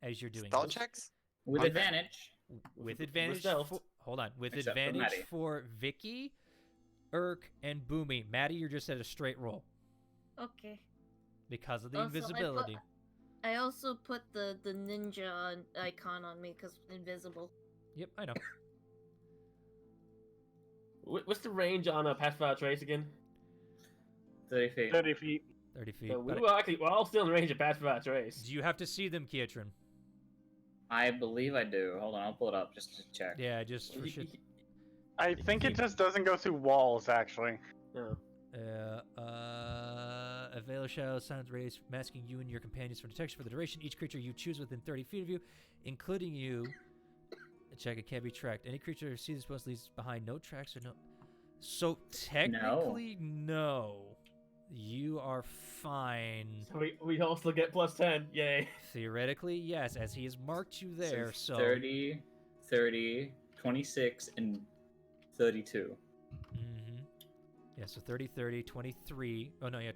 As you're doing Stealth this. checks? With Okay. advantage. With advantage. stealth. Hold on. With Except for advantage Maddie. for Vicky, Urk, and Boomy. Maddie, you're just at a straight roll Okay. because of the Also, invisibility. I also put the ninja icon on me because invisible. Yep, I know. What's the range on a Pacifier Trace again? 30 feet. 30 feet. 30 feet. So But we're all still in range of Pacifier Trace. do you have to see them, Kietran? I believe I do. Hold on, I'll pull it up just to check. Yeah, just for shit. I think it just doesn't go through walls, actually. No. A veil of shadow sounds raised, masking you and your companions from detection for the duration. Each creature you choose within 30 feet of you, including you, check, it can't be tracked. Any creature who sees this post leaves behind no tracks or no. So technically, no. You are fine. So we all still get +10. Yay. Theoretically, yes, as he has marked you there. So 30, 30, 26, and 32. Mm-hmm. Yeah, so 30, 30, 23. Oh, no, yeah,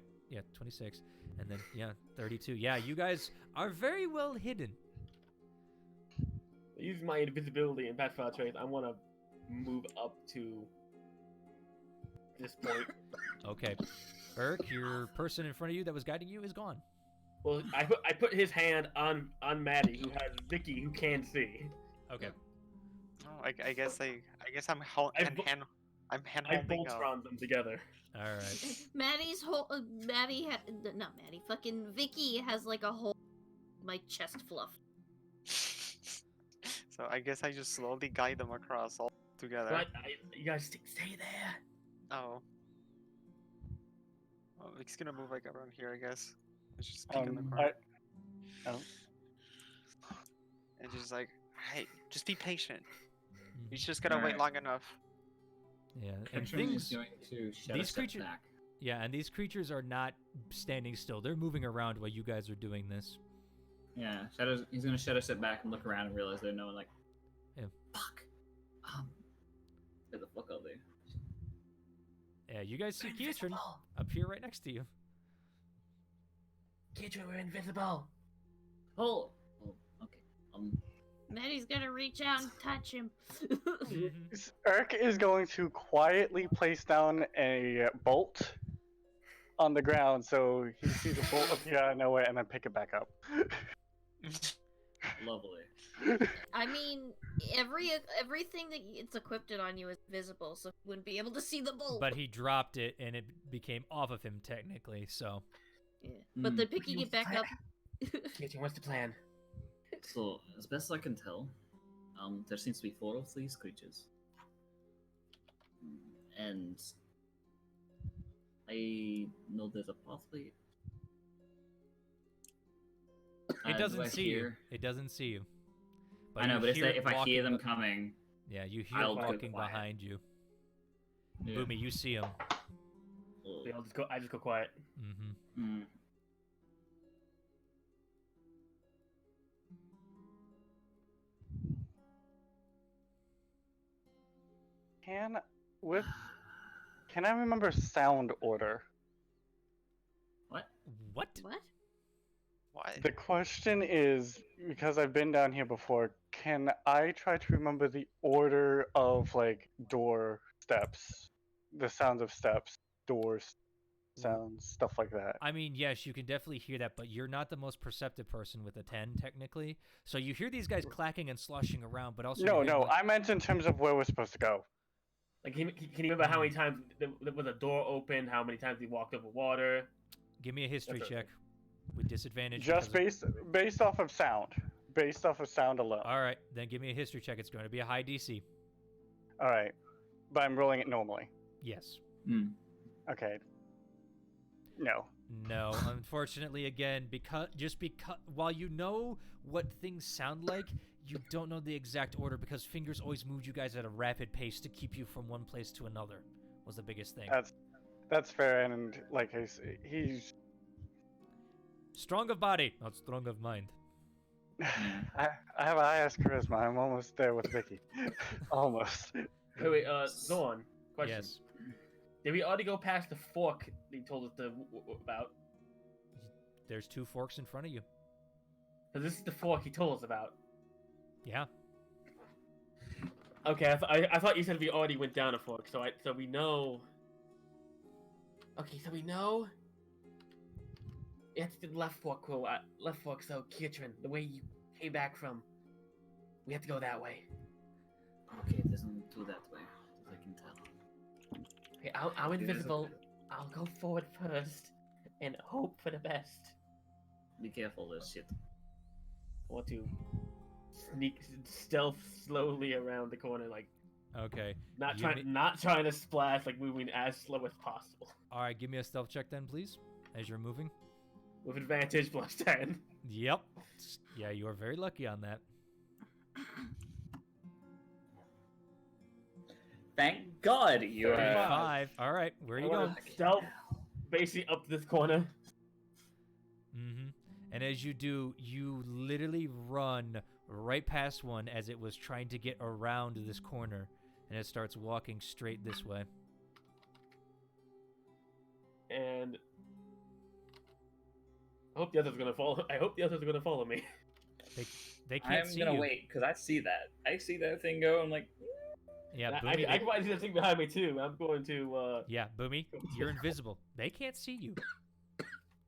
26. And then, yeah, 32. Yeah, you guys are very well hidden. Using my invisibility and Pacifier Trace, I want to move up to this point. Okay. Burke, your person in front of you that was guiding you is gone. Well, I put his hand on Maddie, who has Vicky, who can see. Okay. Oh, I guess I'm I hand-holding. Voltron them together. All right. Maddie's whole not Maddie, fucking Vicky has like a whole my chest fluff. So I guess I just slowly guide them across all together. But you guys stay there. Oh. Well, it's gonna move like around here, I guess. It's just peek in the corner. And just like, hey, just be patient. You just gotta wait Alright. long enough. Yeah, and Kietran is things. going to shut these us creatures- back. Yeah, and these creatures are not standing still. They're moving around while you guys are doing this. Yeah, he's gonna shut us back and look around and realize they're no one like. Yeah. Fuck. Where the fuck are they? Yeah, you guys see We're Kietran invisible. up here right next to you. Kietran, we're invisible. Oh. Okay. Maddie's gonna reach out and touch him. Urk is going to quietly place down a bolt on the ground so he sees a bolt appear out of nowhere and then pick it back up. Lovely. I mean, everything that it's equipped on you is visible, so you wouldn't be able to see the bolt. But he dropped it and it became off of him technically, so. Yeah. But then picking it back up. Kietran, what's the plan? So, as best I can tell, there seems to be 4 of these creatures. And I know there's a pathway. It Do doesn't I see you. hear- It doesn't see you. I know, you but hear it if I hear walking them be- coming, Yeah, you hear I'll go walking quiet. behind you. yeah. Boomy, you see him. Oh, I just go quiet. Mm-hmm. hmm. Can I remember sound order? What? What? What? Why? The question is, because I've been down here before, can I try to remember the order of like door steps, the sounds of steps, doors, sounds, stuff like that? I mean, yes, you can definitely hear that, but you're not the most perceptive person with a 10, technically. So you hear these guys clacking and sloshing around, but also... No, you hear no, what- I meant in terms of where we're supposed to go. Like, can you remember how many times there was a door opened? How many times he walked over water? Give me a history That's check with disadvantage. Just because based off of sound. Based off of sound alone. All right, then give me a history check. It's going to be a high DC. All right. But I'm rolling it normally. Yes. Hmm. Okay. No. No, unfortunately, again, because while you know what things sound like, you don't know the exact order because fingers always moved you guys at a rapid pace to keep you from one place to another. Was the biggest thing. That's fair, and like he's Strong of body, not strong of mind. I have a high-ass charisma. I'm almost there with Vicky. Almost. Wait, Zorn, question. Yes. Did we already go past the fork that you told us about? There's 2 forks in front of you. Because this is the fork he told us about. Yeah. Okay, I thought you said we already went down a fork, so we know. Okay, so we know. It's the left fork. Cool. Left fork. So Kietran, the way you came back from, we have to go that way. Okay, it doesn't go that way, as I can tell. I'm invisible. I'll go forward first and hope for the best. Be careful of this shit. I want to stealth slowly around the corner, like Okay. not You trying to splash, like moving as slow as possible. All right, give me a stealth check then, please, as you're moving. With advantage +10. Yep. Yeah, you are very lucky on that. Thank God you are. 35. All right, where are you going? Stealth, basically up this corner. Mm-hmm. And as you do, you literally run right past one as it was trying to get around this corner, and it starts walking straight this way. And I hope the others are gonna follow. I hope the others are gonna follow me. They can't see you. I'm gonna wait because I see that. I see that thing go. I'm like, Yeah, I Boomy. can probably see the thing behind me too. I'm going to. Yeah, Boomy, you're invisible. They can't see you.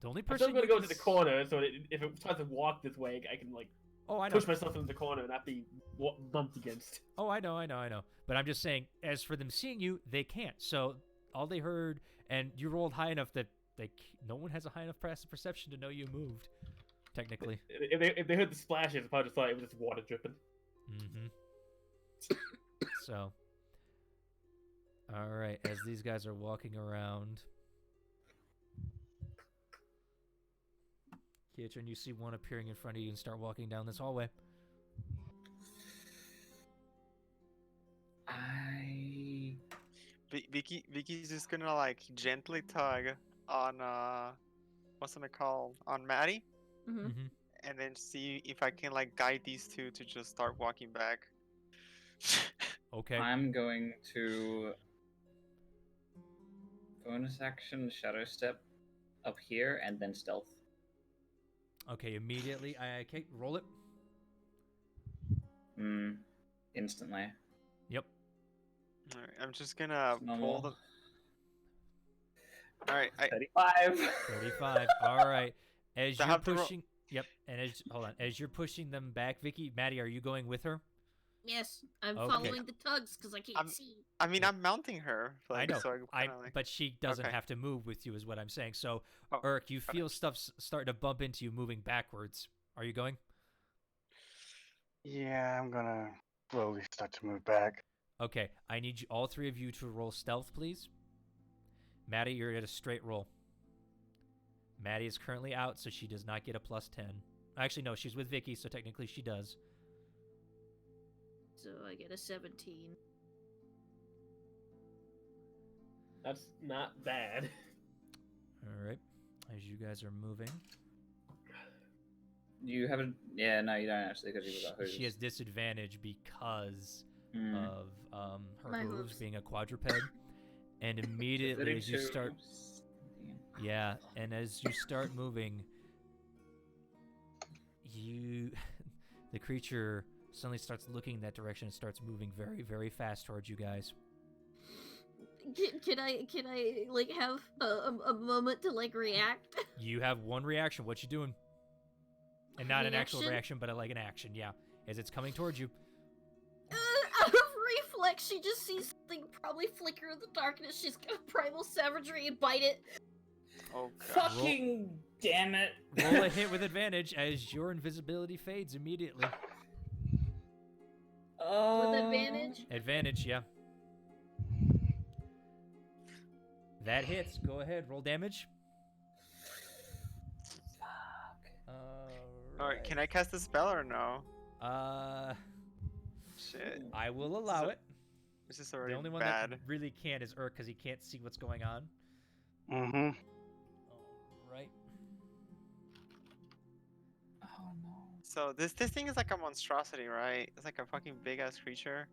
The only I'm person still gonna you go can to the s- corner so that if it tries to walk this way, I can like Oh, I know. push myself into the corner and not be bumped against. Oh, I know. But I'm just saying, as for them seeing you, they can't. So all they heard, and you rolled high enough that no one has a high enough perception to know you moved. Technically. If they heard the splashes, I probably just thought it was just water dripping. Mm-hmm. So, all right. As these guys are walking around, Kietron, you see one appearing in front of you and start walking down this hallway. Vicky's just gonna like gently tug on what's it called, on Maddie, Mm-hmm. Mm-hmm. and then see if I can like guide these two to just start walking back. Okay. I'm going to bonus action, shadow step up here, and then stealth. Okay. Immediately, okay. Roll it. Instantly. Yep. Alright, I'm just gonna pull Normal. the. Alright, 35. 35. All right. As Do I you're have to roll- pushing, yep. And as you're pushing them back, Vicky, Maddie, are you going with her? Yes, I'm Okay. following the tugs because I can't see. I mean, I'm mounting her. Like, I know. So I kinda, like... But she doesn't Okay. have to move with you, is what I'm saying. So, Oh, Urk, you feel stuff's starting to bump into you, moving backwards. Are you going? Yeah, I'm gonna slowly start to move back. Okay. I need you, all three of you to roll stealth, please. Maddie, you're at a straight roll. Maddie is currently out, so she does not get a +10. Actually, no, she's with Vicky, so technically she does. So I get a 17. That's not bad. All right. As you guys are moving, You have a... Yeah, no, you don't actually, because you got hooves. she has disadvantage because Mm. of her My hooves hooves. being a quadruped. And immediately as you 32. start, yeah, and as you start moving, the creature suddenly starts looking in that direction and starts moving very, very fast towards you guys. Can I like have a moment to like react? You have one reaction. What you doing? And not an actual Reaction? reaction, but like an action. Yeah, as it's coming towards you. Out of reflex, she just sees something probably flicker in the darkness. She's got primal savagery and bite it. Oh god. Fucking damn it. Roll a hit with advantage as your invisibility fades immediately. With advantage. Advantage, yeah. That hits. Go ahead. Roll damage. Alright, can I cast a spell or no? Shit. I will allow it. This is already The only one bad. that really can't is Urk because he can't see what's going on. Mm-hmm. All right. Oh no. So this thing is like a monstrosity, right? It's like a fucking big ass creature.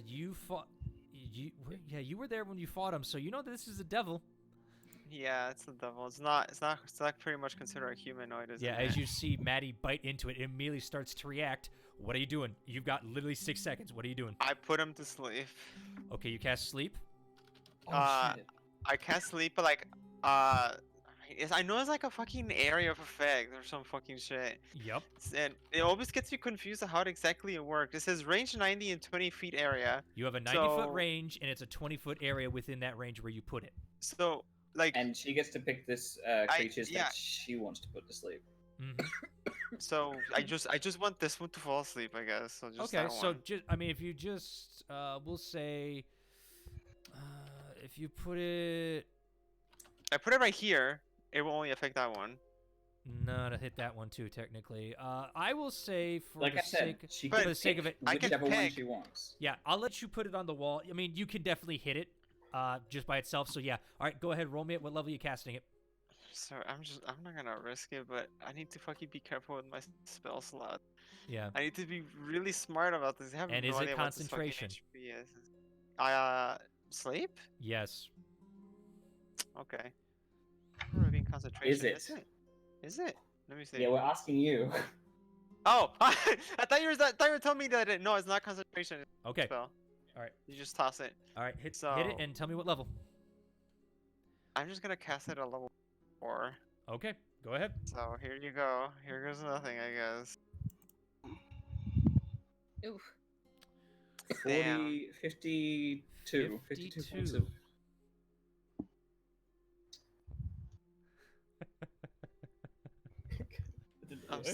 You fought. You were there when you fought him, so you know that this is a devil. Yeah, it's the devil. It's like pretty much considered a humanoid, isn't Yeah, it? as you see Maddie bite into it, it immediately starts to react. What are you doing? You've got literally 6 seconds. What are you doing? I put him to sleep. Okay, you cast sleep. Oh, shit. I can't sleep, but like, Yes, I know it's like a fucking area of effect or some fucking shit. Yep. And it always gets me confused on how exactly it works. It says range 90 and 20 feet area. You have a 90-foot So- range, and it's a 20-foot area within that range where you put it. So, like, And she gets to pick this creatures yeah. that she wants to put to sleep. Mhm. so I just want this one to fall asleep, I guess. So just Okay, that so one. I mean, if you just, we'll say, if you put it, I put it right here. It will only affect that one. no, to hit that one too, technically. I will say for Like the I said, sake, she But for can the sake of pick it, I can whichever one peg. she wants. yeah, I'll let you put it on the wall. I mean, you can definitely hit it, just by itself. So yeah, all right, go ahead, roll me at what level you casting it. So I'm not gonna risk it, but I need to fucking be careful with my spell slot. Yeah. I need to be really smart about this. I have And no is it idea what this fucking concentration? HP is. Sleep? Yes. Okay. Never been concentration. it? Is it? Let me see. Yeah, we're asking you. Oh, I thought you were telling me that no, it's not concentration. It's a Okay. spell. All right. You just toss it. All right. Hit it So- and tell me what level. I'm just gonna cast it at level 4. Okay. Go ahead. So here you go. Here goes nothing, I guess. Oof. 40, 52. 52 points of... Didn't I'm work.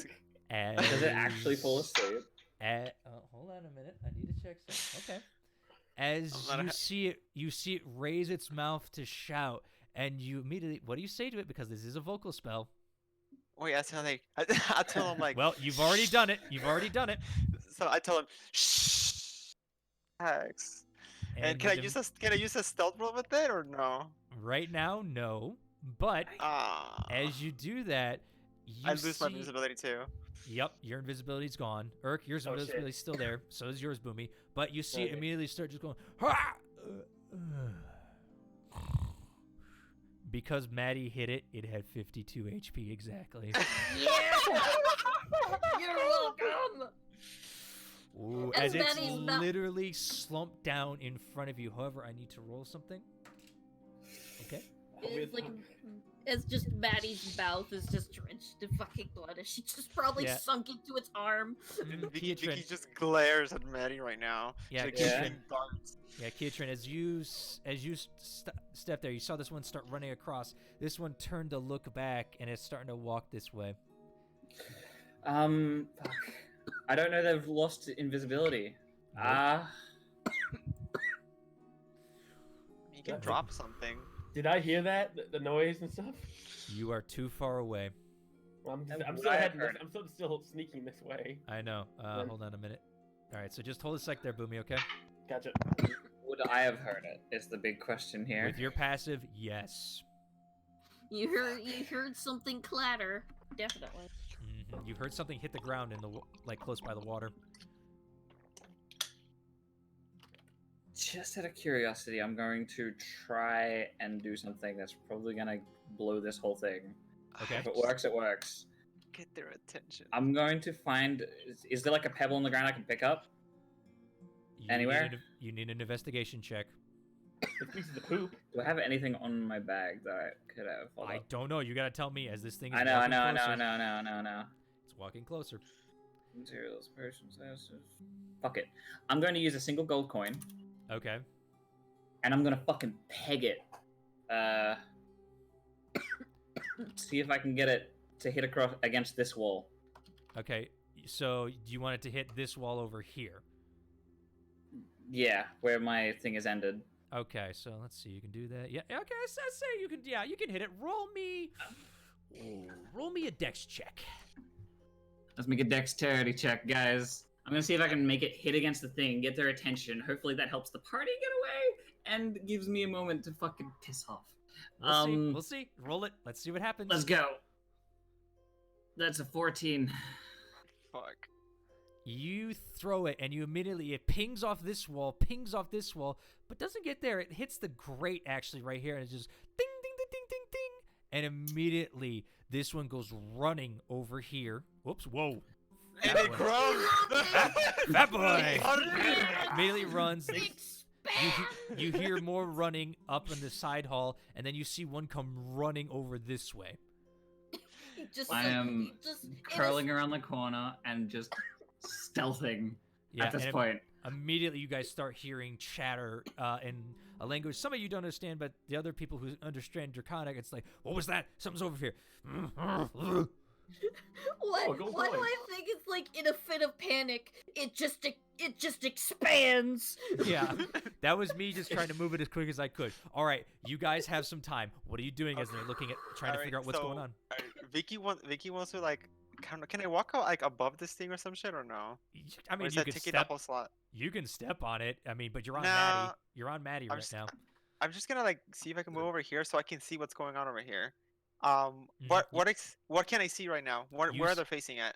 s- Does it actually fall asleep? Hold on a minute. I need to check something. Okay. As I'm not you see it raise its mouth to shout, and you immediately, what do you say to it? Because this is a vocal spell. Wait, I tell him. I tell him like. Well, you've already done it. You've already done it. So I tell him, shh. Hex. And can I use a stealth roll with it or no? Right now, no. But Ah. as you do that, you I lose my see- visibility too. Yep, your invisibility's gone. Urk, your Oh, shit. invisibility's still there. So is yours, Boomy. But you see it Okay. immediately start just going, "Ha!" Because Maddie hit it, it had 52 HP exactly. Yeah! You're welcome! Ooh, As as it's Maddie's mouth- literally slumped down in front of you. However, I need to roll something. Okay. It's like, it's just Maddie's mouth is just drenched in fucking blood as she just probably Yeah. sunk into its arm. Vicky Keatrin, just glares at Maddie right now. Yeah, She, like, Yeah. shooting darts. yeah, Keatrin, as you step there, you saw this one start running across. This one turned to look back, and it's starting to walk this way. Fuck. I don't know, they've lost invisibility. Ah. You can Yeah. drop something. Did I hear that? The noise and stuff? You are too far away. Well, I'm Would still I have heading this, heard it? I'm still sneaking this way. I know. Then- Hold on a minute. All right, so just hold a sec there, Boomy, okay? Gotcha. Would I have heard it? Is the big question here. With your passive, yes. You heard something clatter. Definitely. You heard something hit the ground in the like close by the water. Just out of curiosity, I'm going to try and do something that's probably gonna blow this whole thing. Okay. If it works, it works. Get their attention. I'm going to find. Is there like a pebble on the ground I can pick up? You Anywhere? you need an investigation check. It's pieces of poop. Do I have anything on my bag that I could have? Hold I up. don't know. You gotta tell me as this thing is I know, I walking know, I closer. know, I know, I know, I know. It's walking closer. Materials, potions, assets. Fuck it. I'm going to use a single gold coin, Okay. and I'm gonna fucking peg it. See if I can get it to hit across against this wall. Okay. So do you want it to hit this wall over here? Yeah, where my thing is ended. Okay. So let's see. You can do that. Yeah. Okay. I say you can. Yeah, you can hit it. Roll me a dex check. Let's make a dexterity check, guys. I'm gonna see if I can make it hit against the thing, get their attention. Hopefully that helps the party get away and gives me a moment to fucking piss off. We'll see. We'll see. Roll it. Let's see what happens. Let's go. That's a 14. Fuck. You throw it, and you immediately, it pings off this wall, but doesn't get there. It hits the grate, actually, right here, and it's just ding, ding, ding, ding, ding, ding. And immediately, this one goes running over here. Whoops, whoa. And Fat it boy. grows. Fat boy. Immediately runs. You hear more running up in the side hall, and then you see one come running over this way. I am curling around the corner and just stealthing at this point. Immediately, you guys start hearing chatter in a language some of you don't understand, but the other people who understand Draconic, it's like, what was that? Something's over here. Why do I think it's like in a fit of panic, it just expands? Yeah, that was me just trying to move it as quick as I could. All right, you guys have some time. What are you doing as they're looking at trying to figure out what's going on? Vicky wants to like, can I walk out like above this thing or some shit or no? I mean, you can step. Whole slot? You can step on it. I mean, but you're on Maddie. You're on Maddie right now. I'm just gonna like see if I can move over here so I can see what's going on over here. What can I see right now? Where are they facing at?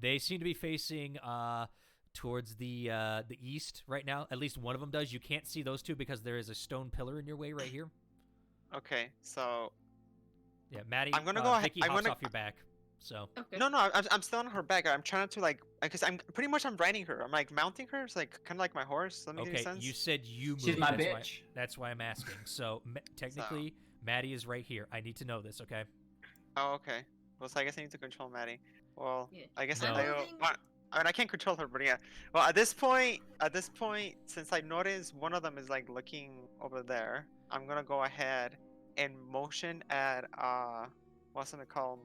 They seem to be facing towards the east right now. At least one of them does. You can't see those two because there is a stone pillar in your way right here. Okay, so yeah, Maddie. I'm gonna go ahead. Vicky hops off your back. So Okay. No, I'm still on her back. I'm trying to like, because I'm riding her. I'm like mounting her. It's like kind of like my horse. Does that make any sense? You said you moved. She's my bitch. That's why I'm asking. So technically, Maddie is right here. I need to know this, okay? Oh, okay. Well, so I guess I need to control Maddie. Well, Yeah. I guess No. I mean, I can't control her, but yeah. Well, at this point, since I noticed one of them is like looking over there, I'm gonna go ahead and motion at what's it called?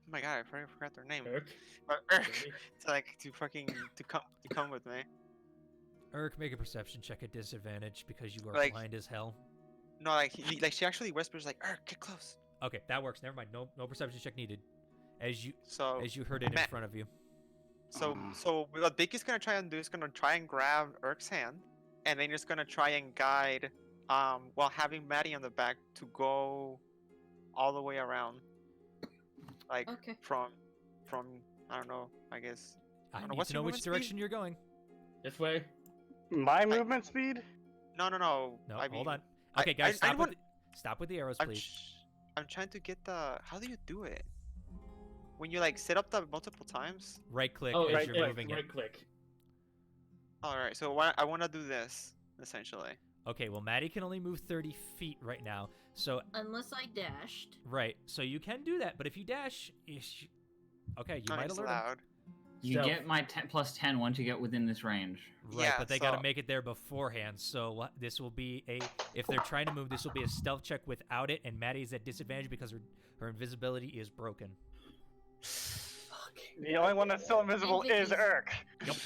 Oh my god, I forgot their name. Urk? Urk. to come with me. Urk, make a perception check at disadvantage because you are Like- blind as hell. No, like she actually whispers like, Urk, get close. Okay, that works. Never mind. No perception check needed. As you heard it in Matt- front of you. So what Vicky's gonna try and do is gonna try and grab Urk's hand, and then just gonna try and guide, while having Maddie on the back to go all the way around, like Okay. from I don't know. I guess I don't need what's to your know which movement speed? direction you're going. This way. My movement speed? no. No, I mean, hold on. Okay, guys, I want- stop with the arrows, I'm, please. I'm trying to get the. How do you do it? When you like set up the multiple times. Right click Oh, as right, you're moving right it. click. All right. So I want to do this essentially. Okay, well, Maddie can only move 30 feet right now. So, Unless I dashed. right. So you can do that, but if you dash... Okay, you might It's alert 'em. loud. You Stealth. get my +10 once you get within this range. Right, Yeah, but they got to so- make it there beforehand. So this will be if they're trying to move, this will be a stealth check without it, and Maddie's at disadvantage because her invisibility is broken. The only one that's still invisible And is Vicky's. Urk,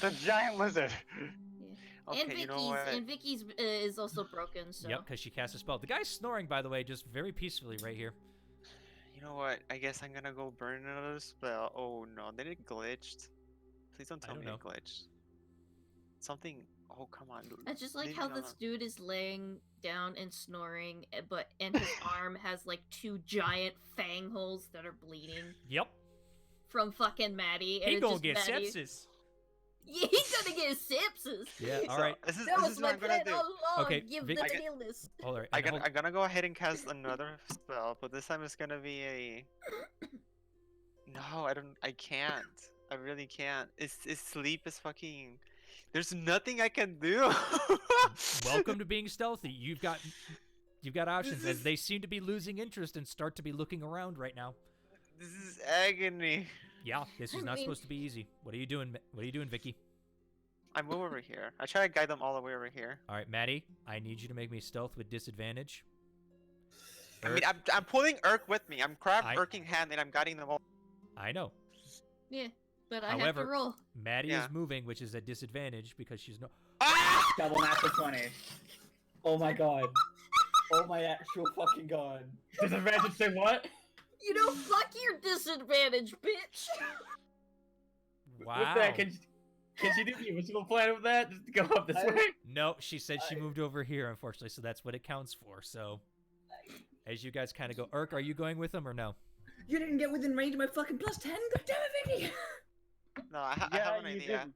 the giant lizard. Okay, and you know Vicky's what? and Vicky's is also broken. So. Yep, because she cast a spell. The guy's snoring, by the way, just very peacefully right here. You know what? I guess I'm gonna go burn another spell. Oh no, did it glitched? Please don't tell don't me know. it glitched. Something. Oh come on. I just like Maybe how not. this dude is laying down and snoring, and his arm has like 2 giant fang holes that are bleeding Yep, from fucking Maddie. And he it's gonna just get Maddie. sepsis. Yeah, he's gonna get sepsis. Yeah, all So, right. This is, That this was is my what I'm gonna plan do. all along. Okay, Give Vic- them I an get- illness. All right. I'm gonna go ahead and cast another spell, but this time it's gonna be a. No, I can't. I really can't. It's sleep is fucking. There's nothing I can do. Welcome to being stealthy. You've got options This as is- they seem to be losing interest and start to be looking around right now. This is agony. Yeah, this is I not mean- supposed to be easy. What are you doing? What are you doing, Vicky? I move over here. I try to guide them all the way over here. All right, Maddie, I need you to make me stealth with disadvantage. I mean, Urk, I'm pulling Urk with me. I'm I- Urking hand and I'm guiding them all. I know. Yeah, but I have However- to roll. Maddie Yeah. is moving, which is a disadvantage because she's no. Ah! Double natural 20. Oh my god. Oh my actual fucking god. Disadvantage say what? You know, fuck your disadvantage, bitch. Wow. With that, can she do the invisible plan with that? Just go up this way? No, she said she moved over here, unfortunately, so that's what it counts for. So, as you guys kind of go, Urk, are you going with them or no? You didn't get within range of my fucking +10? God damn it, Vicky! No, I have an you idea.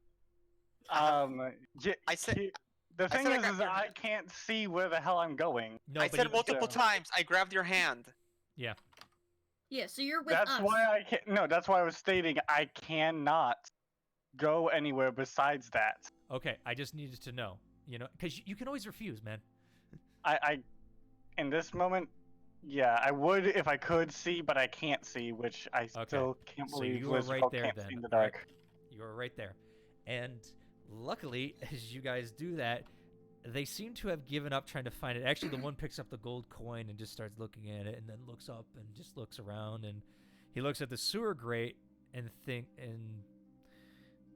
didn't. I said- The thing said I is, grabbed your I hand. can't see where the hell I'm going. No, I but said you- multiple times. I grabbed your hand. Yeah. Yeah, so you're with That's us. why I can't. No, that's why I was stating I cannot go anywhere besides that. Okay, I just needed to know. You know, because you can always refuse, man. I in this moment, yeah, I would if I could see, but I can't see, which I still can't So believe you are right Lizard there can't then. see in the All right. dark. You are right there. And luckily, as you guys do that, they seem to have given up trying to find it. Actually, the one picks up the gold coin and just starts looking at it, and then looks up and just looks around, and he looks at the sewer grate and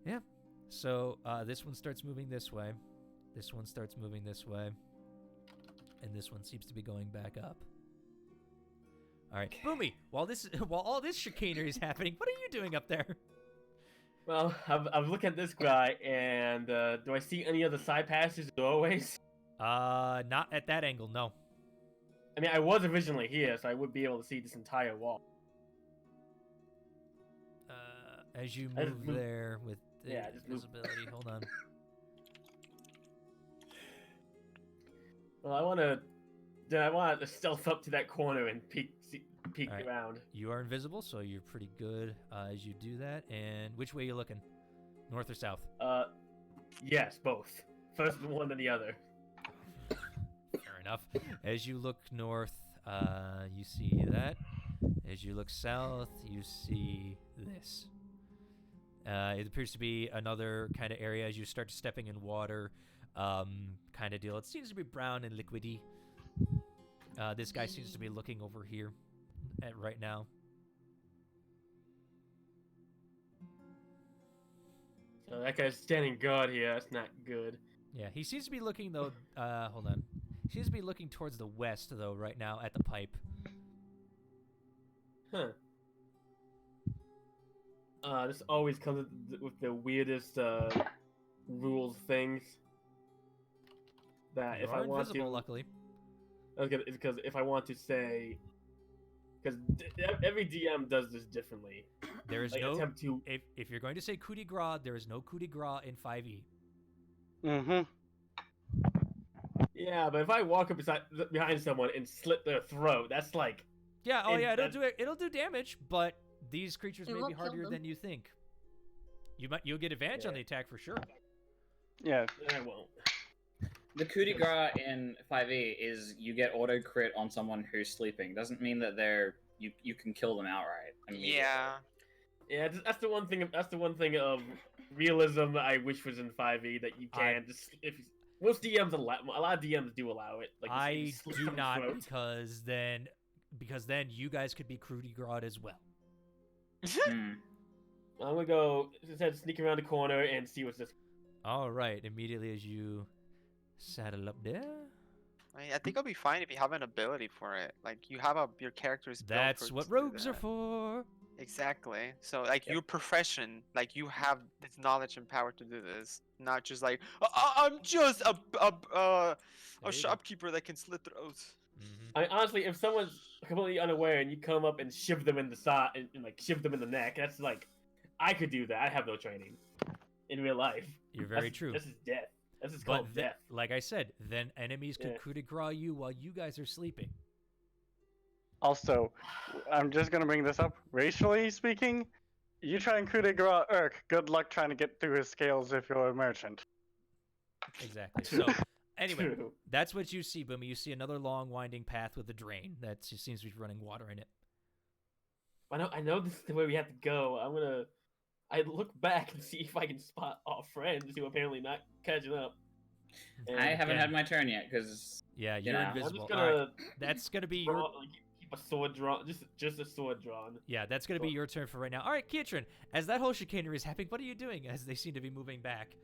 yeah. So this one starts moving this way. This one starts moving this way. And this one seems to be going back up. All right, Boomy. While all this chicanery is happening, what are you doing up there? Well, I'm looking at this guy, and do I see any other side passages or doorways? Not at that angle, no. I mean, I was originally here, so I would be able to see this entire wall. As you I just move moved- there with the Yeah, I just moved. visibility, hold on. Well, I want to stealth up to that corner and peek Alright. around. You are invisible, so you're pretty good as you do that. And which way are you looking? North or south? Yes, both. First one then the other. Fair enough. As you look north, you see that. As you look south, you see this. It appears to be another kind of area as you start stepping in water, kind of deal. It seems to be brown and liquidy. This guy seems to be looking over here at right now. So that guy's standing guard here. That's not good. Yeah, he seems to be looking though. Hold on. He seems to be looking towards the west though right now at the pipe. Huh. This always comes with the weirdest rules things. That You if are I want invisible, to, luckily. okay, it's because if I want to say, because every DM does this differently. There is Like, no attempt to. if you're going to say coup de grace, there is no coup de grace in 5e. Mm-hmm. Yeah, but if I walk up behind someone and slit their throat, that's like. Yeah, oh And yeah, it'll that- do it. It'll do damage, but these creatures It may be won't kill harder them. than you think. You'll get advantage on Yeah. the attack for sure. Yeah. I won't. The coup de grace in 5e is you get auto crit on someone who's sleeping. Doesn't mean that you can kill them outright. immediately. Yeah. Yeah, that's the one thing. That's the one thing of realism I wish was in 5e that you can just if most DMs allow. A lot of DMs do allow it. Like I you slit do someone's not throat. because then you guys could be coup de grace as well. Hmm. I'm gonna go instead sneak around the corner and see what's this. All right, immediately as you saddle up there. I mean, I think it'll be fine if you have an ability for it. Like you have your character's built That's for what to do rogues are that. for. Exactly. So like Yep. your profession, like you have this knowledge and power to do this, not just like I'm just a There you go. shopkeeper that can slit throats. Mhm. I mean, honestly, if someone's completely unaware and you come up and shiv them in the side and like shiv them in the neck, that's like, I could do that. I have no training in real life. You're very That's- true. This is death. This is But called death. like I said, then enemies could Yeah. coup de grace you while you guys are sleeping. Also, I'm just gonna bring this up. Racially speaking, you try and coup de grace Urk. Good luck trying to get through his scales if you're a merchant. Exactly. So anyway, True. that's what you see, Boomy. You see another long winding path with a drain that just seems to be running water in it. I know this is the way we have to go. I look back and see if I can spot our friends who apparently not catching up. And I haven't again- had my turn yet because Yeah, you're know, I'm I'm invisible. just All right, gonna that's gonna be draw, your like, keep a sword drawn, just a sword drawn. yeah, that's gonna be your turn for right now. All right, Kietran, as that whole chicanery is happening, what are you doing? As they seem to be moving back,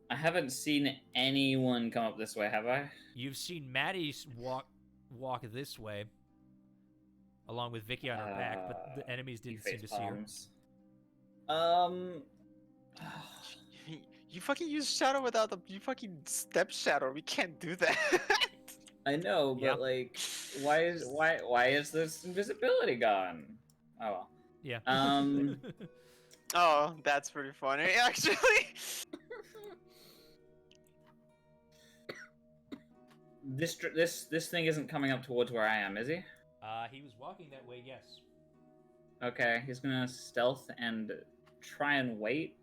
I haven't seen anyone come up this way, have I? you've seen Maddie walk this way, along with Vicky on her back, but the enemies You didn't seem face to see her. palms. You fucking use shadow without you fucking step shadow. We can't do that. I know, but Yep. like, why is this invisibility gone? Oh well. Yeah. Oh, that's pretty funny, actually. This thing isn't coming up towards where I am, is he? He was walking that way. Yes. Okay, he's gonna stealth and try and wait.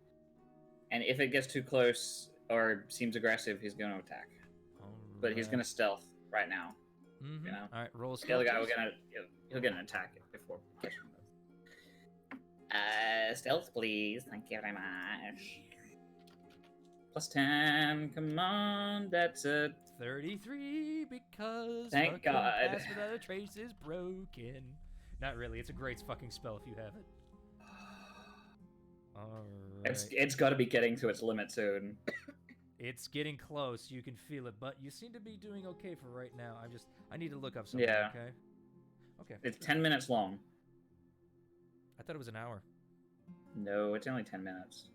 And if it gets too close, or seems aggressive, he's going to attack. But he's going to stealth right now. Mm-hmm. You know? All right, roll a The stealth. other guy will please. he'll get an attack before catching this. Stealth, please. Thank you very much. Plus 10. Come on, that's a 33 because Thank fucking God. Pass Without a Trace is broken. Not really. It's a great fucking spell if you have it. All right. It's got to be getting to its limit soon. It's getting close. You can feel it, but you seem to be doing okay for right now. I need to look up something. Yeah. Okay. Okay. It's 10 minutes long. I thought it was an hour. No, it's only 10 minutes.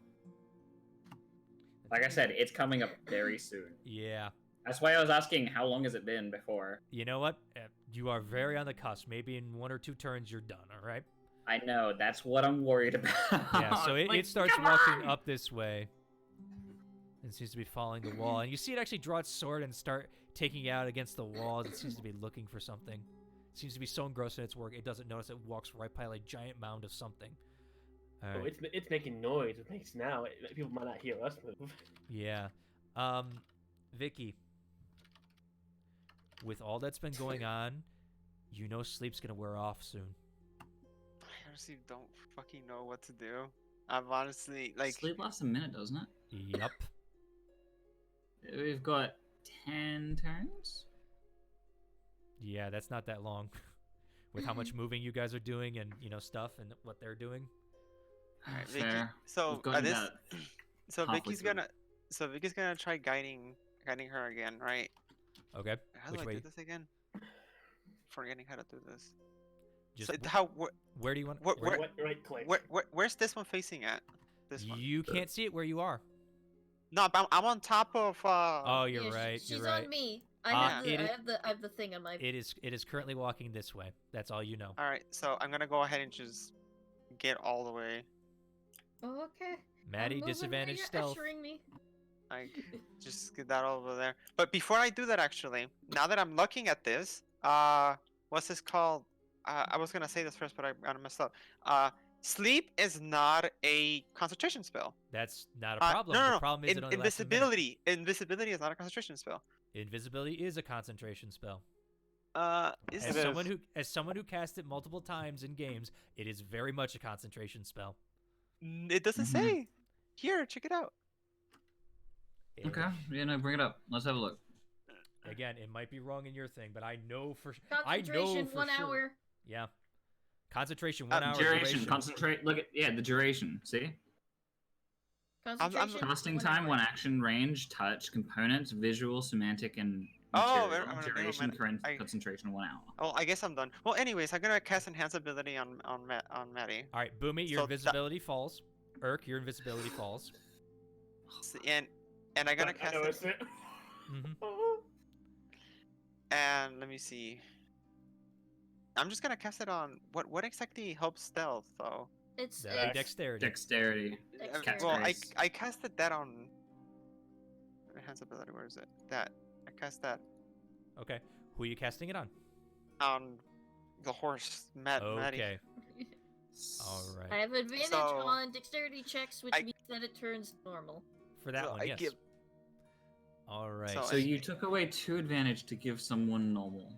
Like I said, it's coming up very soon. Yeah. That's why I was asking how long has it been before. You know what? You are very on the cusp. Maybe in 1 or 2 turns you're done. All right. I know, that's what I'm worried about. Yeah. So Like, it starts come walking on! up this way. It seems to be following the wall, and you see it actually draw its sword and start taking it out against the walls. It seems to be looking for something. It seems to be so engrossed in its work, it doesn't notice it walks right by a giant mound of something. All Oh, right. it's making noise. It makes now. People might not hear us move. Yeah. Vicky, with all that's been going on, you know sleep's gonna wear off soon. I honestly don't fucking know what to do. I'm honestly like. Sleep lasts a minute, doesn't it? Yup. We've got 10 turns? Yeah, that's not that long. With how much moving you guys are doing and, stuff and what they're doing. Alright, Vicky. Fair. So We've gotten this. about So halfway Vicky's through. gonna. So Vicky's gonna try guiding her again, right? Okay. How do Which I way? do this again? Forgetting how to do this. Just So how? where do you want? Right click. Where's this one facing at? This one. You can't see it where you are. No, but I'm on top of. Oh, you're Yeah, right. She's You're right. on me. I have the thing on my. It is currently walking this way. That's all you know. All right, so I'm gonna go ahead and just get all the way. Oh, okay. Maddie, I'm moving where disadvantage you're stealth. ushering me. Like, just get that over there. But before I do that, actually, now that I'm looking at this, what's this called? I was gonna say this first, but I messed up. Sleep is not a concentration spell. That's not a problem. No. The problem is it only lasts a minute. Invisibility is not a concentration spell. Invisibility is a concentration spell. Is As it? someone who cast it multiple times in games, it is very much a concentration spell. It doesn't say. Here, check it out. Okay, yeah, no, bring it up. Let's have a look. Again, it might be wrong in your thing, but I know for Concentration, 1 sure. hour. Yeah. Concentration, 1 hour. Duration, concentrate. Look at the duration. See? Concentration. Casting 1 time, hour. 1 action, range, touch, components, visual, semantic, and Oh, material. never Duration, mind. current, I- concentration, 1 hour. Oh, I guess I'm done. Well, anyways, I'm gonna cast enhance ability on Maddie. All right, Boomy, your So that- invisibility falls. Urk, your invisibility falls. And I'm gonna I cast noticed it. it. Mm-hmm. And let me see. I'm just gonna cast it on what exactly helps stealth though. It's That'd be Dex. dexterity. Dexterity. Dexterity. Well, Catchphrase. I casted that on enhance ability. Where is it? That I cast that Okay. Who are you casting it on? on the horse, Maddie. Okay. All I right. have advantage So- on dexterity checks, which I- means that it turns normal. For that So one, I yes. give- All right. So So you took away 2 advantage to give someone normal.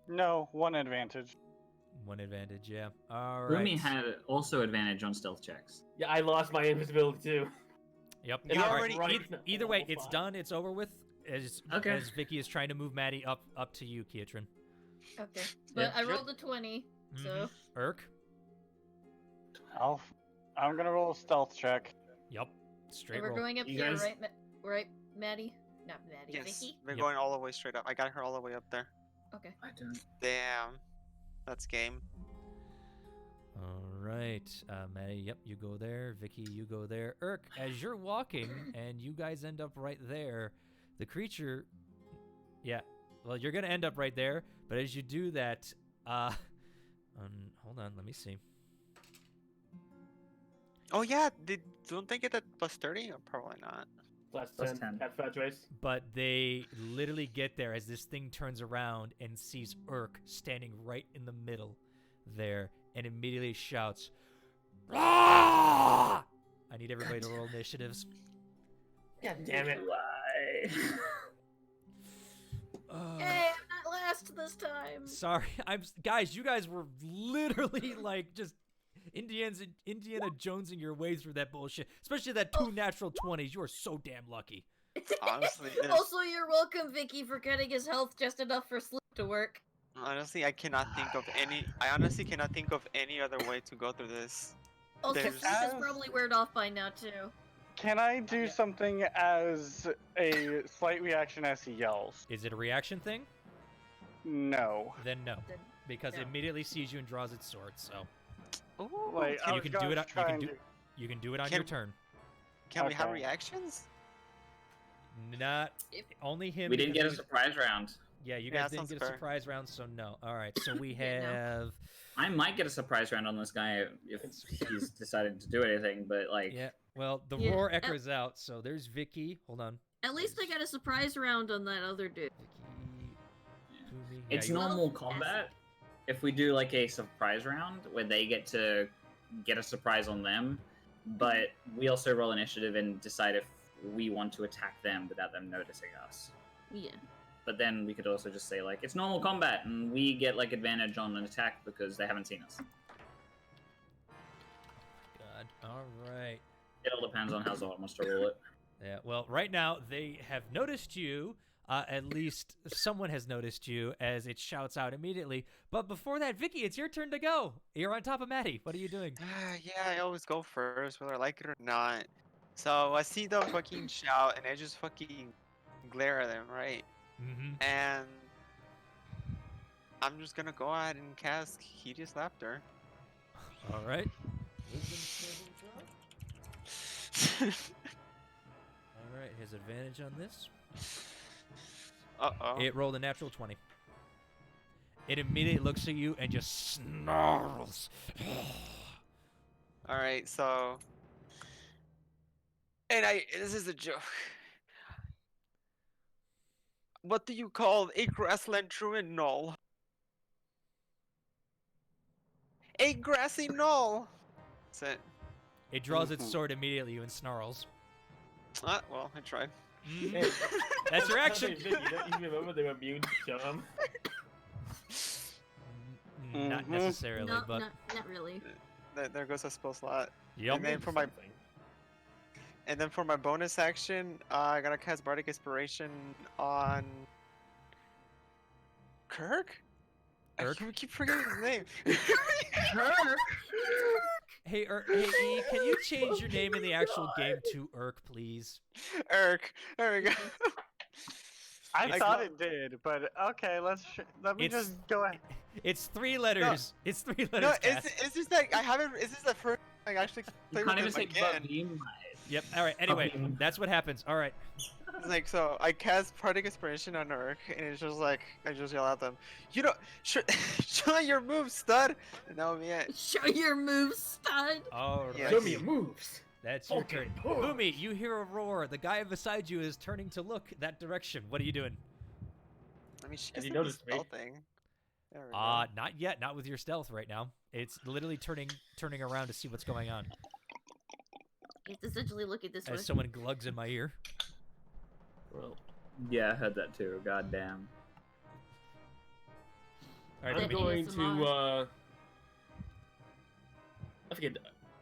No, 1 advantage. 1 advantage, yeah. All right. Rumi had also advantage on stealth checks. Yeah, I lost my invisibility too. Yep. You All already- right. Either way, Oh, it's fuck. done. It's over with. As Okay. Vicky is trying to move Maddie up to you, Kietran. Okay. But I Good. rolled a 20, so Urk. I'm gonna roll a stealth check. Yep. and Straight we're roll. going up You here, guys- right, Maddie? Not Maddie. Yes, Vicky? we're Yep. going all the way straight up. I got her all the way up there. Okay. I don't. Damn, that's game. All right, Maddie. Yep, you go there. Vicky, you go there. Urk, as you're walking and you guys end up right there, the creature. Yeah. Well, you're gonna end up right there, but as you do that, hold on. Let me see. Oh yeah, don't they get that plus 30? Or probably not. Plus Plus 10. 10. That's fat race. But they literally get there as this thing turns around and sees Urk standing right in the middle there and immediately shouts, "Ah!" I need everybody to roll initiatives. God damn it. Why? Hey, I'm not last this time. Sorry, guys. You guys were literally like just Indiana Jonesing your way through that bullshit. Especially that 2 natural 20s. You are so damn lucky. Honestly, Also, you're welcome, Vicky, for cutting his health just enough for sleep to work. honestly, I cannot think of any. I honestly cannot think of any other way to go through this. Also, There's- sleep is probably weared off by now, too. Can I do something as a slight reaction as he yells? Is it a reaction thing? No. Then no, Then because no. it immediately sees you and draws its sword. So Ooh, Like, I you was can do going it. to try and You can do it on Can- your turn. can we have okay. reactions? Not If- only him. We didn't because get a he was- surprise round. Yeah, you Yeah, guys that didn't sounds get a fair. surprise round, so no. All right, so we Yeah, no. have. I might get a surprise round on this guy if he's decided to do anything, but like, Yeah. Well, the Yeah, roar echoes out, so there's Vicky. Hold on. At least I got a surprise round on that other dude. Vicky. Fumi. it's yeah, you- normal combat. If we do like a surprise round where they get to get a surprise on them, but we also roll initiative and decide if we want to attack them without them noticing us. Yeah. But then we could also just say like it's normal combat and we get like advantage on an attack because they haven't seen us. God. All right. It all depends on how Zorn wants to roll it. Yeah. Well, right now they have noticed you. At least someone has noticed you as it shouts out immediately. But before that, Vicky, it's your turn to go. You're on top of Maddie. What are you doing? Yeah, I always go first, whether I like it or not. So I see them fucking shout, and I just fucking glare at them, right? Mm-hmm. And I'm just gonna go ahead and cast Hideous Laughter. All right. All right. His advantage on this. Uh-oh. It rolled a natural 20. It immediately looks at you and just snarls. Alright, so... This is a joke. What do you call a grassland truant knoll? A grassy knoll! That's it. It draws its Mhm. sword immediately and snarls. Ah, well, I tried. Hey, That's your action. Vicky, don't you remember they were immune to charm? Not Mhm. necessarily, No, but not really. There goes a spell slot. yep. And then for my bonus action, I gotta cast Bardic Inspiration on Kirk. Kirk? I keep forgetting his name. Hey, hey, E, can you change your name in the actual game to Urk, please? Irk. There we go. I It's thought not- it did, but okay, let me It's- just go ahead. It's 3 letters. It's 3 letters. No, Cass. it's just like I haven't. Is this the first I actually You played can't with even him say again? Bavim. Yep. All right. Anyway, Okay. that's what happens. All right. It's like so, I cast Bardic Inspiration on Urk, and it's just like I just yell at them. You know, show your move, stud. And that would be it. Show your moves, stud. All right. Yeah. Show me your moves. That's your Okay, turn. push. Fumi, you hear a roar. The guy beside you is turning to look that direction. What are you doing? I mean, she Has gets he the noticed me? spell thing. There we go. Not yet. Not with your stealth right now. It's literally turning around to see what's going on. You have to essentially look at this way. As someone glugs in my ear. Well, Yeah, I heard that too. God damn. All right, I'm That Fumi. going ASMR. to. I forget.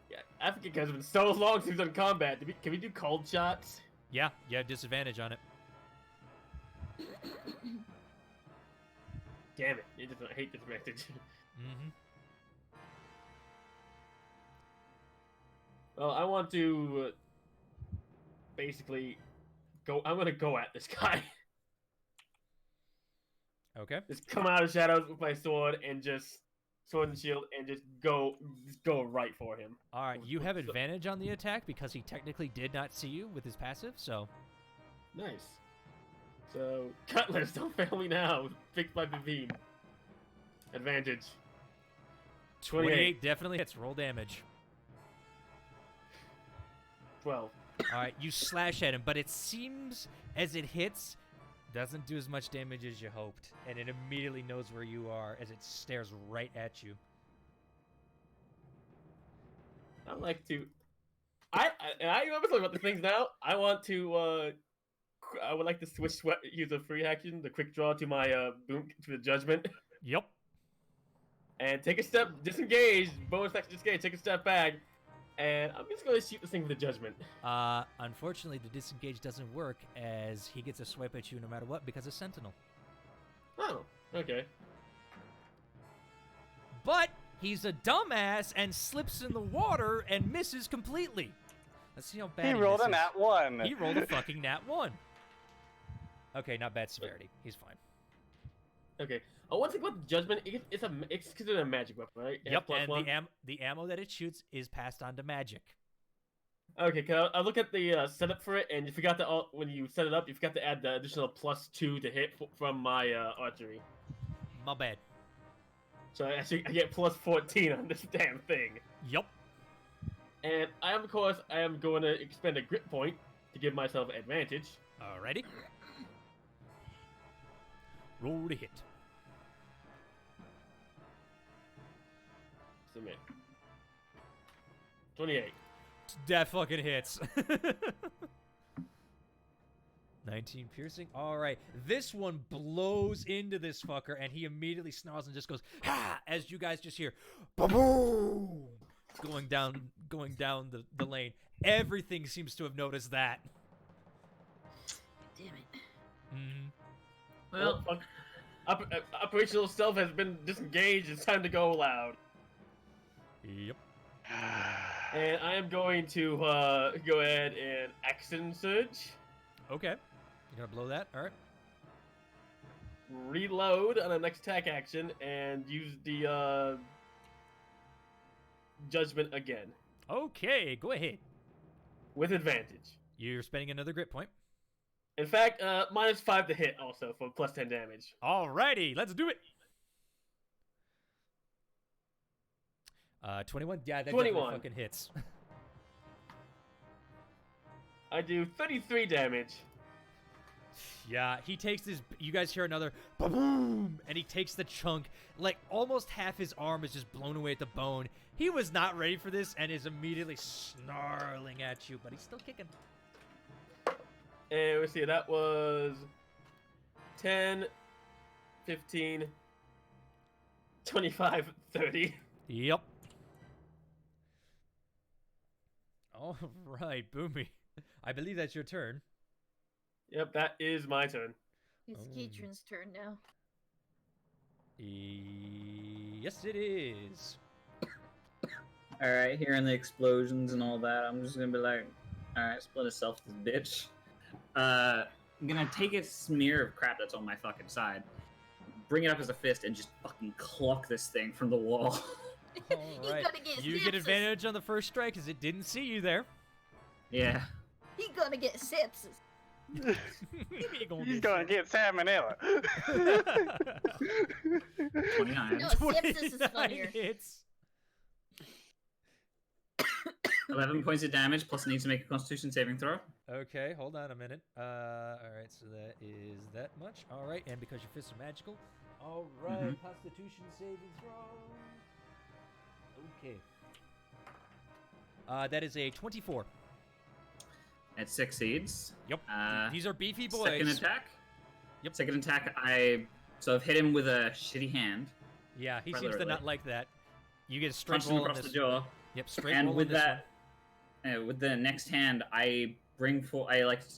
Yeah, I forget because it's been so long since we've done combat. Can we do cold shots? Yeah, you have disadvantage on it. Damn it! I hate this message. Mm-hmm. Well, I want to basically go. I'm gonna go at this guy. Okay. Just come out of the shadows with my sword and just sword and shield and just go right for him. All right, you have advantage on the attack because he technically did not see you with his passive. So Nice. So Cutlass, don't fail me now. Fixed by the beam. Advantage. 28 definitely hits. Roll damage. 12. All right, you slash at him, but it seems as it hits, doesn't do as much damage as you hoped, and it immediately knows where you are as it stares right at you. I like to I remember something about the things now. I want to. I would like to use a free action, the quick draw to my boom to the judgment, Yep. and take a step, disengage, bonus action disengage, take a step back, and I'm just gonna shoot this thing with the judgment. Unfortunately, the disengage doesn't work as he gets a swipe at you no matter what because of Sentinel. Oh, okay. But he's a dumbass and slips in the water and misses completely. Let's see how bad He he rolled a misses. nat 1. He rolled a fucking nat 1. Okay, not bad severity. He's fine. Okay. One thing about the judgment, it's considered a magic weapon, right? It has Yep, plus and one? the ammo that it shoots is passed on to magic. Okay, can I look at the setup for it, and you forgot to when you set it up, you forgot to add the additional +2 to hit from my archery. My bad. So I get +14 on this damn thing. Yup. And of course, I am going to expend a grit point to give myself advantage. Alrighty. Roll to hit. Submit. 28. That fucking hits. 19 piercing. All right. This one blows into this fucker, and he immediately snarls and just goes, ha! As you guys just hear, boom! Going down the lane. Everything seems to have noticed that. Damn it. Mm-hmm. Well, operational stealth has been disengaged. It's time to go loud. Yep. And I am going to go ahead and action surge. Okay. You're gonna blow that? All right. Reload on the next attack action and use the judgment again Okay, go ahead. with advantage. You're spending another grit point. In fact, -5 to hit also for +10 damage. Alrighty, let's do it. 21. Yeah, that 21. definitely fucking hits. I do 33 damage. Yeah, he takes his. You guys hear another boom, and he takes the chunk. Like almost half his arm is just blown away at the bone. He was not ready for this and is immediately snarling at you, but he's still kicking. And let's see, that was 10, 15, 25, 30. Yep. All right, Boomy. I believe that's your turn. Yep, that is my turn. It's Katrin's turn now. Yes, it is. Alright, hearing the explosions and all that, I'm just gonna be like, alright, split itself, this bitch. I'm gonna take a smear of crap that's on my fucking side, bring it up as a fist, and just fucking clock this thing from the wall. All right. You get advantage on the first strike because it didn't see you there. Yeah. He gonna get sepsis. He's gonna get salmonella. 29. No, sepsis is 29 funnier. hits. 11 points of damage, plus needs to make a constitution saving throw. Okay, hold on a minute. Alright, so that is that much. Alright, and because your fists are magical. Alright, Constitution saving throw. Okay. That is a 24. It succeeds. Yep. These are beefy boys. Second attack. Yep. Second attack, I've hit him with a shitty hand. Yeah, he Quite seems to literally. not like that. You get a straight Punch him roll on across this. the jaw. Yep, straight And roll with on this that, with the next hand, I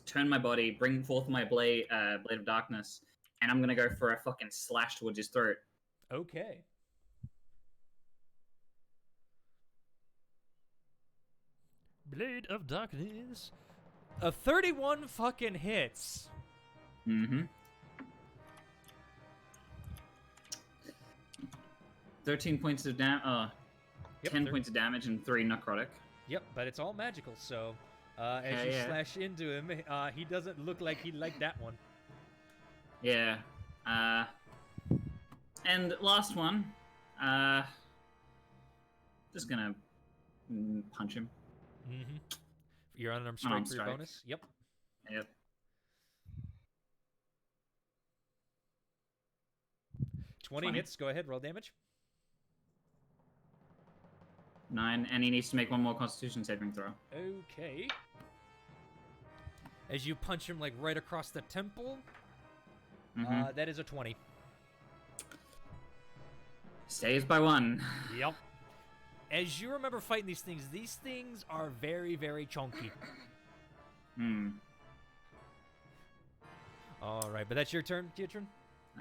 turn my body, bring forth my blade of darkness, and I'm gonna go for a fucking slash towards his throat. one. Okay. Blade of Darkness. A 31 fucking hits. Mm-hmm. 13 points of damage. Yep, 10 points of damage and 3 necrotic. Yep, but it's all magical, so as you slash into him, he doesn't look like he liked that one. Yeah. And last one. Just gonna punch him. Mm-hmm. You're unarmed Unarmed strike for your strike. bonus? Yep. Yep. 20 hits. Go ahead, roll damage. 9, and he needs to make one more Constitution saving throw. Okay. As you punch him like right across the temple, that is a 20. Saves by 1. Yep. As you remember fighting these things are very, very chunky. All right, but that's your turn, Dietrin?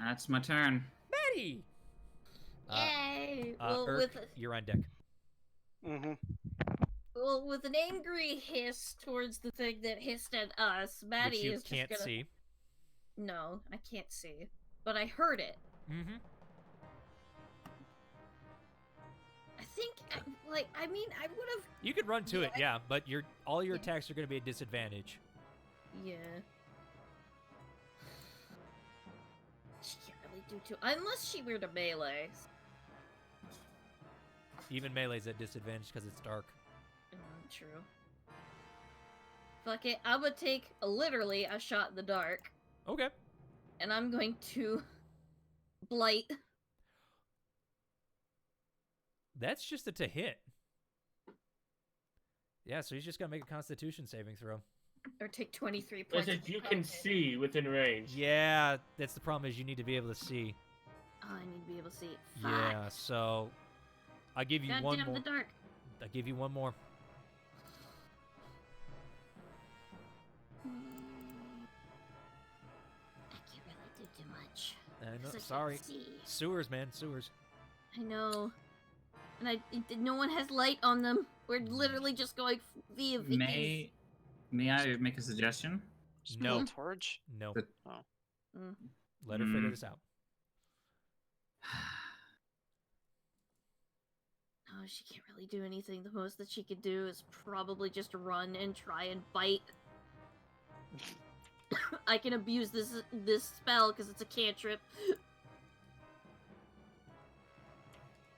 That's my turn. Maddie! Yay! Well, Urk, you're on deck. Well, with an angry hiss towards the thing that hissed at us, Maddie Which you is can't just gonna... see. No, I can't see. But I heard it. I think, I would have... You could run to it, yeah, but all your attacks are going to be a disadvantage. Yeah. She can't really do too... Unless she were to melee. Even melee's at disadvantage because it's dark. True. Fuck it, I'm gonna take literally a shot in the dark. Okay. And I'm going to blight. That's just a to hit. Yeah, so he's just gotta make a Constitution saving throw. Or take 23 points. Listen, you can see within range. Yeah, that's the problem is you need to be able to see. Oh, I need to be able to see. Fuck. Yeah, so I'll give you one more. The dark. I'll give you one more. I can't really do too much. I know, 'Cause I sorry. can't see. Sewers, man, sewers. I know. And no one has light on them. We're literally just going via Vicky's. May I make a suggestion? No. Torch? No. Oh. Let her figure this out. Oh, she can't really do anything. The most that she could do is probably just run and try and bite. I can abuse this spell because it's a cantrip.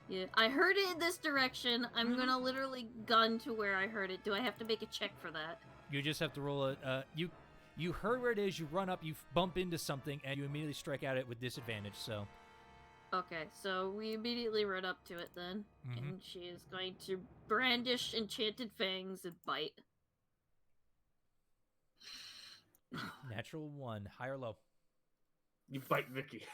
Yeah, I heard it in this direction. I'm gonna literally gun to where I heard it. Do I have to make a check for that? You just have to roll a. You heard where it is. You run up. You bump into something, and you immediately strike at it with disadvantage. So. Okay, so we immediately run up to it then, and she is going to brandish enchanted fangs and bite. Natural 1, high or low? You bite Vicky.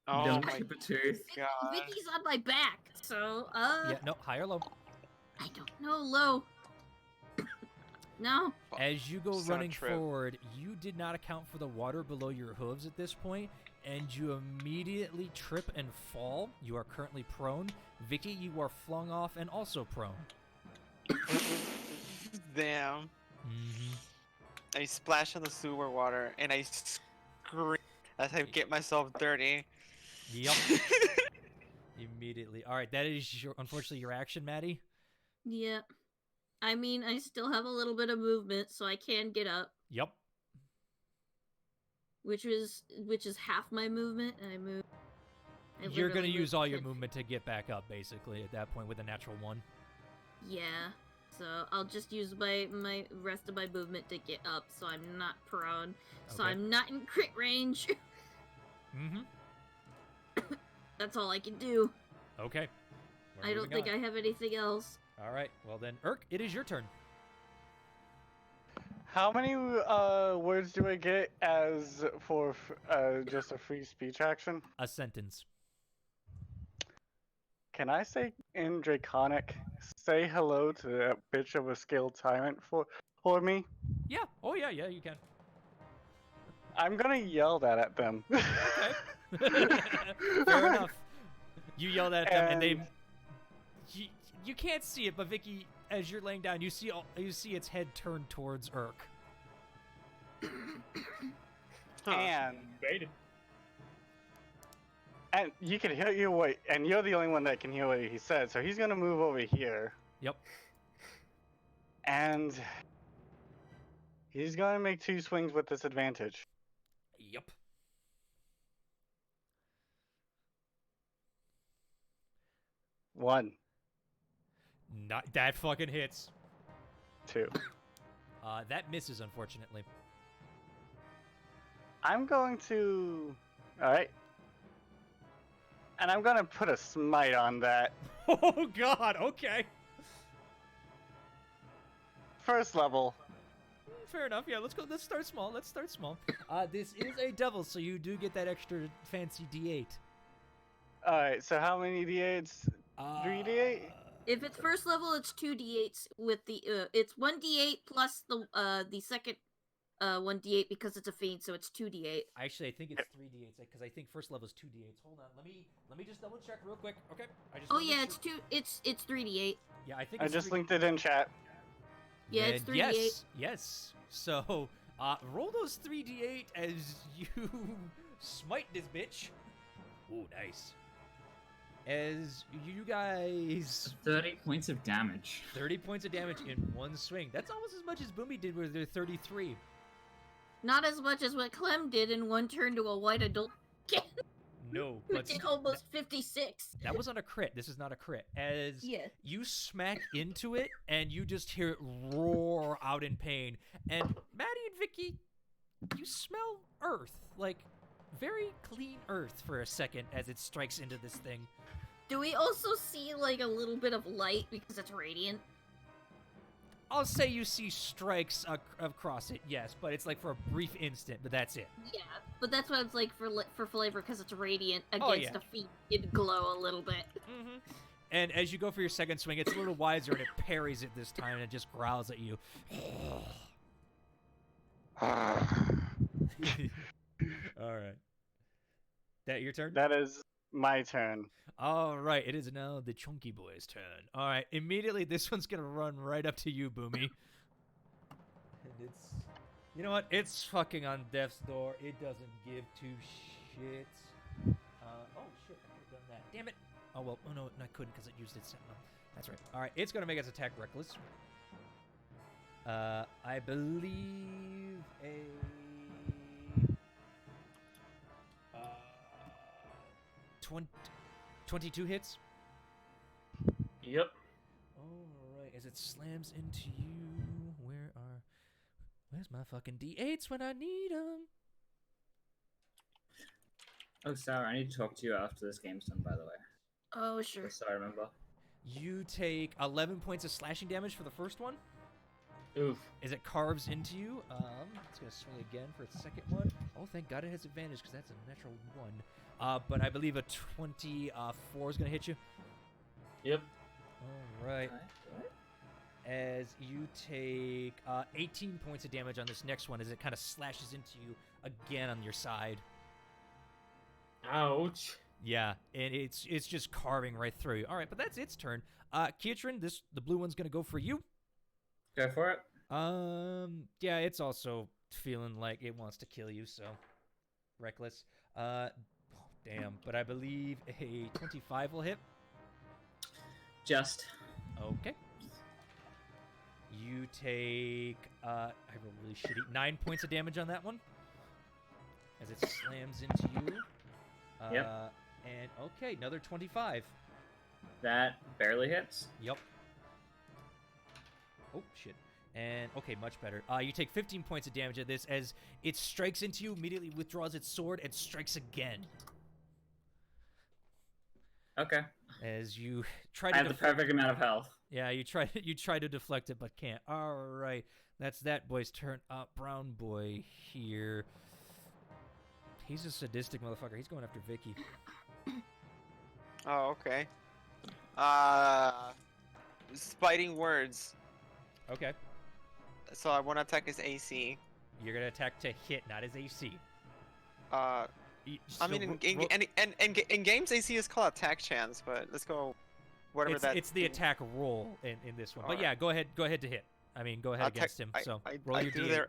Oh Don't my chip a tooth. god. Vicky's on my back, so Yeah, no, high or low. I don't know, low. No. As you go It's not running true. forward, you did not account for the water below your hooves at this point, and you immediately trip and fall. You are currently prone. Vicky, you are flung off and also prone. Damn. I splash in the sewer water and I scream as I get myself dirty. Yep. Immediately. All right, that is unfortunately your action, Maddie. Yeah. I mean, I still have a little bit of movement, so I can get up, Yep. which is half my movement, and I move. You're gonna literally use all your moved movement to get back up, basically, at that point with a natural 1. Yeah. So I'll just use my rest of my movement to get up, so I'm not prone, so Okay. I'm not in crit range. Mm-hmm. That's all I can do. Okay. I don't think I have anything else. All right. Well then, Urk, it is your turn. How many words do I get as for just a free speech action? A sentence. Can I say in Draconic, say hello to that bitch of a skilled tyrant for me? Yeah. Oh yeah. Yeah, you can. I'm gonna yell that at them. Okay. Fair enough. You yelled at them, and they. You can't see it, but Vicky, as you're laying down, you see its head turn towards Urk. And Baited. and you can hear your way, and you're the only one that can hear what he said. So he's gonna move over here, Yep. and he's gonna make 2 swings with disadvantage. Yep. One, Not that fucking hits. 2. That misses, unfortunately. I'm going to. Alright. And I'm gonna put a smite on that. Oh God. Okay. first level. Fair enough. Yeah, let's go. Let's start small. This is a devil, so you do get that extra fancy D8. Alright, so how many D8s? 3d8? If it's first level, it's 2d8s with the it's 1d8 plus the second 1d8 because it's a fiend, so it's 2d8. Actually, I think it's 3d8s because I think first level is 2d8s. Hold on, let me just double check real quick. Okay. Oh yeah, it's 3d8. Yeah, I think I it's just 3D8. linked it in chat. Yeah, it's 3d8. Yes. So, roll those 3d8 as you smite this bitch. Ooh, nice. As you guys 30 points of damage. 30 points of damage in one swing. That's almost as much as Boomy did with their 33. Not as much as what Clem did in one turn to a white adult kid. No, Who but did almost 56. that was on a crit. This is not a crit. As Yeah. you smack into it, and you just hear it roar out in pain. And Maddie and Vicky, you smell earth. Like, very clean earth for a second as it strikes into this thing. Do we also see like a little bit of light because it's radiant? I'll say you see strikes across it, yes, but it's like for a brief instant, but that's it. Yeah, but that's what it's like for flavor because it's radiant against Oh, yeah. a feet. It'd glow a little bit. Mm-hmm. And as you go for your second swing, it's a little wiser and it parries it this time and it just growls at you. All right. That your turn? That is my turn. All right, it is now the Chunky Boy's turn. All right, immediately this one's going to run right up to you, Boomy. And it's... You know what? It's fucking on death's door. It doesn't give two shits. Oh, shit, I could have done that. Damn it. Oh, well, oh no, I couldn't because it used its sentinel. That's right. All right, it's going to make its attack reckless. I believe a... 22 hits? Yep. Alright, as it slams into you, where's my fucking D8s when I need them? Oh, Sarah, I need to talk to you after this game's done, by the way. Oh, sure. Just so I remember. You take 11 points of slashing damage for the first one. Oof. As it carves into you, it's going to swing again for its second one. Oh, thank God it has advantage because that's a natural 1. But I believe a 24 is going to hit you. Yep. All right. As you take 18 points of damage on this next one as it kind of slashes into you again on your side. Ouch. Yeah, and it's just carving right through you. All right, but that's its turn. Kietrin, the blue one's going to go for you. Go for it. Yeah, it's also feeling like it wants to kill you, so reckless. Damn, but I believe a 25 will hit. Just. Okay. You take, I rolled really shitty, 9 points of damage on that one. As it slams into you. Yep. And, okay, another 25. That barely hits. Yep. Oh, shit. And, okay, much better. You take 15 points of damage at this as it strikes into you, immediately withdraws its sword, and strikes again. Okay. As you try to I have the perfect amount of health. Yeah, you try to deflect it, but can't. All right, that's that boy's turn. Brown boy here. He's a sadistic motherfucker. He's going after Vicky. Oh, okay. Spiting words. Okay. So I want to attack his AC. You're gonna attack to hit, not his AC. I mean, in games, AC is called attack chance, but let's go. Whatever it's, that. It's the attack roll in this one. But Alright. yeah, go ahead to hit. I mean, go ahead against him. So roll your D8.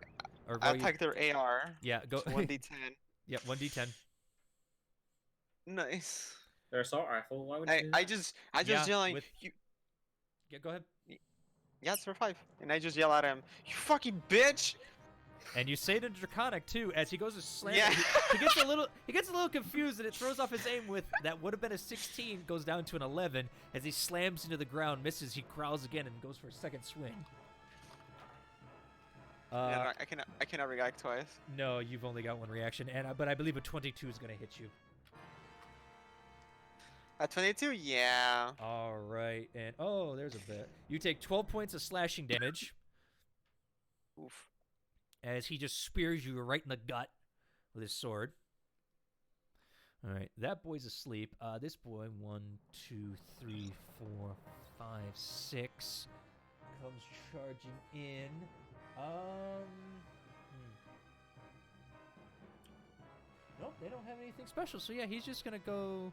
I attack their AR. Yeah, go. 1d10. Yeah, 1d10. Nice. Their assault rifle. Why would you? I just yell like you. Yeah, go ahead. Yeah, it's for 5, and I just yell at him, "You fucking bitch!" And you say it in Draconic too, as he goes to slam. Yeah. He gets a little confused, and it throws off his aim with that would have been a 16, goes down to an 11. As he slams into the ground, misses. He growls again and goes for a second swing. Yeah, I cannot react twice. No, you've only got one reaction, but I believe a 22 is going to hit you. At 22, yeah. All right, and there's a bit. You take 12 points of slashing damage. Oof. as he just spears you right in the gut with his sword. All right, that boy's asleep. This boy, 1, 2, 3, 4, 5, 6, comes charging in. Nope, they don't have anything special. So yeah, he's just gonna go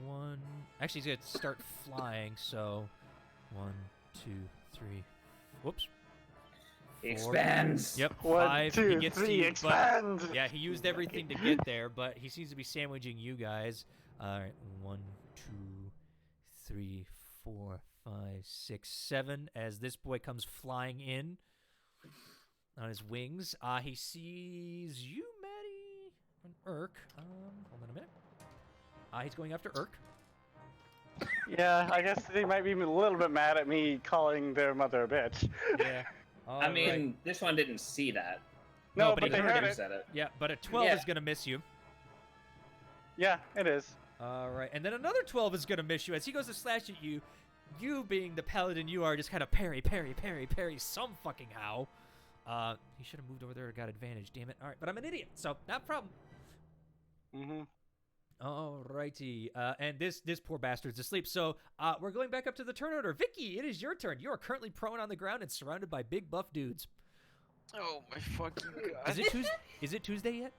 1. Actually, he's gonna start flying. So 1, 2, 3. Whoops. He 4. expands. Yep. 1, 5. 2, He gets 3, to you, but expand! yeah, he used everything to get there, but he seems to be sandwiching you guys. All right, 1, 2, 3, 4, 5, 6, 7. As this boy comes flying in on his wings, he sees you, Maddie, and Urk. Hold on a minute. He's going after Urk. Yeah, I guess they might be a little bit mad at me calling their mother a bitch. Yeah. I mean, this one didn't see that. No, but but he they heard Who it. said it. Yeah, but a 12 Yeah. is gonna miss you. Yeah, it is. All right, and then another 12 is gonna miss you as he goes to slash at you. You being the paladin you are, just kind of parry some fucking how. He should have moved over there and got advantage. Damn it! All right, but I'm an idiot, so not a problem. Mm-hmm. Alrighty, and this poor bastard's asleep. So we're going back up to the turn order. Vicky, it is your turn. You are currently prone on the ground and surrounded by big buff dudes. Oh my fucking god. Is it Tuesday yet?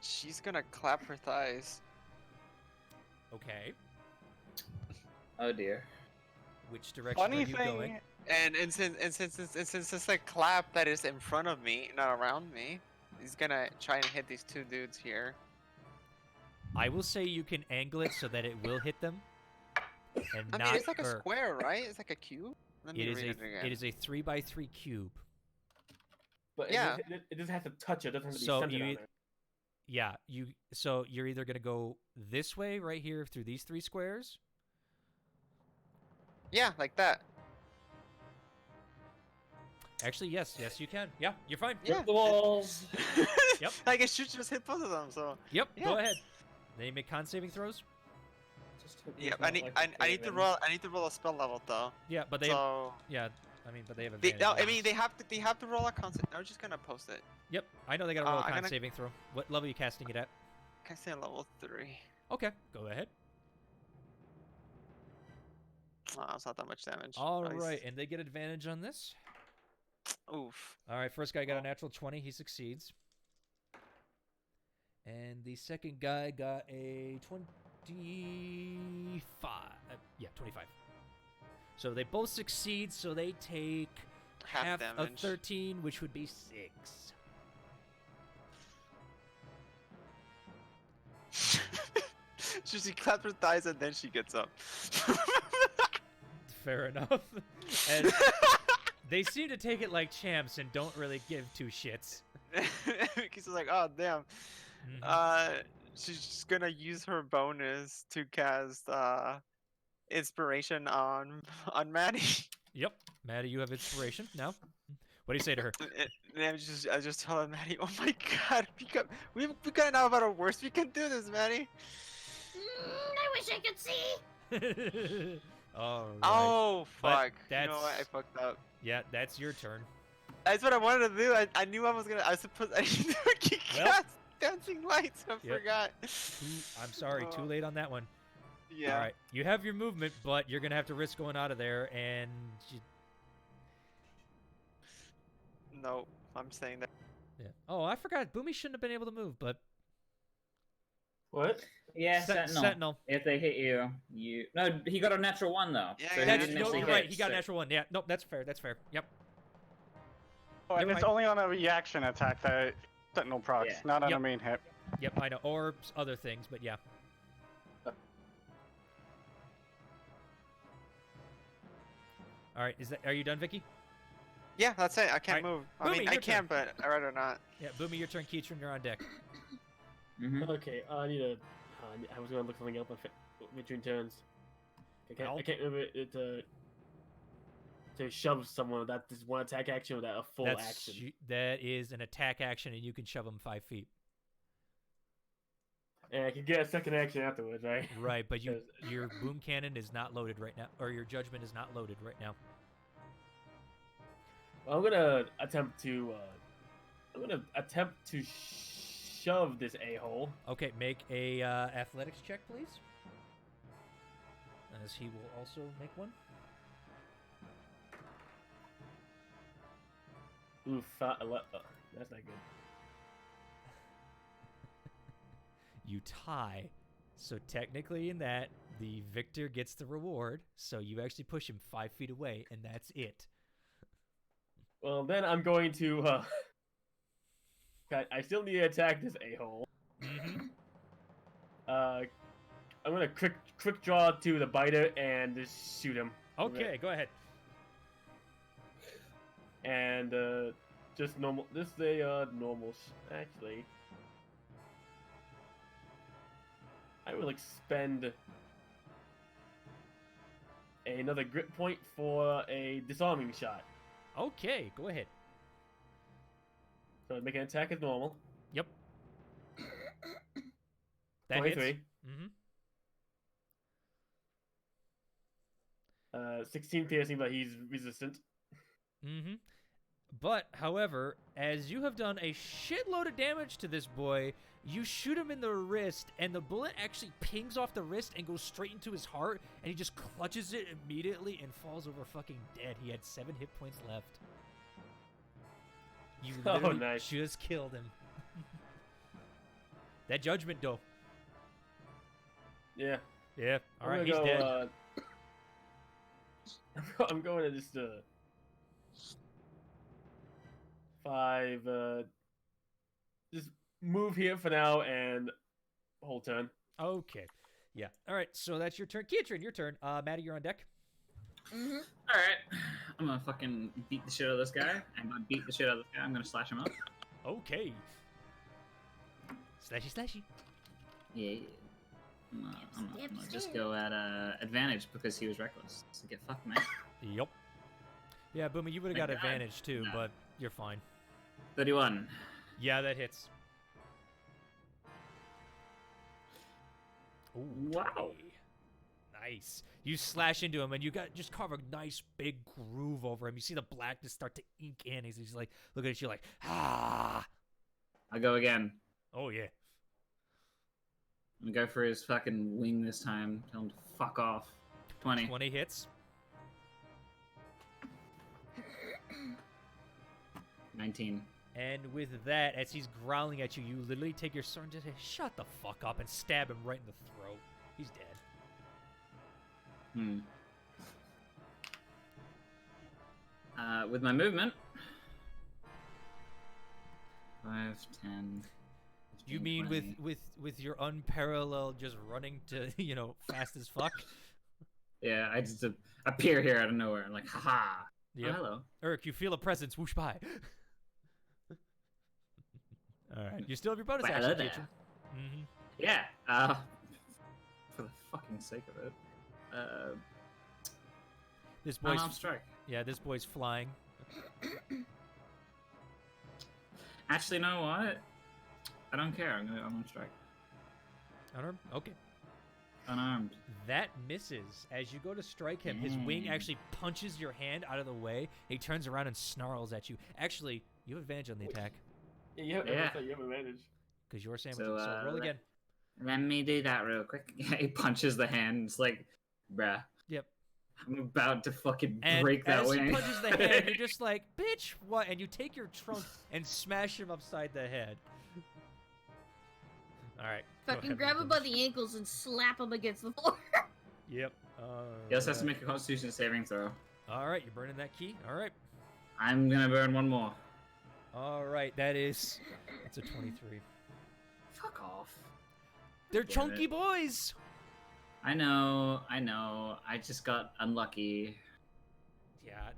She's gonna clap her thighs. Okay. Oh dear. Which direction Funny are you thing, going? And since it's a clap that is in front of me, not around me, he's gonna try and hit these 2 dudes here. I will say you can angle it so that it will hit them, and I not mean, it's like a Urk. square, right? It's like a cube. Let me It is read it again. it is a 3x3 cube. But Yeah. it doesn't have to touch it. It doesn't have to be So centered you on e- it. Yeah, so you're either gonna go this way right here through these 3 squares. Yeah, like that. Actually, yes, you can. Yeah, you're fine. Yeah. The walls. Yep. Like it should just hit both of them. So Yep. Yeah. Go ahead. Then you make con saving throws. Just hope yeah, he's I not need like I, the I need to Craven. roll a spell level though. Yeah, but they So yeah. I mean, but they have they, advantage. no, on I mean this. they have to roll a constant. I'm just gonna post it. Yep, I know they gotta roll a I'm con gonna- saving throw. What level are you casting it at? Can I say level 3? Okay, go ahead. Oh, it's not that much damage. All Nice. right, and they get advantage on this. Oof. All right, first guy got a natural 20. He succeeds. And the second guy got a 25. Yeah, 25. So they both succeed, so they take Half of damage. 13, which would be 6. She claps her thighs and then she gets up. Fair enough. And they seem to take it like champs and don't really give 2 shits. He's like, oh damn. Mhm. She's just gonna use her bonus to cast inspiration on Maddie. Yep. Maddie, you have inspiration now. What do you say to her? And I just tell her, Maddie, oh my god, we got now about our worst. We can do this, Maddie. I wish I could see. All right. Oh But fuck! You know what? I that's- fucked up. Yeah, that's your turn. That's what I wanted to do. I knew I was gonna. I suppose I need to Well. cast dancing lights. I Yep. forgot. I'm sorry, too Oh. late on that one. Yeah. All right, you have your movement, but you're gonna have to risk going out of there, and No, I'm saying that. yeah. Oh, I forgot. Boomy shouldn't have been able to move, but What? Yeah, Sentinel. Sentinel. If they hit you, no. He got a natural 1 though. Yeah, so yeah, he That's didn't no, actually you're hit, right. He got a so- natural 1. Yeah, nope, that's fair. That's fair. Yep. Oh, and Yep, it's only on a reaction attack that Sentinel procs, Yeah. not on Yep. a main hit. Yep, I know. Or other things, but yeah. All right, are you done, Vicky? Yeah, that's it. I can't Alright, move. I Boomy, mean, I your can, but I'd rather not. Yeah, Boomy, your turn. Keatron, you're on deck. Mhm. Okay, I need a. I was gonna look something up between turns. Well. I can't remember it to shove someone. That is one attack action or that a full action. That is an attack action, and you can shove them 5 feet. And I can get a second action afterwards, right? Right, but your Because- boom cannon is not loaded right now, or your judgment is not loaded right now. Well, I'm gonna attempt to. Shove this a-hole. Okay, make a athletics check, please. As he will also make one. Oof, that's not good. You tie. So technically in that, the victor gets the reward. So you actually push him 5 feet away, and that's it. Well, then I'm going to. I still need to attack this a-hole. Mm-hmm. I'm gonna quick draw to the biter and just shoot him. Okay, go ahead. And just normal. This is a normal. Actually, I will expend another grit point for a disarming shot. Okay, go ahead. So make an attack as normal. Yep. That 23. hits. Mm-hmm. 16 piercing, but he's resistant. Mm-hmm. But, however, as you have done a shitload of damage to this boy, you shoot him in the wrist, and the bullet actually pings off the wrist and goes straight into his heart, and he just clutches it immediately and falls over fucking dead. He had 7 hit points left. You literally nice. just killed him. That judgment, though. Yeah. Yeah. All right, I'm he's gonna dead. I'm going to just 5. Just move here for now and whole turn. Okay. Yeah. All right, so that's your turn. Keatrin, your turn. Maddie, you're on deck. Mm-hmm. All right, I'm gonna fucking beat the shit out of this guy. I'm gonna beat the shit out of this guy. I'm gonna slash him up. Okay. Slashy, slashy. Yeah. I'm gonna just go at advantage because he was reckless. So get fucked, man. Yep. Yeah, Boomy, you would have got Thank God. advantage too, No. but you're fine. 31. Yeah, that hits. Ooh, Wow. 20. Nice. You slash into him, and you just carve a nice big groove over him. You see the blackness start to ink in. He's like looking at you like, ah. I'll go again. Oh yeah. I'm gonna go for his fucking wing this time. Tell him to fuck off. 20. 20 hits. 19. And with that, as he's growling at you, you literally take your sword and just say, shut the fuck up, and stab him right in the throat. He's dead. With my movement. 5, 10. 15, You mean 20. with your unparalleled just running to, fast as fuck? Yeah, I just appear here out of nowhere. I'm like, haha. Yep. Oh, hello. Eric, you feel a presence, whoosh by. Alright, you still have your bonus Why, action, hello there. Kitchen. Mm-hmm. Yeah, for the fucking sake of it. This boy's Unarmed strike. Yeah, this boy's flying. Actually, you know what? I don't care. I'm gonna unarmed strike. Unarmed? Okay. Unarmed. That misses. As you go to strike him, his wing actually punches your hand out of the way. He turns around and snarls at you. Actually, you have advantage on the attack. Yeah, you have advantage. Because you're sandwiching. So, So roll again. Let me do that real quick. He punches the hand. It's like, bruh. Yep. I'm about to fucking And break that as wing. he punches the hand, you're just like, bitch, what? And you take your trunk and smash him upside the head. All right. go Fucking ahead, grab him Lincoln. by the ankles and slap him against the floor. Yep. He also has to make a Constitution saving throw. All right, you're burning that key. All right. I'm gonna burn one more. All right, that's a 23. Fuck off. They're Damn chunky it. boys. I know. I just got unlucky. Yeah,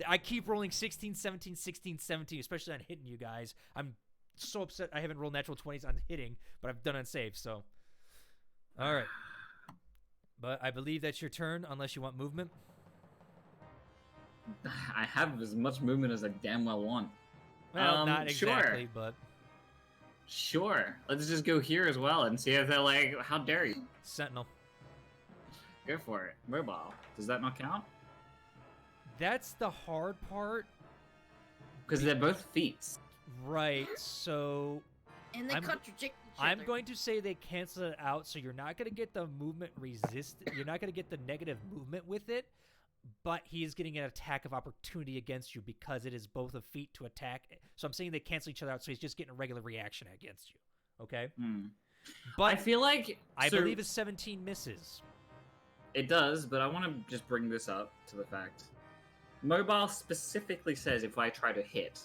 I keep rolling 16, 17, 16, 17, especially on hitting you guys. I'm so upset I haven't rolled natural 20s on hitting, but I've done on saves, so. All right. But I believe that's your turn, unless you want movement. I have as much movement as I damn well want. Well, not sure. exactly, but Sure. Let's just go here as well and see if they're like, how dare you? Sentinel. Go for it. Mobile. Does that not count? That's the hard part. Because they're both feats. Right, so And they I'm- contradict each I'm other. going to say they cancel it out, so you're not going to get the movement you're not going to get the negative movement with it, but he is getting an attack of opportunity against you because it is both a feat to attack. So I'm saying they cancel each other out, so he's just getting a regular reaction against you. Okay? But I feel like I believe his 17 misses. it does, but I want to just bring this up to the fact. Mobile specifically says if I try to hit.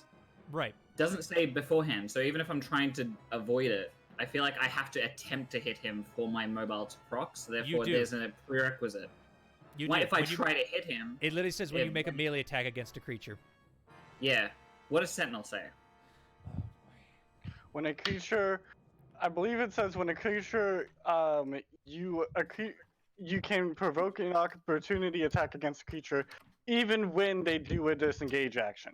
Right. Doesn't say beforehand, so even if I'm trying to avoid it, I feel like I have to attempt to hit him for my mobile to proc, so therefore do. there's a prerequisite. You If I When you- try to hit him... It literally says when it- you make a melee attack against a creature. Yeah. What does Sentinel say? When a creature, I believe it says when a creature, you can provoke an opportunity attack against a creature, even when they do a disengage action.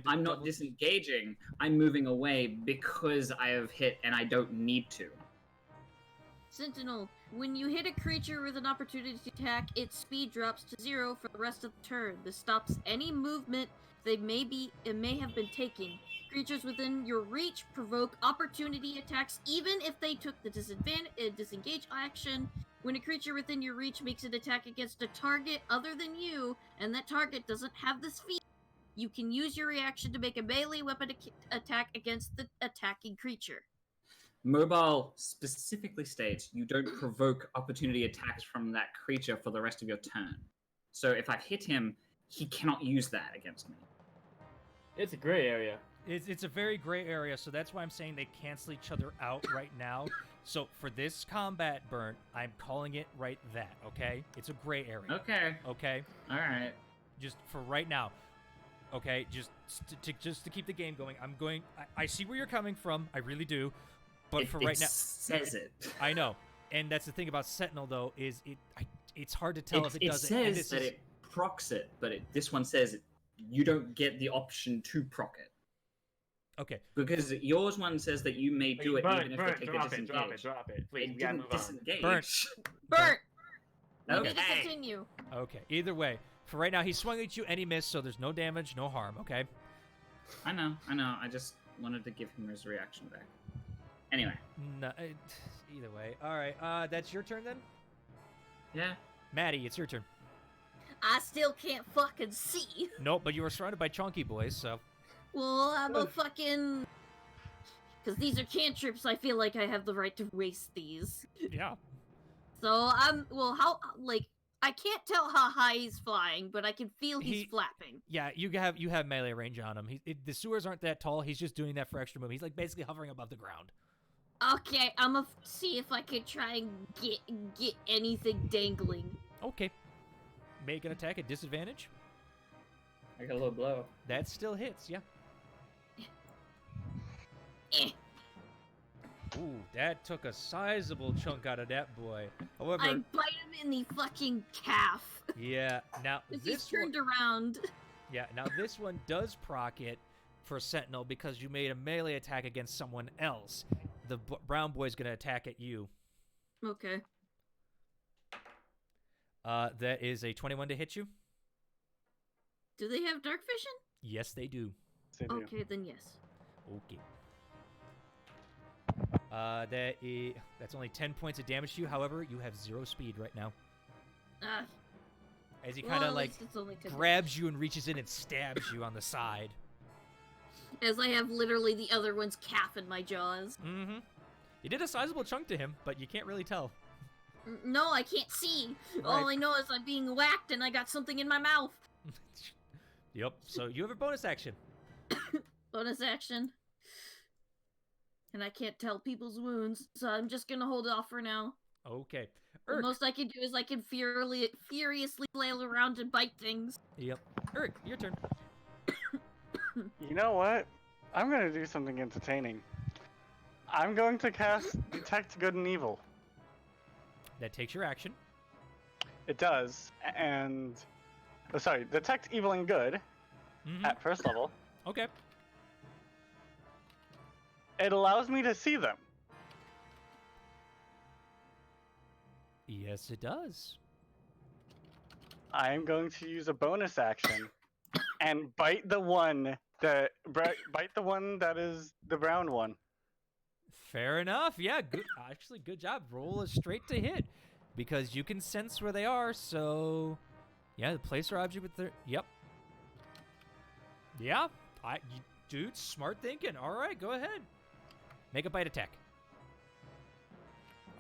I'm not disengaging. I'm moving away because I have hit and I don't need to. Sentinel, when you hit a creature with an opportunity attack, its speed drops to 0 for the rest of the turn. This stops any movement it may have been taking. Creatures within your reach provoke opportunity attacks even if they took the disengage action. When a creature within your reach makes an attack against a target other than you, and that target doesn't have this feat, you can use your reaction to make a melee weapon attack against the attacking creature. Mobile specifically states you don't provoke opportunity attacks from that creature for the rest of your turn. So if I've hit him, he cannot use that against me. It's a gray area. It's a very gray area, so that's why I'm saying they cancel each other out right now. So for this combat, Burnt, I'm calling it right that, okay? It's a gray area. Okay. Okay? Alright. Just for right now. Okay, just to keep the game going, I see where you're coming from, I really do. But for right now, says it. I know, and that's the thing about Sentinel though is it's hard to tell if it does it. It says that it procs it, but this one says you don't get the option to proc it. Okay. Because yours one says that you may do it even if they take a disengage. Drop it. Please, It we gotta didn't move on. disengage. Burnt! We Okay. need to continue. Okay. Either way, for right now, he swung at you and he missed, so there's no damage, no harm. Okay. I know. I just wanted to give him his reaction back. Anyway. No, either way. All right. That's your turn then. Yeah. Maddie, it's your turn. I still can't fucking see. Nope, but you were surrounded by chunky boys, so. Well, I'm a fucking... Because these are cantrips, I feel like I have the right to waste these. Yeah. So, I can't tell how high he's flying, but I can feel he's flapping. Yeah, you have melee range on him. The sewers aren't that tall. He's just doing that for extra movement. He's like basically hovering above the ground. Okay, I'm gonna see if I can try and get anything dangling. Okay. Make an attack at disadvantage. I got a little blow. That still hits, yeah. Eh. Ooh, that took a sizable chunk out of that boy. However, I bite him in the fucking calf. yeah, now He's this turned around. Yeah, now this one does proc it for Sentinel because you made a melee attack against someone else. The brown boy's gonna attack at you. Okay. That is a 21 to hit you. Do they have dark vision? Yes, they do. Okay, then yes. Okay. That's only 10 points of damage to you. However, you have 0 speed right now. As he kind of grabs you and reaches in and stabs you on the side. As I have literally the other one's calf in my jaws. Mm-hmm. You did a sizable chunk to him, but you can't really tell. No, I can't see. Right. All I know is I'm being whacked and I got something in my mouth. Yep. So you have a bonus action. Bonus action. And I can't tell people's wounds, so I'm just gonna hold it off for now. Okay. The most I can do is I can furiously flail around and bite things. Yep. Urk, your turn. You know what? I'm gonna do something entertaining. I'm going to cast Detect Good and Evil. That takes your action. It does, and... Oh, sorry, Detect Evil and Good at first level. Okay. It allows me to see them. Yes, it does. I'm going to use a bonus action and bite the one Bite the one that is the brown one. Fair enough. Yeah, good. Actually, good job. Roll a straight to hit, because you can sense where they are. So, yeah, the place or object with their. Yep. Yeah, dude, smart thinking. All right, go ahead. Make a bite attack.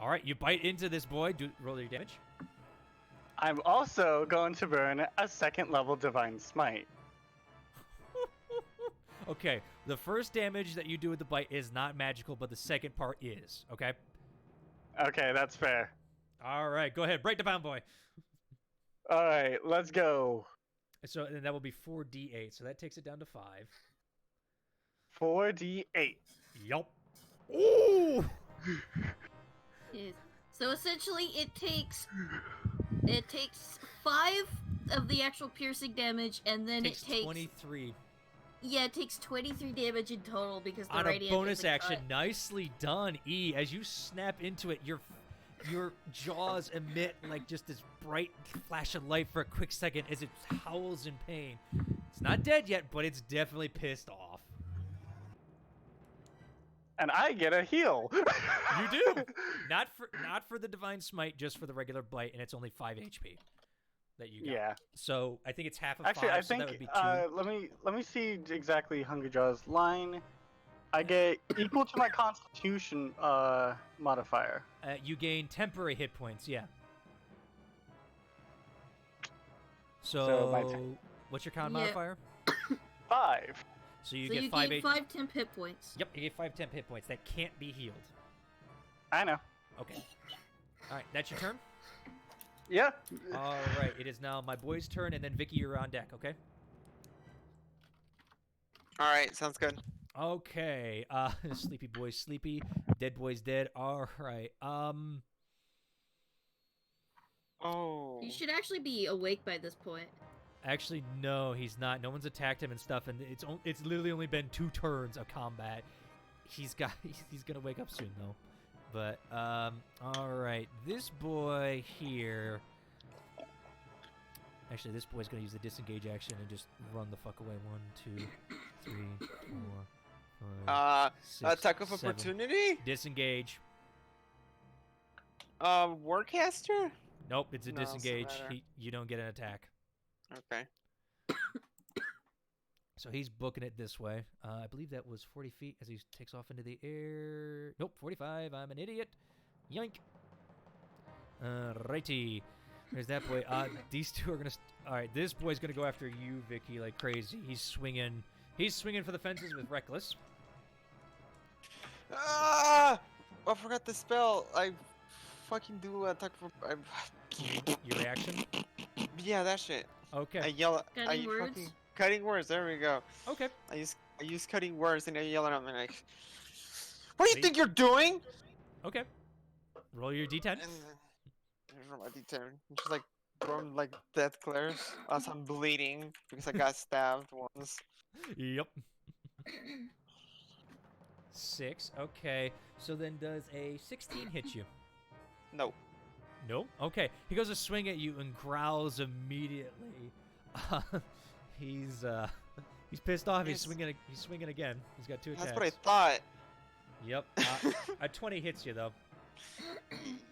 All right, you bite into this boy. Roll your damage. I'm also going to burn a 2nd level Divine Smite. Okay, the first damage that you do with the bite is not magical, but the second part is, okay? Okay, that's fair. All right, go ahead. Break the bound boy. All right, let's go. So and that will be 4d8, so that takes it down to 5. 4d8. Yup. Ooh! Yes. So essentially, it takes 5 of the actual piercing damage, and then it takes 23. Yeah, it takes 23 damage in total because the On a radiant bonus isn't action. cut. Nicely done, E. As you snap into it, your jaws emit like just this bright flash of light for a quick second as it howls in pain. It's not dead yet, but it's definitely pissed off. And I get a heal. You do. Not for the Divine Smite, just for the regular bite, and it's only 5 HP that you got. Yeah. So I think it's half of Actually, 5, I so think that would be 2. let me see exactly Hungry Jaw's line. I get equal to my Constitution modifier. You gain temporary hit points, yeah. So my what's your con Yeah. modifier? 5. So you So get you 5 gain 5 temp hit points. Yep, you get 5 temp hit points. That can't be healed. I know. Okay. All right, that's your turn? Yeah. All right, it is now my boy's turn, and then Vicky, you're on deck, okay? All right, sounds good. Okay, sleepy boy's sleepy, dead boy's dead. All right, Oh. You should actually be awake by this point. actually, no, he's not. No one's attacked him and stuff, and it's literally only been 2 turns of combat. He's gonna wake up soon though. But all right, this boy here. Actually, this boy's gonna use the disengage action and just run the fuck away. 1, 2, 3, 4, 5. 6, Attack of 7. opportunity? Disengage. Warcaster? Nope, it's a No, doesn't disengage. matter. You don't get an attack. Okay. So he's booking it this way. I believe that was 40 feet as he takes off into the air. Nope, 45. I'm an idiot. Yoink. Righty. There's that boy. These two are gonna. All right, this boy's gonna go after you, Vicky, like crazy. He's swinging. He's swinging for the fences with Reckless. Ah! I forgot the spell. I fucking do attack for. Your reaction. Yeah, that shit. I Okay. yell. Cutting words? Fucking cutting words. There we go. Okay. I use cutting words and I yell at him and like, "What do See? you think you're doing?" Okay. Roll your D10. And here's my D10. Just like throwing like death glares as I'm bleeding because I got stabbed once. Yep. 6. Okay. So then does a 16 hit you? No. No? Okay. He goes to swing at you and growls immediately. He's pissed off. Yes. He's swinging again. He's got 2 attacks. That's what I thought. Yep. A 20 hits you though.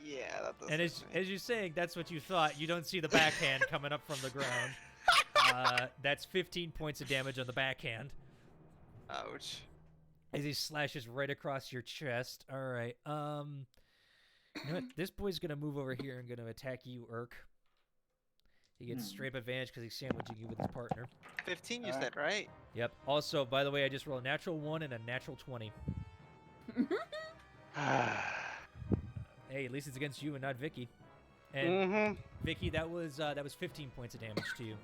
Yeah, that doesn't. And as you're saying, that's what you thought. You don't see the backhand coming up from the ground. That's 15 points of damage on the backhand Ouch. as he slashes right across your chest. All right. You know what? This boy's gonna move over here and gonna attack you, Urk. He gets straight up advantage because he's sandwiching you with his partner. 15, you said, right? Yep. Also, by the way, I just rolled a natural 1 and a natural 20. Hey, at least it's against you and not Vicky. And Vicky, that was 15 points of damage to you.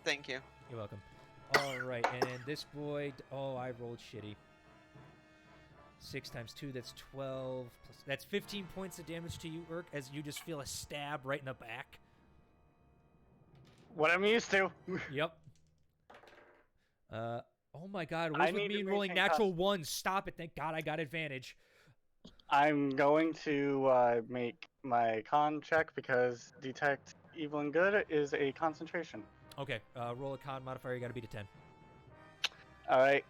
Thank you. You're welcome. All right, and this boy. Oh, I rolled shitty. 6 times 2, that's 12. That's 15 points of damage to you, Urk, as you just feel a stab right in the back. What I'm used to. Yep. Oh my God! I What's with need me to rolling maintain natural 1s? Stop it! Thank God I got advantage. I'm going to make my con check because detect evil and good is a concentration. Okay, roll a con modifier. You got to beat a 10. All right.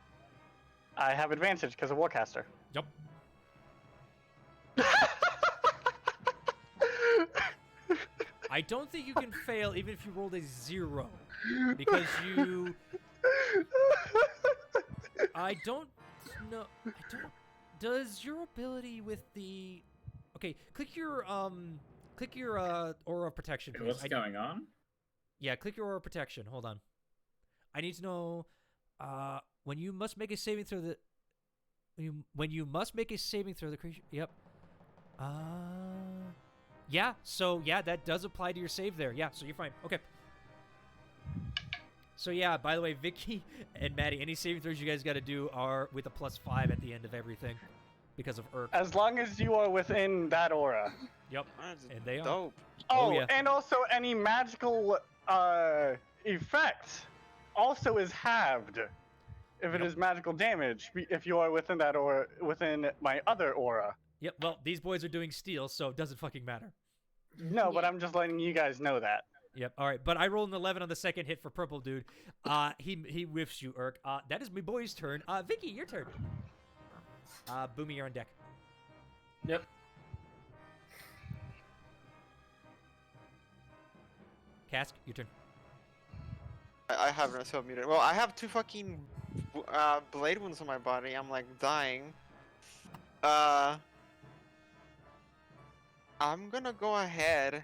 I have advantage because of Warcaster. Yep. I don't think you can fail even if you rolled a 0. Because you... I don't know... Does your ability with the... Okay, click your aura of protection, please. What's going on? Yeah, click your aura of protection. Hold on. I need to know... when you must make a saving throw when you must make a saving throw the creature... Yep. Yeah, so yeah, that does apply to your save there. Yeah, so you're fine. Okay. So yeah, by the way, Vicky and Maddie, any saving throws you guys got to do are with a +5 at the end of everything because of Urk. As long as you are within that aura. Yep, and they are. Dope. Oh, yeah. and also any magical effect also is halved if it is magical damage if you are within that aura, within my other aura. Yep, well, these boys are doing steel, so it doesn't fucking matter. No, but I'm just letting you guys know that. Yep, all right, but I rolled an 11 on the second hit for purple dude. He whiffs you, Urk. That is my boy's turn. Vicky, your turn. Boomy, you're on deck. Yep. Cask, your turn. I have myself muted. Well, I have 2 fucking blade wounds on my body. I'm like dying. I'm gonna go ahead.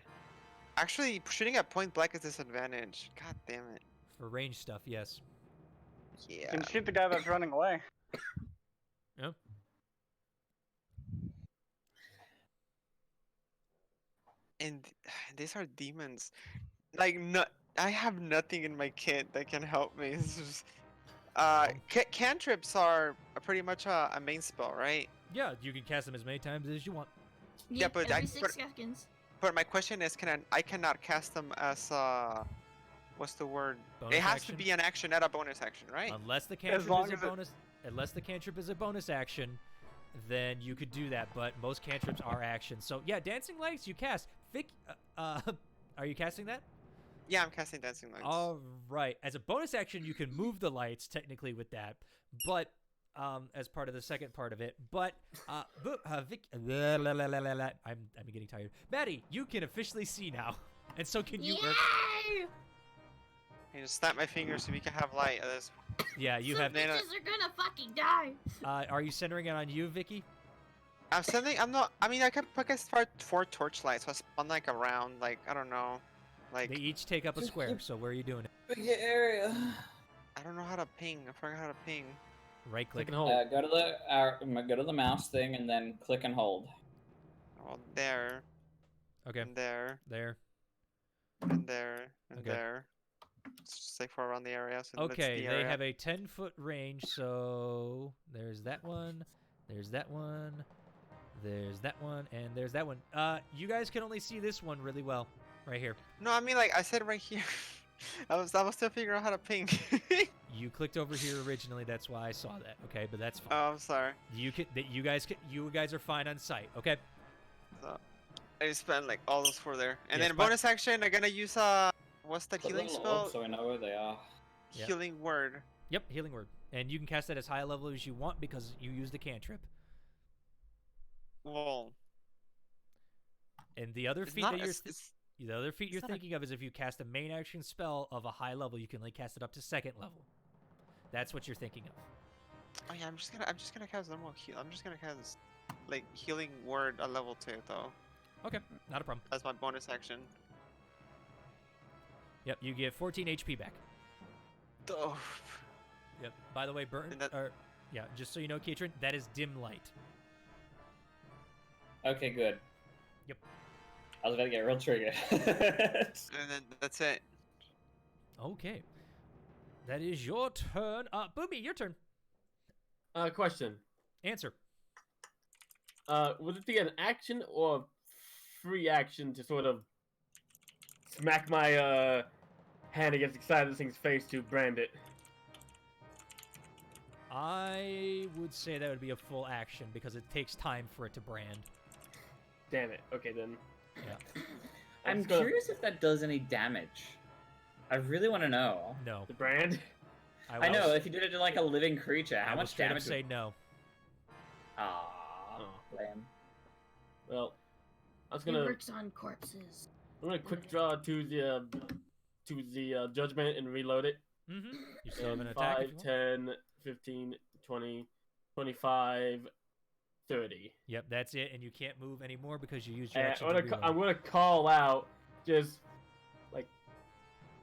Actually, shooting at point blank is disadvantage. God damn it. For range stuff, yes. Yeah. And shoot the guy that's running away. Yep. And these are demons. Like, no, I have nothing in my kit that can help me. This is, cantrips are pretty much a main spell, right? Yeah, you can cast them as many times as you want. Yeah, but every 6 seconds. But my question is, I cannot cast them as what's the word? Bonus It has action? to be an action, not a bonus action, right? Unless the cantrip long is a as it- bonus, unless the cantrip is a bonus action, then you could do that. But most cantrips are actions. So yeah, dancing lights you cast. Vic, are you casting that? Yeah, I'm casting dancing lights. All right. As a bonus action, you can move the lights technically with that, but as part of the second part of it. But Vic, I'm getting tired. Maddie, you can officially see now, and so can you. Urk. Yay! I just snap my fingers so we can have light at this. Yeah, you Some have. Nana- bitches are gonna fucking die. Are you centering it on you, Vicky? I'm sending. I'm not. I mean, I can start 4 torchlights. So I spawn like around, like I don't know, like They each take up a square. So where are you doing it? Big area. I don't know how to ping. I forgot how to ping. Right click. Click and hold. Go to the mouse thing and then click and hold. Oh, there, Okay. and there, There. and there, and Okay. there. It's just like for around the area. So that's Okay, the they area. have a 10-foot range, so there's that one, there's that one, there's that one, and there's that one. You guys can only see this one really well, right here. No, I mean like I said right here. I was still figuring out how to ping. You clicked over here originally, that's why I saw that. Okay, but that's fine. Oh, I'm sorry. You guys are fine on site. Okay. So, I just spent like all those 4 there, and Yes, then but- bonus action. I'm gonna use what's the Put healing little spell? orb so we know where they are. Yep. Healing word. Yep, healing word, and you can cast that as high a level as you want because you used a cantrip. Well, And the other it's feat not. that you're It's the other feat you're not a- thinking of is if you cast a main action spell of a high level, you can only cast it up to 2nd level. That's what you're thinking of. oh yeah, I'm just gonna cast normal heal. I'm just gonna cast like healing word at level 2 though. Okay, not a problem. That's my bonus action. Yep, you get 14 HP back. Oh, Yep. By the way, Burton, And that- yeah, just so you know, Katrin, that is dim light. Okay, good. Yep. I was about to get real triggered. and then that's it. Okay. That is your turn. Boomy, your turn. Question. Answer. Would it be an action or free action to sort of smack my hand against the side of this thing's face to brand it? I would say that would be a full action because it takes time for it to brand. Damn it. Okay then. Yeah. I'm just gonna- curious if that does any damage. I really want to know. No. The brand. I know, if you did it to like a living creature, how I will much straight up damage? say no. Ah, Oh. lame. Well, I was It gonna. works on corpses. I'm gonna quick draw to the judgment and reload it. Mm-hmm. You still have an attack. 5, If you want. 10, 15, 20, 25, 30. Yep, that's it, and you can't move anymore because you used your And action to reload. I'm gonna call out, just like,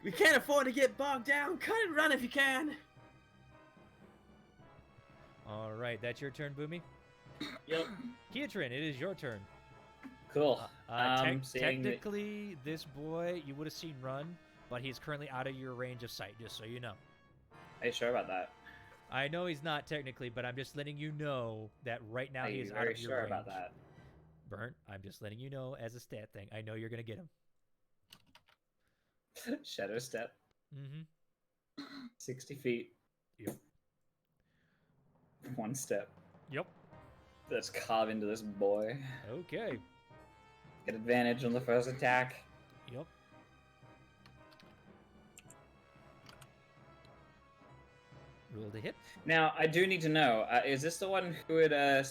we can't afford to get bogged down. Cut and run if you can. All right, that's your turn, Boomy. Yep. Kiatrin, it is your turn. Cool. Tec- Seeing the- technically, this boy you would have seen run, but he's currently out of your range of sight, just so you know. Are you sure about that? I know he's not technically, but I'm just letting you know that right now Are he you is out very of your sure range. about that? Burnt, I'm just letting you know as a stat thing. I know you're gonna get him. Shadow step, Mm-hmm. 60 feet. Yep. 1 step. Yep. Let's carve into this boy. Okay. Get advantage on the first attack. Yep. Roll to hit. Now, I do need to know, is this the one who had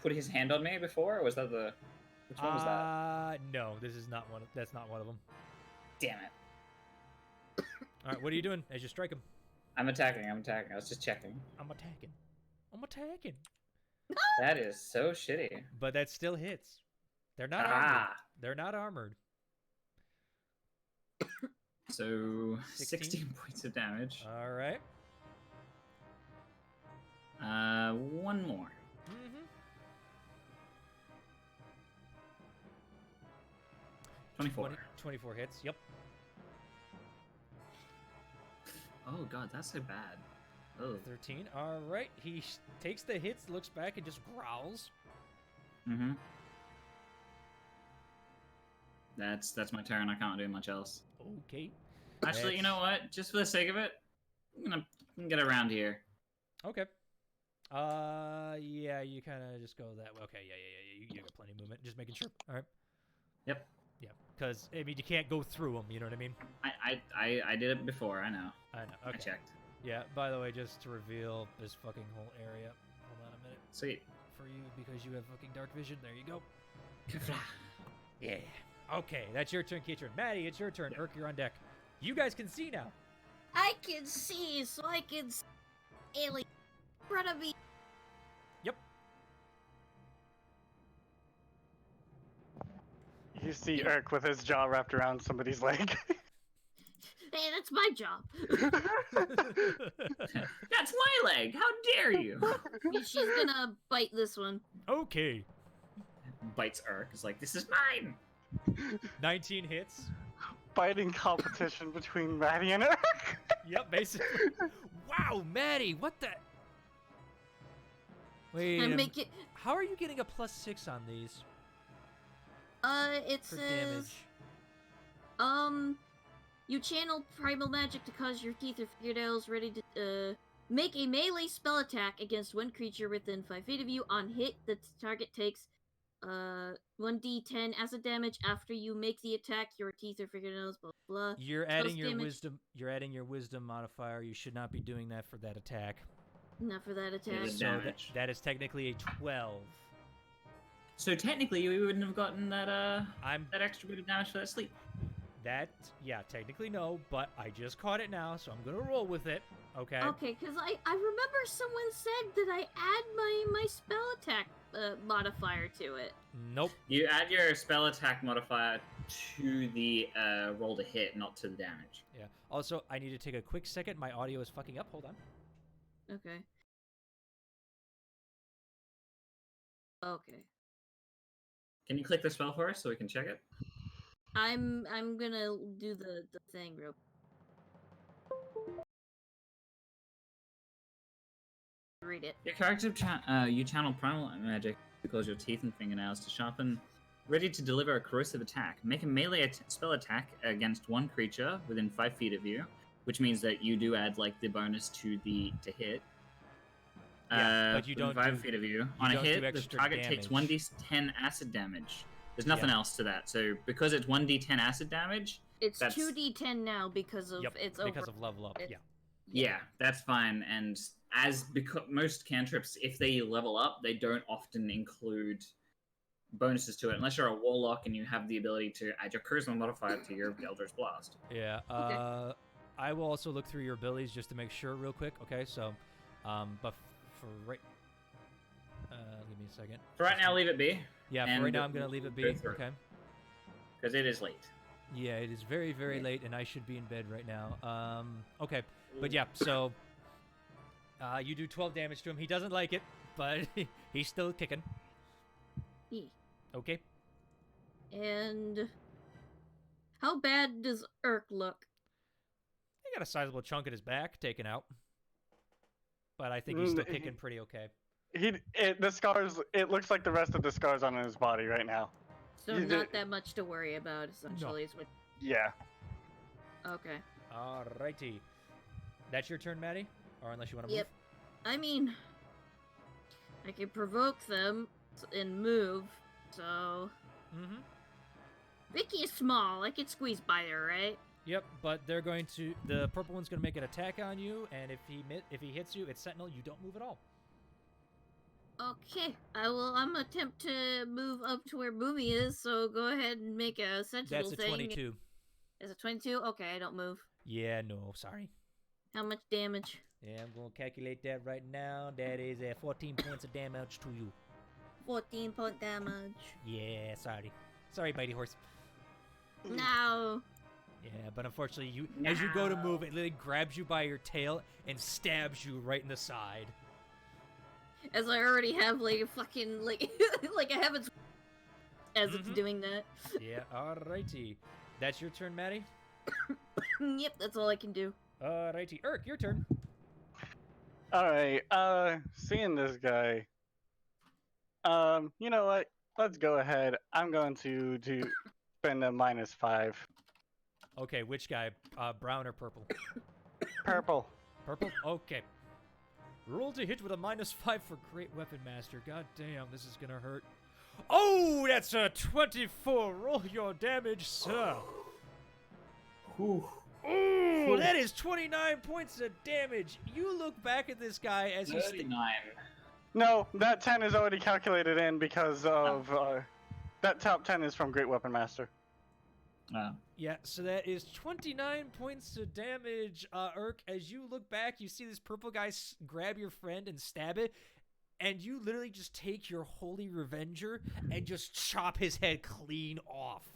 put his hand on me before, or was that the... Which one was that? No, this is not one. That's not one of them. Damn it. All right, what are you doing as you strike him? I'm attacking. I was just checking. I'm attacking. That is so shitty. But that still hits. They're not armored. Ah! They're not armored. So, 16? 16 points of damage. All right. 1 more. Mm-hmm. 24. 24 hits. Yep. Oh god, that's so bad. Oh. 13. All right. He takes the hits, looks back, and just growls. Mm-hmm. That's my turn. I can't do much else. Okay. Actually, you know what? Just for the sake of it, I'm gonna get around here. Okay. Yeah, you kind of just go that way. Okay, yeah. You got plenty of movement. Just making sure. All right. Yep. Yeah, because I mean, you can't go through them. You know what I mean? I did it before. I know. I know. Okay. I checked. Yeah. By the way, just to reveal this fucking whole area. Hold on a minute. Sweet. For you, because you have fucking dark vision. There you go. Yeah. Okay, that's your turn, Kiatrin. Maddie, it's your turn. Urk, you're on deck. You guys can see now. I can see, so I can see alien in front of me. Yep. You see Urk with his jaw wrapped around somebody's leg. Hey, that's my job. That's my leg. How dare you? She's gonna bite this one. Okay. Bites Urk. Is like, this is mine. 19 hits. Fighting competition between Maddie and Urk. Yep, basically. Wow, Maddie, what the? Wait. I make it. How are you getting a +6 on these? It For says. damage. You channel primal magic to cause your teeth or fingernails ready to make a melee spell attack against one creature within 5 feet of you. On hit, the target takes 1d10 acid damage. After you make the attack, your teeth or fingernails, blah blah. You're adding your damage. wisdom. You're adding your wisdom modifier. You should not be doing that for that attack. Not for that attack. is So damage. that is technically a 12. So technically, we wouldn't have gotten that I'm that extra bit of damage for that sleep. that. Yeah, technically no, but I just caught it now, so I'm gonna roll with it. Okay. Okay, because I remember someone said that I add my spell attack modifier to it. Nope. You add your spell attack modifier to the roll to hit, not to the damage. Yeah. Also, I need to take a quick second. My audio is fucking up. Hold on. Okay. Okay. Can you click the spell for us so we can check it? I'm gonna do the thing real. Read it. Your character you channel primal magic to cause your teeth and fingernails to sharpen, ready to deliver a corrosive attack. Make a melee spell attack against one creature within 5 feet of you, which means that you do add like the bonus to hit. Yeah, but you within don't 5 do- feet of you. you On a don't do hit, the extra target takes damage. 1d10 acid damage. There's nothing Yeah. else to that. So because it's 1d10 acid damage, It's That's- 2d10 now because of Yep. it's Because over. of level up. It's- Yeah. Yeah, that's fine. And as because most cantrips, if they level up, they don't often include bonuses to it, unless you're a warlock and you have the ability to add your charisma modifier to your Eldritch Blast. Yeah. I will also look through your abilities just to make sure real quick. Okay, so, but for right, give me a second. For right now, leave it be. Yeah, for and right now I'm gonna leave it be. go through. Okay. Because it is late. Yeah, it is very, very late, and I should be in bed right now. Okay, but yeah, so you do 12 damage to him. He doesn't like it, but he's still kicking. Okay. And how bad does Urk look? He got a sizable chunk in his back taken out, but I think he's still kicking pretty okay. The scars. It looks like the rest of the scars on his body right now. So not that much to worry about, essentially. Is what... Yeah. Okay. Alrighty. That's your turn, Maddie? Or unless you want to Yep. I mean, I can provoke them and move, so... Mm-hmm. Vicky is small. I can squeeze by her, right? Yep, but they're going to... The purple one's going to make an attack on you, and if he hits you, it's Sentinel. You don't move at all. Okay. I'm gonna attempt to move up to where Boomy is, so go ahead and make a sentinel That's a thing. 22. Is it 22? Okay, I don't move. Yeah, no, sorry. How much damage? Yeah, I'm going to calculate that right now. That is 14 points of damage to you. 14-point damage. Yeah, sorry. Sorry, Mighty Horse. No. Yeah, but unfortunately, as you go to move, it literally grabs you by your tail and stabs you right in the side. As I already have, like, a fucking, like, like a heaven's... As it's doing that. Yeah, alrighty. That's your turn, Maddie? Yep, that's all I can do. Alrighty. Urk, your turn. Alright, seeing this guy. You know what? Let's go ahead. I'm going to spend a -5. Okay, which guy? Brown or purple? Purple. Purple? Okay. Roll to hit with a -5 for Great Weapon Master. God damn, this is gonna hurt. Oh, that's a 24. Roll your damage, sir. Whew. Ooh, that is 29 points of damage. You look back at this guy as he's... 39. No, that 10 is already calculated in because of that top 10 is from Great Weapon Master. Yeah, so that is 29 points of damage, Urk. As you look back, you see this purple guy grab your friend and stab it, and you literally just take your Holy Revenger and just chop his head clean off.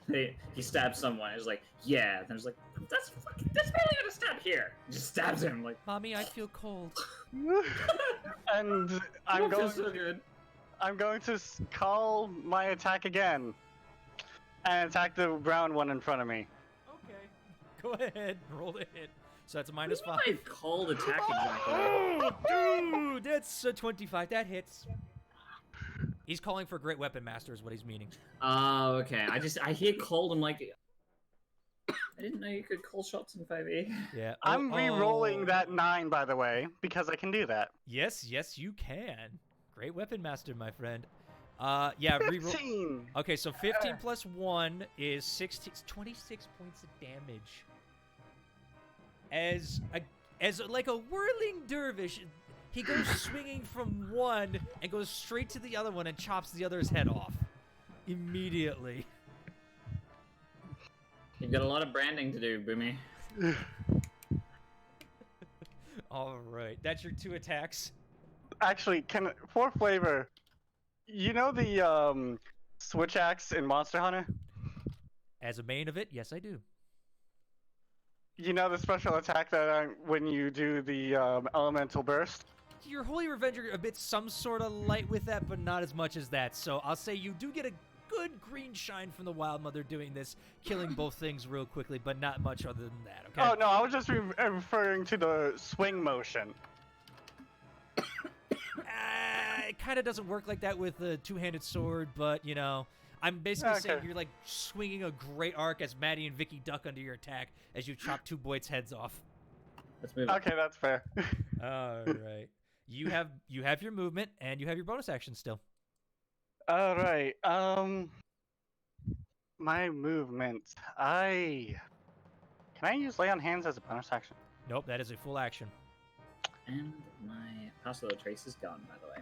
He stabs someone. He's like, yeah. And there's like, that's barely gonna stab here. He just stabs him like, Mommy, I feel cold. And I'm going to call my attack again. And attack the brown one in front of me. Okay. Go ahead. Roll the hit. So that's a -5. I've called attack exactly. Oh, dude, that's a 25. That hits. He's calling for Great Weapon Master is what he's meaning. Oh, okay. I hear cold. I'm like, I didn't know you could call shots in 5e. Yeah. I'm re-rolling that 9, by the way, because I can do that. Yes, you can. Great Weapon Master, my friend. Yeah, reroll. 15! Okay, so 15 plus 1 is 16. 26 points of damage. As like a whirling dervish, he goes swinging from one and goes straight to the other one and chops the other's head off. Immediately. You've got a lot of branding to do, Boomy. Alright, that's your 2 attacks. Actually, for flavor, you know the switch axe in Monster Hunter? As a main of it, yes I do. You know the special attack that when you do the elemental burst? Your Holy Revenger a bit some sort of light with that, but not as much as that. So I'll say you do get a good green shine from the Wild Mother doing this, killing both things real quickly, but not much other than that, okay? Oh, no, I was just referring to the swing motion. It kind of doesn't work like that with a two-handed sword, but, you know, I'm basically saying you're, like, swinging a great arc as Maddie and Vicky duck under your attack as you chop 2 Boyd's heads off. Let's move. Okay, that's fair. All right. You have your movement, and you have your bonus action still. All right. My movement. Can I use lay on hands as a bonus action? Nope, that is a full action. And my Pass Without Trace is gone, by the way.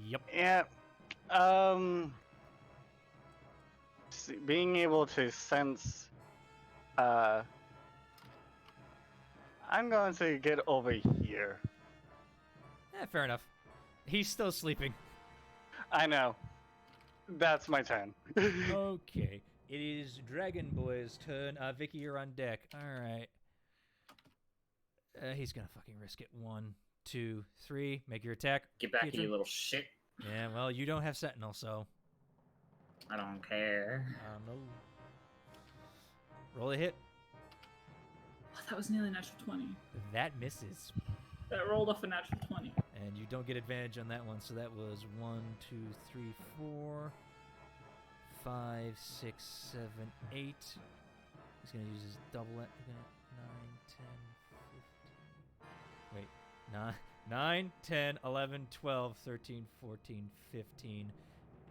Yep. Yeah. Being able to sense. I'm going to get over here. Fair enough. He's still sleeping. I know. That's my turn. Okay. It is Dragon Boy's turn. Vicky, you're on deck. All right. He's gonna fucking risk it. 1, 2, 3. Make your attack. Get back Pietro. here, you little shit. Yeah, well, you don't have Sentinel, so. I don't care. No. Roll a hit. Oh, that was nearly a natural 20. That misses. That rolled off a natural 20. And you don't get advantage on that one, so that was 1, 2, 3, 4, 5, 6, 7, 8. He's gonna use his double. 9, 10, 15. Wait, 9, 10, 11, 12, 13, 14, 15.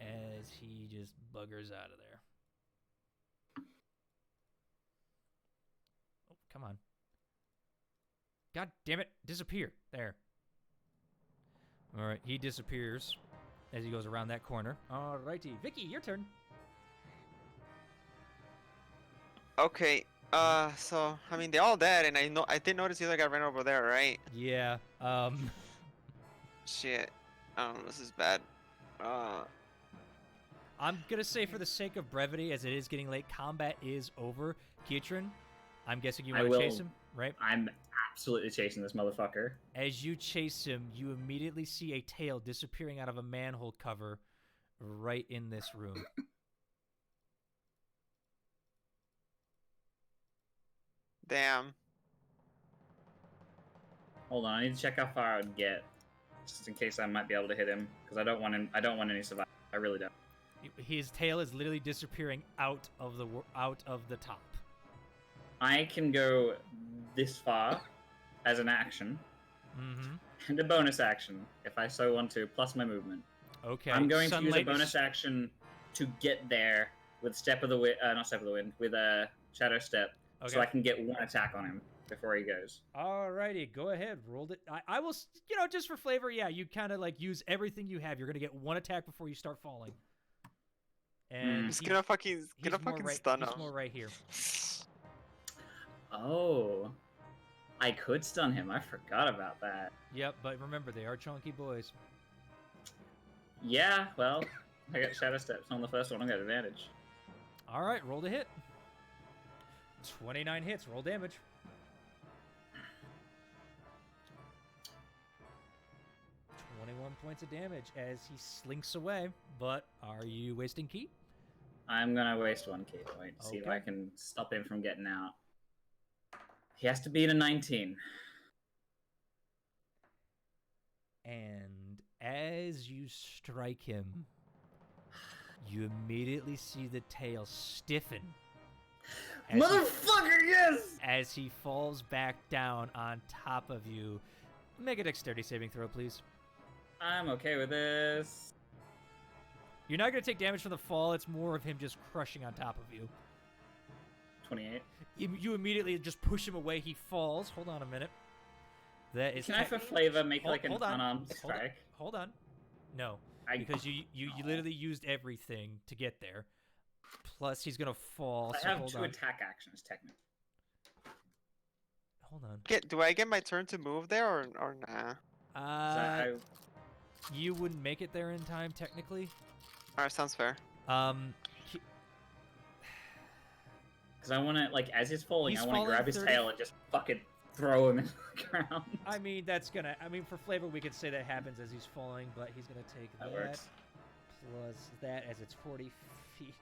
As he just buggers out of there. Oh, come on. God damn it, disappear. There. Alright, he disappears as he goes around that corner. Alrighty, Vicky, your turn. Okay. So I mean they're all dead, and I did notice the other guy ran over there, right? Yeah. Shit. This is bad. I'm gonna say for the sake of brevity, as it is getting late, combat is over. Kietran, I'm guessing you want to chase him, right? I'm absolutely chasing this motherfucker. As you chase him, you immediately see a tail disappearing out of a manhole cover right in this room. Damn. Hold on, I need to check how far I would get, just in case I might be able to hit him, because I don't want him. I don't want any survival. I really don't. His tail is literally disappearing out of the top. I can go this far as an action, and a bonus action if I so want to, plus my movement. Okay. I'm going to use a Sunlight bonus action to get there with Step of the Wind, not Step of the Wind, with a Shadow Step, so I can get one attack on him before he goes. Alrighty, go ahead. Rolled it. I will, just for flavor, yeah, you kind of like use everything you have. You're going to get one attack before you start falling. And He's gonna fucking stun him. He's more right here. Oh. I could stun him. I forgot about that. Yep, but remember, they are chunky boys. Yeah, well, I got Shadow Steps on the first one. I got advantage. Alright, roll the hit. 29 hits. Roll damage. 21 points of damage as he slinks away. But are you wasting ki? I'm gonna waste one ki. Wait, see if I can stop him from getting out. He has to beat a 19. And as you strike him, you immediately see the tail stiffen. Motherfucker, yes! As he falls back down on top of you. Make a dexterity saving throw, please. I'm okay with this. You're not going to take damage from the fall. It's more of him just crushing on top of you. 28. You immediately just push him away. He falls. Hold on a minute. That is. Can I, for flavor, make like an unarmed strike? Hold on. No, because you literally used everything to get there. Plus, he's gonna fall. I have 2 attack actions, technically. Hold on. Do I get my turn to move there or nah? You wouldn't make it there in time, technically. Alright, sounds fair. Because I want to, like, as he's falling, I want to grab his 30... tail and just fucking throw him in the ground. I mean, for flavor, we could say that happens as he's falling, but he's gonna take that works. plus that as it's 40 feet.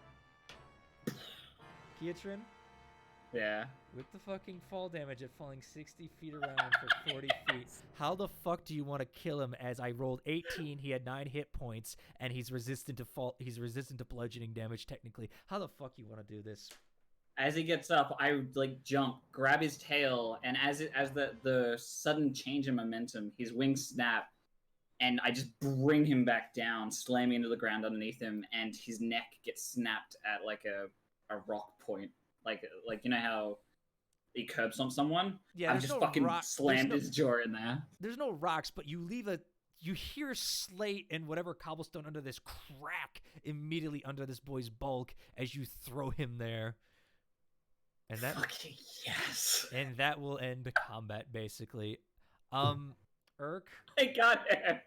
Kietran? Yeah. With the fucking fall damage at falling 60 feet around for 40 feet, how the fuck do you want to kill him? As I rolled 18, he had 9 hit points, and he's resistant to fall. He's resistant to bludgeoning damage. Technically, how the fuck you want to do this? As he gets up, I like jump, grab his tail, and as the sudden change in momentum, his wings snap, and I just bring him back down, slamming into the ground underneath him, and his neck gets snapped at like a rock point. Like you know how he curb stomps someone, Yeah, I've there's just no fucking rock- slammed there's his jaw in there. There's no rocks, but you hear slate and whatever cobblestone under this crack immediately under this boy's bulk as you throw him there. And that Fucking yes. and that will end the combat basically. Urk, I got it.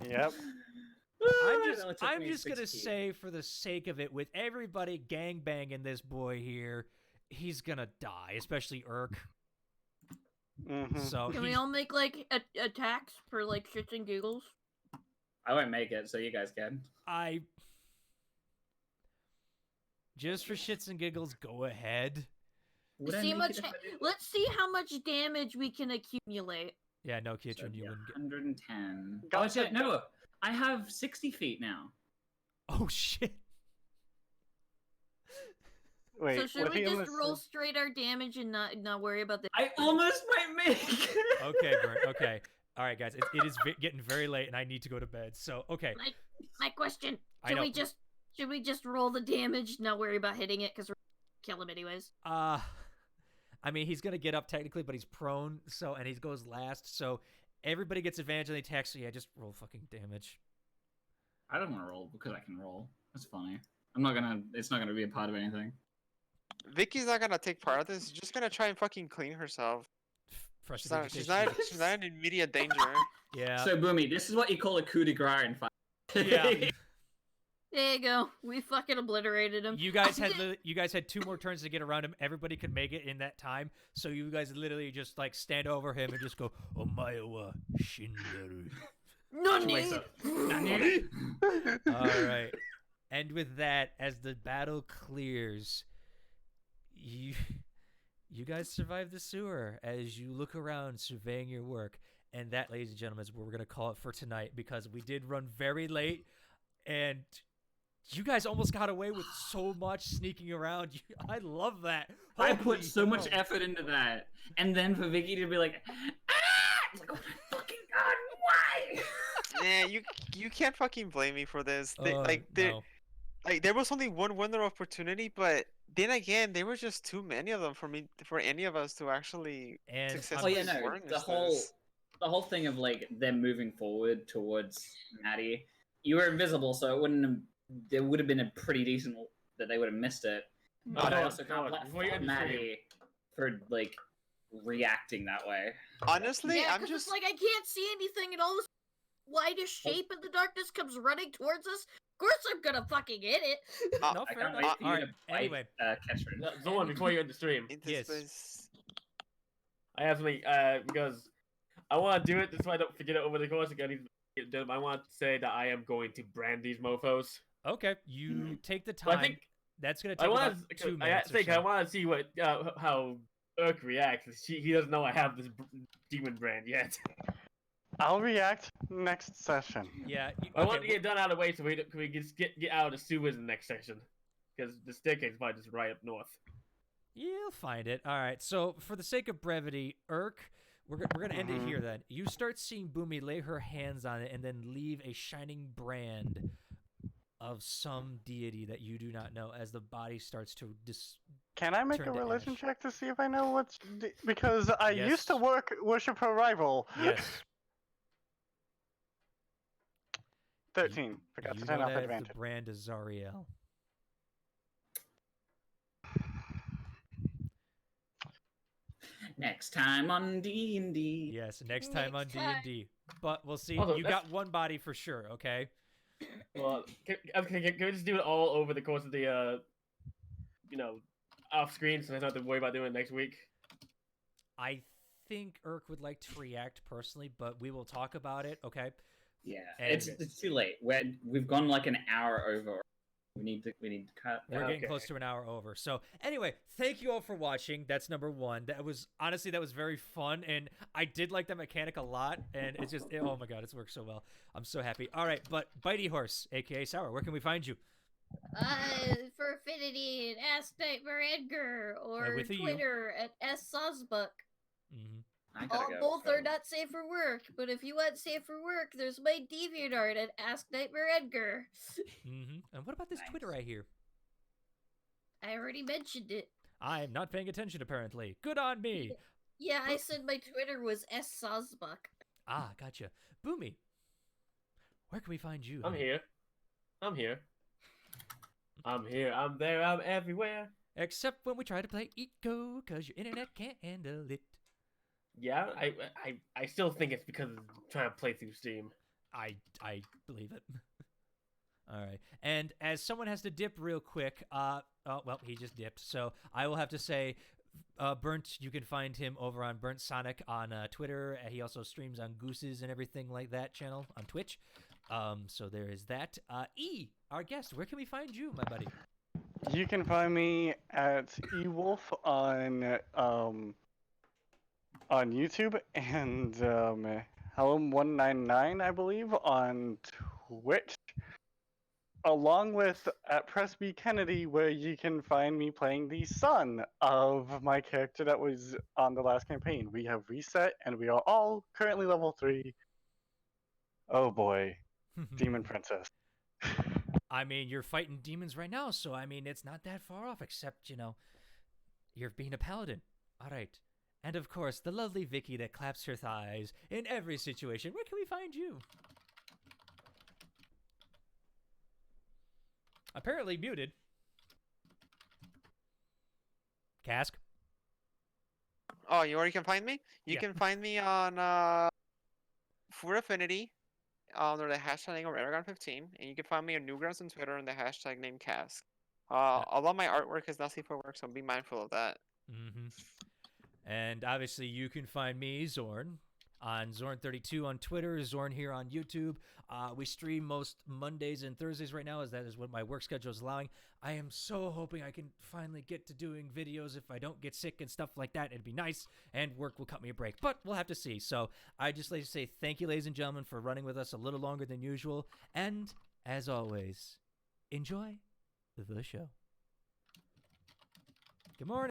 Yep. I'm just gonna say, for the sake of it, with everybody gangbanging this boy here, he's gonna die, especially Urk. Mm-hmm. So Can we all make like attacks for like shits and giggles? I won't make it, so you guys can. just for shits and giggles, go ahead. Would I See make much. it if I did- Let's see how much damage we can accumulate. Yeah, no, So Kitchen, it'd you be wouldn't get. 110. Got Oh, shit, it. no. I have 60 feet now. Oh shit! Wait, So should what we he just listed- roll straight our damage and not worry about the? I almost might make it. Okay, Brent. Okay, all right, guys. It is getting very late, and I need to go to bed. So okay, My question: I know. should we just roll the damage, not worry about hitting it, because we're gonna kill him anyways? I mean, he's gonna get up technically, but he's prone, so and he goes last, so everybody gets advantage on the attack. So yeah, just roll fucking damage. I don't want to roll because I can roll. That's funny. I'm not gonna. It's not gonna be a part of anything. Vicky's not gonna take part of this. She's just gonna try and fucking clean herself. Fresh She's not, vegetation. she's not in immediate danger. Yeah. So, Boomy, this is what you call a coup de grace in fight. Yeah. There you go. We fucking obliterated him. You guys had 2 more turns to get around him. Everybody could make it in that time. So you guys literally just like stand over him and just go, "Omae wa shinderu." Nani? All right. And with that, as the battle clears, you guys survive the sewer as you look around surveying your work. And that, ladies and gentlemen, is where we're going to call it for tonight, because we did run very late and you guys almost got away with so much sneaking around. I love that. I Holy put so much hell. effort into that, and then for Vicky to be like, "Ah!" It's like, "Oh my fucking god, why?" Yeah, you can't fucking blame me for this. No. There was only one window of opportunity, but then again, there were just too many of them for any of us to actually And Oh successfully yeah, no. burnish The whole thing of like them moving forward towards Maddie, you were invisible, so it wouldn't have. There would have been a pretty decent that they would have missed it. But I also can't before you blame end the stream. Maddie for like reacting that way. Honestly, Yeah, I'm because just it's like I can't see anything, and all this whitish shape in the darkness comes running towards us. Of course, I'm gonna fucking hit it. No, I fair can't enough. wait for you All right. to fight, Anyway, Catchphrase. Zorn, before you end the stream, Yes. I have something, because I want to do it, just so I don't forget it over the course. I want to say that I am going to brand these mofos. okay, you take the But time. I think That's gonna I take want about 2 to. minutes. I want to see what how Urk reacts. He doesn't know I have this demon brand yet. I'll react next session. Yeah. I want to get it done out of the way so we just get out of the sewers in the next section, because the staircase is probably just right up north. You'll find it. All right. So, for the sake of brevity, Urk, we're going to end it here then. You start seeing Boomy lay her hands on it and then leave a shining brand of some deity that you do not know as the body starts to Can I make Turn a to religion ash. check to see if I know what's because I Yes. used to worship her rival. Yes. 13. Forgot You to turn know off that advantage. the brand is Zariel. Next time on D&D. Yes, next time on Next time. D&D. But we'll see. Also, You that's- got one body for sure, okay? Well, can we just do it all over the course of the off screen, so I don't have to worry about doing it next week? I think Urk would like to react personally, but we will talk about it, okay? Yeah, And- it's too late. We've gone like an hour over. We need to cut. We're getting Okay. close to an hour over. So anyway, thank you all for watching. That's number 1. That was very fun, and I did like that mechanic a lot. And it's just oh my god, it's worked so well. I'm so happy. All right, but Bitey Horse, aka Sour, where can we find you? For Affinity, Ask Nightmare Edgar, or with a U. Twitter at Sawsbuck. Mm-hmm. I gotta go, Both so- are not safe for work, but if you want safe for work, there's my DeviantArt at Ask Nightmare Edgar. Mm-hmm. And what about this Nice. Twitter right here? I already mentioned it. I'm not paying attention, apparently. Good on me. Yeah, I said my Twitter was Sawsbuck. Ah, gotcha. Boomy, where can we find you? I'm honey? here. I'm here. I'm here. I'm there. I'm everywhere. Except when we try to play Eco, because your internet can't handle it. Yeah, I still think it's because it's trying to play through Steam. I believe it. All right. And as someone has to dip real quick, oh, well, he just dipped. So I will have to say, Burnt, you can find him over on Burnt Sonic on Twitter. He also streams on Gooses and everything like that channel on Twitch. So there is that. E, our guest, where can we find you, my buddy? You can find me at eWolf on YouTube and Helm199, I believe, on Twitch, along with at Presby Kennedy, where you can find me playing the son of my character that was on the last campaign. We have reset, and we are all currently level 3. Oh boy, Demon Princess. I mean, you're fighting demons right now, so I mean, it's not that far off, except, you know, you're being a paladin. All right. And of course, the lovely Vicky that claps her thighs in every situation. Where can we find you? Apparently muted. Cask? Oh, you already can find me? You Yeah. can find me on For Affinity under the hashtag name of Aragon15, and you can find me on Newgrounds on Twitter under the hashtag name Cask. A lot of my artwork is not safe for work, so be mindful of that. Mm-hmm. And obviously, you can find me, Zorn, on Zorn32 on Twitter, Zorn here on YouTube. We stream most Mondays and Thursdays right now, as that is what my work schedule is allowing. I am so hoping I can finally get to doing videos if I don't get sick and stuff like that. It'd be nice, and work will cut me a break, but we'll have to see. So I just like to say thank you, ladies and gentlemen, for running with us a little longer than usual. And as always, enjoy the show. Good morning.